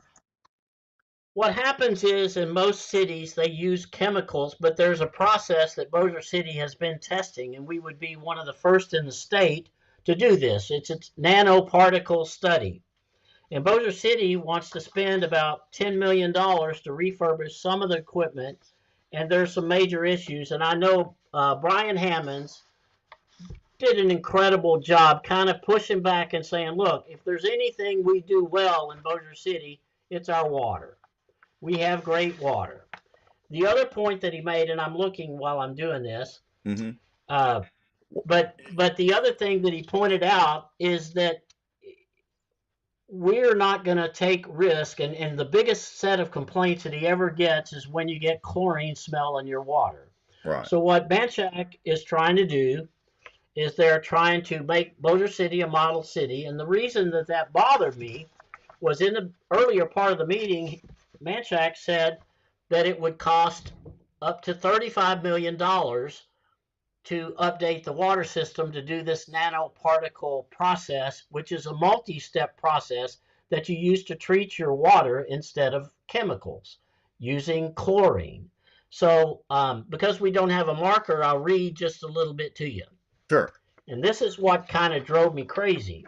What happens is in most cities they use chemicals, but there's a process that Bossier City has been testing, and we would be one of the first in the state to do this. It's a nanoparticle study. And Bossier City wants to spend about $10 million to refurbish some of the equipment, and there's some major issues. And I know Brian Hammonds did an incredible job kind of pushing back and saying, look, if there's anything we do well in Bossier City, it's our water. We have great water. The other point that he made, and I'm looking while I'm doing this, but the other thing that he pointed out is that we're not going to take risk, and the biggest set of complaints that he ever gets is when you get chlorine smell in your water. Right. So what Manchac is trying to do is they're trying to make Bossier City a model city, and the reason that bothered me was in the earlier part of the meeting, Manchac said that it would cost up to $35 million to update the water system to do this nanoparticle process, which is a multi-step process that you use to treat your water instead of chemicals using chlorine. So because we don't have a marker, I'll read just a little bit to you. Sure. And this is what kind of drove me crazy.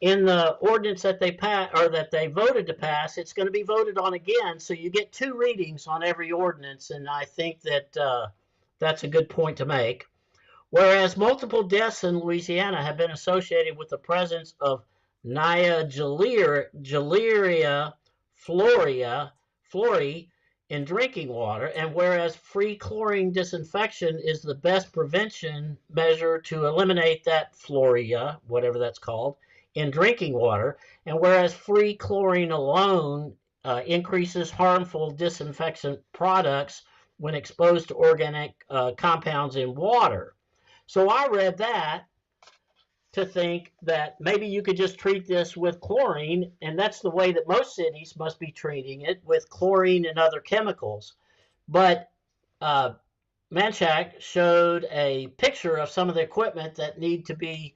In the ordinance that they that they voted to pass, it's going to be voted on again, so you get 2 readings on every ordinance, and I think that that's a good point to make. Whereas multiple deaths in Louisiana have been associated with the presence of Nigella flori in drinking water, and whereas free chlorine disinfection is the best prevention measure to eliminate that floria, whatever that's called, in drinking water, and whereas free chlorine alone increases harmful disinfectant products when exposed to organic compounds in water. So I read that to think that maybe you could just treat this with chlorine, and that's the way that most cities must be treating it, with chlorine and other chemicals. But Manchac showed a picture of some of the equipment that need to be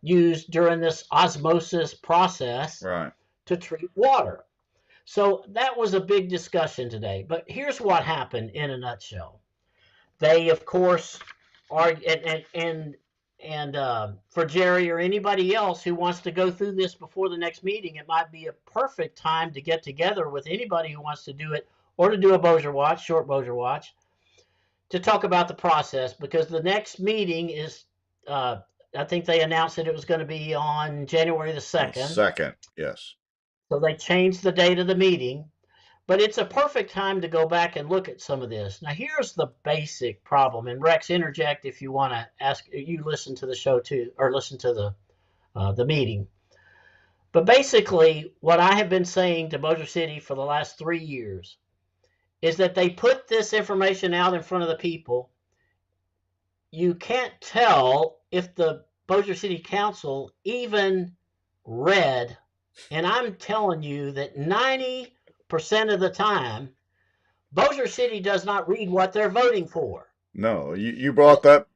used during this osmosis process to treat water. So that was a big discussion today. But here's what happened in a nutshell. They, of course, are, and for Jerry or anybody else who wants to go through this before the next meeting, it might be a perfect time to get together with anybody who wants to do it, or to do a Bossier Watch, short Bossier Watch, to talk about the process, because the next meeting is, I think they announced that it was going to be on January the 2nd. 2nd, yes. So they changed the date of the meeting, but it's a perfect time to go back and look at some of this. Now, here's the basic problem, and Rex, interject if you want to ask. You listen to the show too, or listen to the meeting. But basically, what I have been saying to Bossier City for the last 3 years is that they put this information out in front of the people. You can't tell if the Bossier City Council even read, and I'm telling you that 90% of the time, Bossier City does not read what they're voting for. No, you brought that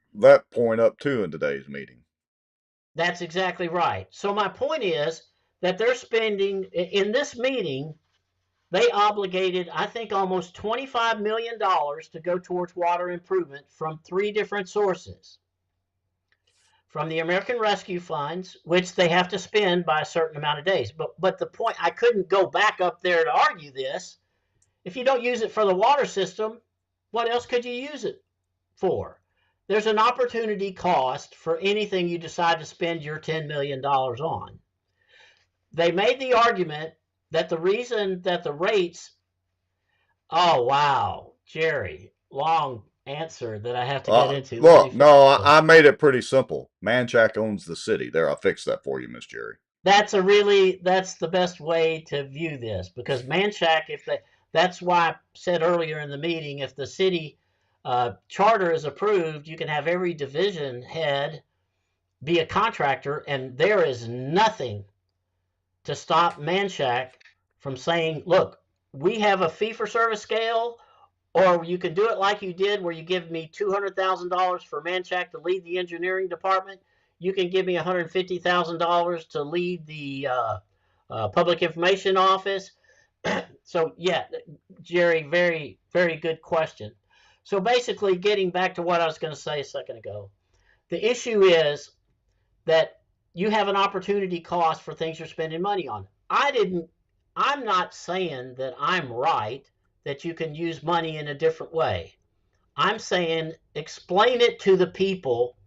point up too in today's meeting. That's exactly right. So my point is that they're spending, in this meeting, they obligated, I think, almost $25 million to go towards water improvement from 3 different sources. From the American Rescue Funds, which they have to spend by a certain amount of days. But the point, I couldn't go back up there to argue this. If you don't use it for the water system, what else could you use it for? There's an opportunity cost for anything you decide to spend your $10 million on. They made the argument that the reason that the rates, oh, wow, Jerry, long answer that I have to get into. Look, no, I made it pretty simple. Manchac owns the city. There, I'll fix that for you, Miss Jerry. That's the best way to view this, because Manchac, that's why I said earlier in the meeting, if the city charter is approved, you can have every division head be a contractor, and there is nothing to stop Manchac from saying, look, we have a fee-for-service scale, or you can do it like you did, where you give me $200,000 for Manchac to lead the engineering department. You can give me $150,000 to lead the public information office. So, yeah, Jerry, very, very good question. So basically, getting back to what I was going to say a second ago, the issue is that you have an opportunity cost for things you're spending money on. I'm not saying that I'm right, that you can use money in a different way. I'm saying explain it to the people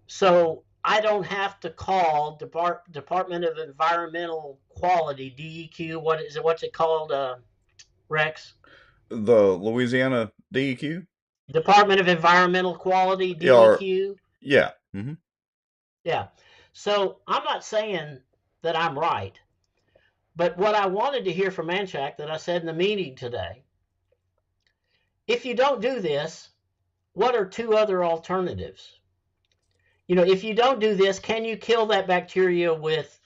so I don't have to call Department of Environmental Quality, DEQ, what's it called, Rex? The Louisiana DEQ? Department of Environmental Quality, DEQ? Yeah. Mm-hmm. Yeah. So I'm not saying that I'm right, but what I wanted to hear from Manchac that I said in the meeting today, if you don't do this, what are 2 other alternatives? If you don't do this, can you kill that bacteria with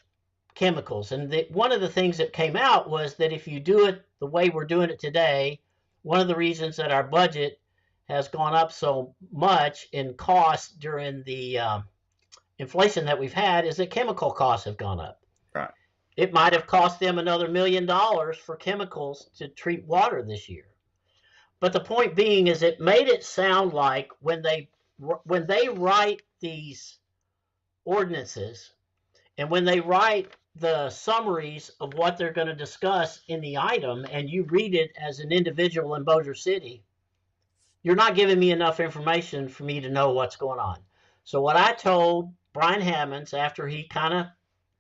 chemicals? And one of the things that came out was that if you do it the way we're doing it today, one of the reasons that our budget has gone up so much in cost during the inflation that we've had is that chemical costs have gone up. Right. It might have cost them another $1 million for chemicals to treat water this year. But the point being is it made it sound like when they write these ordinances and when they write the summaries of what they're going to discuss in the item and you read it as an individual in Bossier City, you're not giving me enough information for me to know what's going on. So what I told Brian Hammonds after he kind of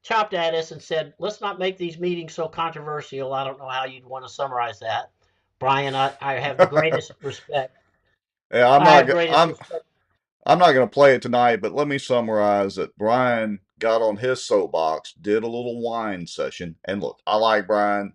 chopped at us and said, let's not make these meetings so controversial. I don't know how you'd want to summarize that. Brian, I have the greatest respect. Yeah, I'm not going to play it tonight, but let me summarize that Brian got on his soapbox, did a little whine session, and look, I like Brian,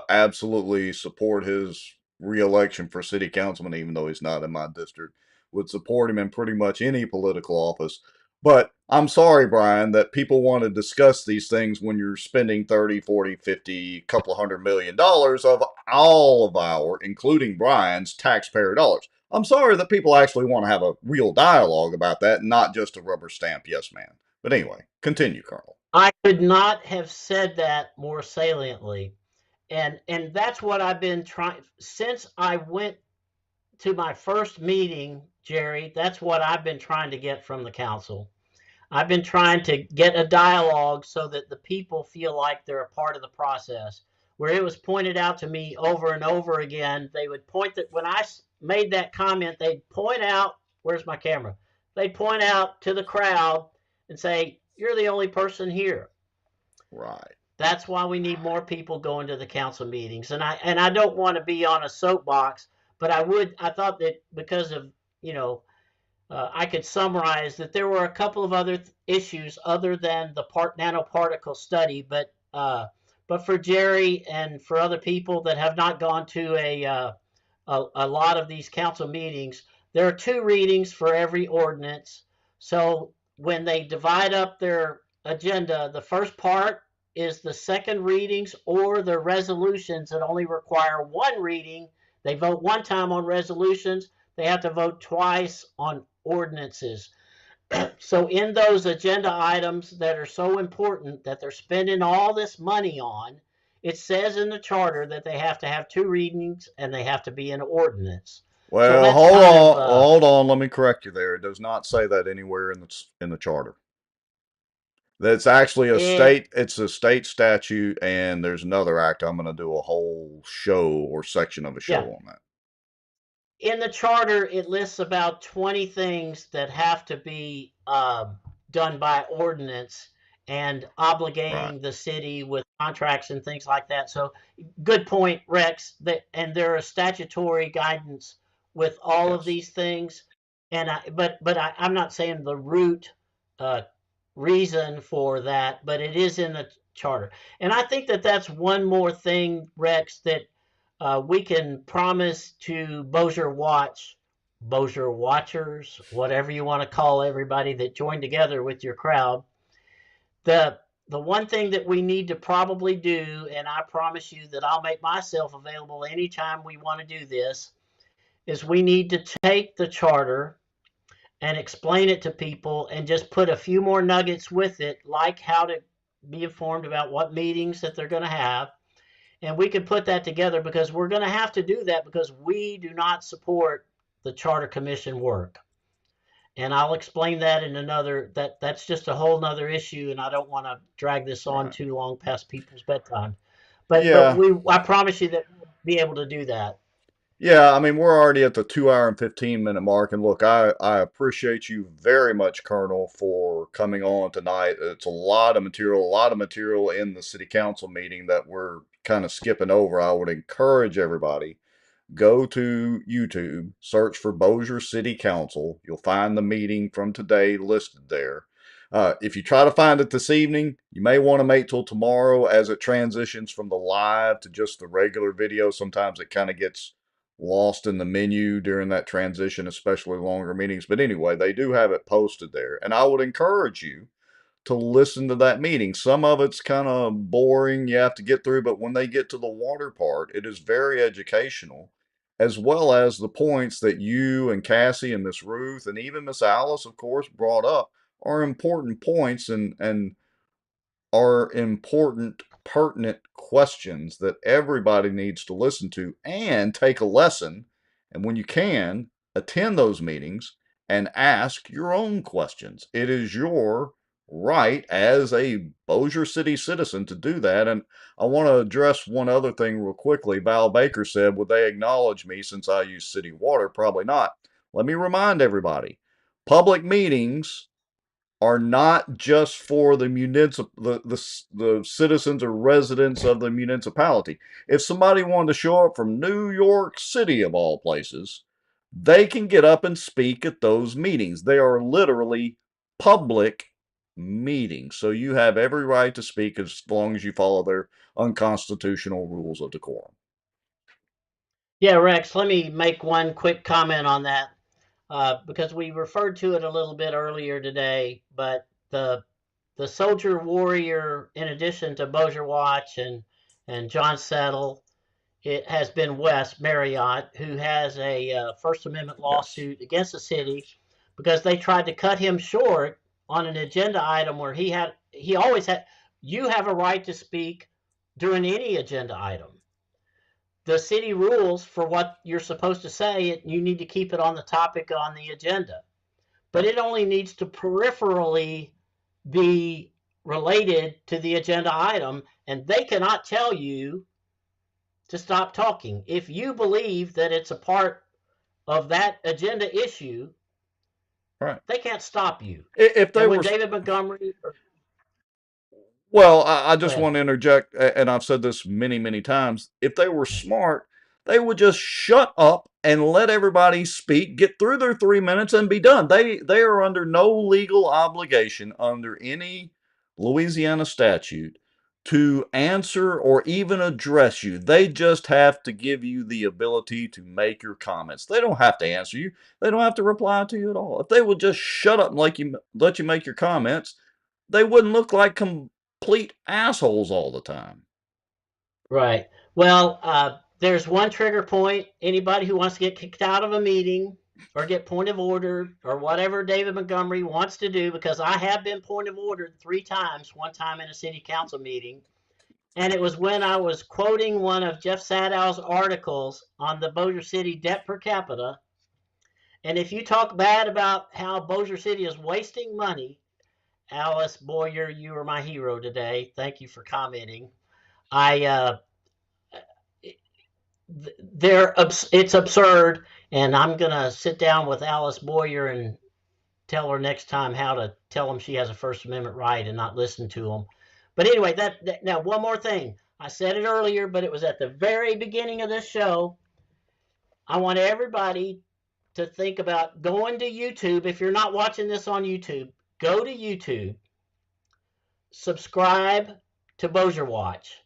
absolutely support his re-election for city councilman, even though he's not in my district, would support him in pretty much any political office. But I'm sorry, Brian, that people want to discuss these things when you're spending 30, 40, 50, couple of $100 million of all of our, including Brian's, taxpayer dollars. I'm sorry that people actually want to have a real dialogue about that, not just a rubber stamp yes man. But anyway, continue, Colonel. I could not have said that more saliently. And that's what I've been trying, since I went to my first meeting, Jerry, that's what I've been trying to get from the council. I've been trying to get a dialogue so that the people feel like they're a part of the process. Where it was pointed out to me over and over again, they would point that when I made that comment, they'd point out, where's my camera? They'd point out to the crowd and say, you're the only person here. Right. That's why we need more people going to the council meetings. And I don't want to be on a soapbox, but I thought that because of, I could summarize that there were a couple of other issues other than the nanoparticle study, but for Jerry and for other people that have not gone to a lot of these council meetings, there are 2 readings for every ordinance. So when they divide up their agenda, the first part is the second readings or the resolutions that only require 1 reading. They vote 1 time on resolutions. They have to vote twice on ordinances. So in those agenda items that are so important that they're spending all this money on, It says in the charter that they have to have 2 readings and they have to be an ordinance. Well, that's hold on. Let me correct you there. It does not say that anywhere in the charter. That's actually a state. It's a state statute, and there's another act. I'm going to do a whole show or section of a show on that. In the charter, it lists about 20 things that have to be done by ordinance and obligating the city with contracts and things like that. So, good point, Rex. And there are statutory guidance with all of these things. And I'm not saying the root reason for that, but it is in the charter. And I think that that's one more thing, Rex, that we can promise to Bossier Watchers, whatever you want to call everybody that joined together with your crowd. The one thing that we need to probably do, and I promise you that I'll make myself available anytime we want to do this, is we need to take the charter and explain it to people and just put a few more nuggets with it, like how to be informed about what meetings that they're going to have. And we can put that together because we're going to have to do that because we do not support the Charter Commission work. And I'll explain that in another, that's just a whole nother issue, and I don't want to drag this on too long past people's bedtime. But I promise you that we'll be able to do that. Yeah, I mean, we're already at the 2 hour and 15-minute mark. And look, I appreciate you very much, Colonel, for coming on tonight. It's a lot of material in the city council meeting that we're kind of skipping over. I would encourage everybody, go to YouTube, search for Bossier City Council. You'll find the meeting from today listed there. If you try to find it this evening, you may want to wait till tomorrow as it transitions from the live to just the regular video. Sometimes it kind of gets lost in the menu during that transition, especially longer meetings. But anyway, they do have it posted there. And I would encourage you to listen to that meeting. Some of it's kind of boring, you have to get through, but when they get to the water part, it is very educational, as well as the points that you and Cassie and Miss Ruth and even Miss Alice, of course, brought up are important points and are important, pertinent questions that everybody needs to listen to and take a lesson. And when you can, attend those meetings and ask your own questions. It is your right as a Bossier City citizen to do that. And I want to address one other thing real quickly. Val Baker said, would they acknowledge me since I use city water? Probably not. Let me remind everybody, public meetings are not just for the the citizens or residents of the municipality. If somebody wanted to show up from New York City, of all places, they can get up and speak at those meetings. They are literally public meetings. So you have every right to speak as long as you follow their unconstitutional rules of decorum. Yeah, Rex, let me make one quick comment on that. Because we referred to it a little bit earlier today, but the soldier warrior, in addition to Bossier Watch and John Settle, it has been Wes Marriott, who has a First Amendment lawsuit against the city because they tried to cut him short on an agenda item where he always had, you have a right to speak during any agenda item. The city rules for what you're supposed to say, you need to keep it on the topic on the agenda. But it only needs to peripherally be related to the agenda item, and they cannot tell you to stop talking. If you believe that it's a part of that agenda issue, they can't stop you. If they were David Montgomery... Well, I just want to interject, and I've said this many, many times. If they were smart, they would just shut up and let everybody speak, get through their 3 minutes, and be done. They are under no legal obligation under any Louisiana statute to answer or even address you. They just have to give you the ability to make your comments. They don't have to answer you. They don't have to reply to you at all. If they would just shut up and let you make your comments, they wouldn't look like complete assholes all the time. Right. Well, there's one trigger point. Anybody who wants to get kicked out of a meeting or get point of order or whatever David Montgomery wants to do, because I have been point of ordered 3 times, one time in a city council meeting. And it was when I was quoting one of Jeff Sadow's articles on the Bossier City debt per capita. And if you talk bad about how Bossier City is wasting money, Alice Boyer, you are my hero today. Thank you for commenting. It's absurd, and I'm gonna sit down with Alice Boyer and tell her next time how to tell them she has a First Amendment right and not listen to them. But anyway, now one more thing. I said it earlier, but it was at the very beginning of this show. I want everybody to think about going to YouTube. If you're not watching this on YouTube, go to YouTube, subscribe to Bossier Watch.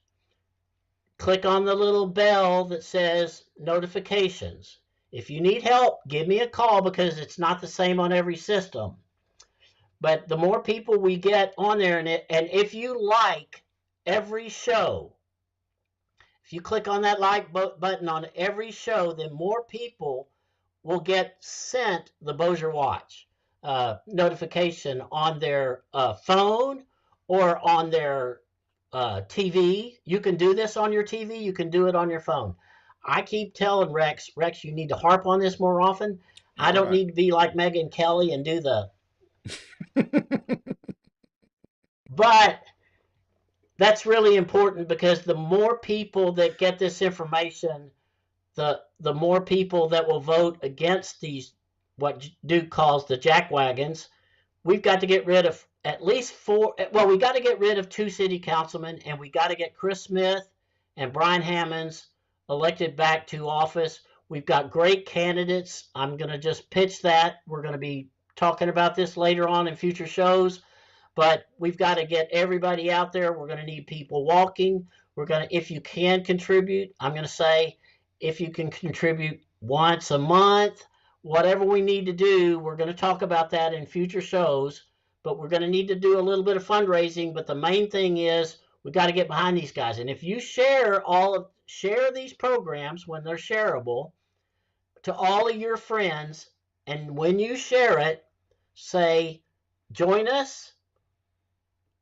Click on the little bell that says notifications. If you need help, give me a call because it's not the same on every system. But the more people we get on there, and if you like every show, if you click on that like button on every show, then more people will get sent the Bossier Watch notification on their phone or on their TV. You can do this on your TV. You can do it on your phone. I keep telling Rex, you need to harp on this more often. I don't need to be like Megyn Kelly and do the... But that's really important because the more people that get this information, the more people that will vote against these, what Duke calls the jackwagons. We've got to get rid of at least 4. Well, we got to get rid of 2 city councilmen, and we got to get Chris Smith and Brian Hammonds elected back to office. We've got great candidates. I'm going to just pitch that. We're going to be talking about this later on in future shows, but we've got to get everybody out there. We're going to need people walking. We're going to, if you can contribute, I'm going to say, if you can contribute once a month, whatever we need to do, we're going to talk about that in future shows, but we're going to need to do a little bit of fundraising. But the main thing is we got to get behind these guys. And if you share these programs when they're shareable to all of your friends, and when you share it, say, join us,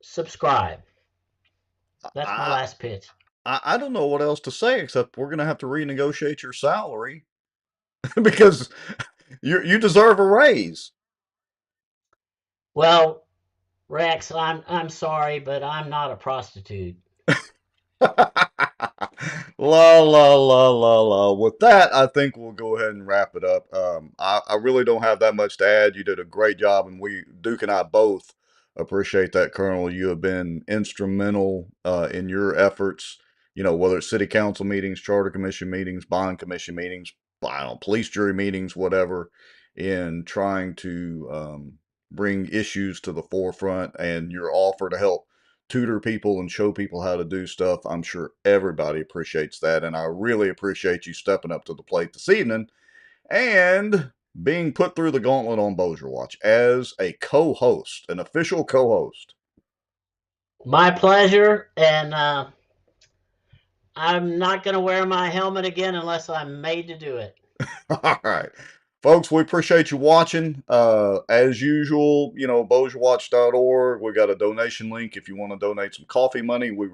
subscribe. That's my last pitch. I don't know what else to say except we're going to have to renegotiate your salary because you deserve a raise. Well, Rex, I'm sorry, but I'm not a prostitute. La la la la la. With that, I think we'll go ahead and wrap it up. I really don't have that much to add. You did a great job, and Duke and I both appreciate that, Colonel. You have been instrumental in your efforts. You know, whether it's city council meetings, charter commission meetings, bond commission meetings, police jury meetings, whatever, in trying to bring issues to the forefront, and your offer to help tutor people and show people how to do stuff. I'm sure everybody appreciates that, and I really appreciate you stepping up to the plate this evening and being put through the gauntlet on Bossier Watch as a co-host, an official co-host. My pleasure, and I'm not going to wear my helmet again unless I'm made to do it. All right. Folks, we appreciate you watching. As usual, you know, bossierwatch.org. We got a donation link if you want to donate some coffee money. We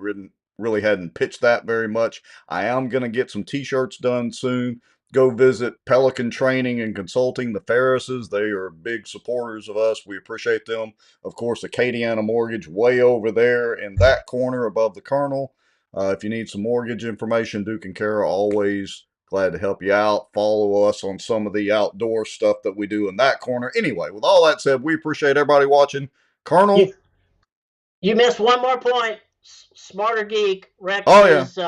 really hadn't pitched that very much. I am going to get some t-shirts done soon. Go visit Pelican Training and Consulting, the Ferrises. They are big supporters of us. We appreciate them. Of course, Acadiana Mortgage way over there in that corner above the Colonel. If you need some mortgage information, Duke and Kara always glad to help you out. Follow us on some of the outdoor stuff that we do in that corner. Anyway, with all that said, we appreciate everybody watching. Colonel? You missed one more point. Smarter Geek. Rex is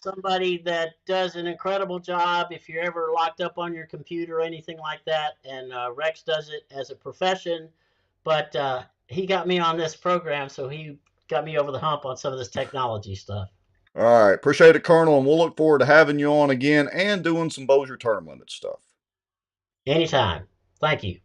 somebody that does an incredible job if you're ever locked up on your computer or anything like that. And Rex does it as a profession. But he got me on this program, so he got me over the hump on some of this technology stuff. All right. Appreciate it, Colonel, and we'll look forward to having you on again and doing some Bossier term limit stuff. Anytime. Thank you.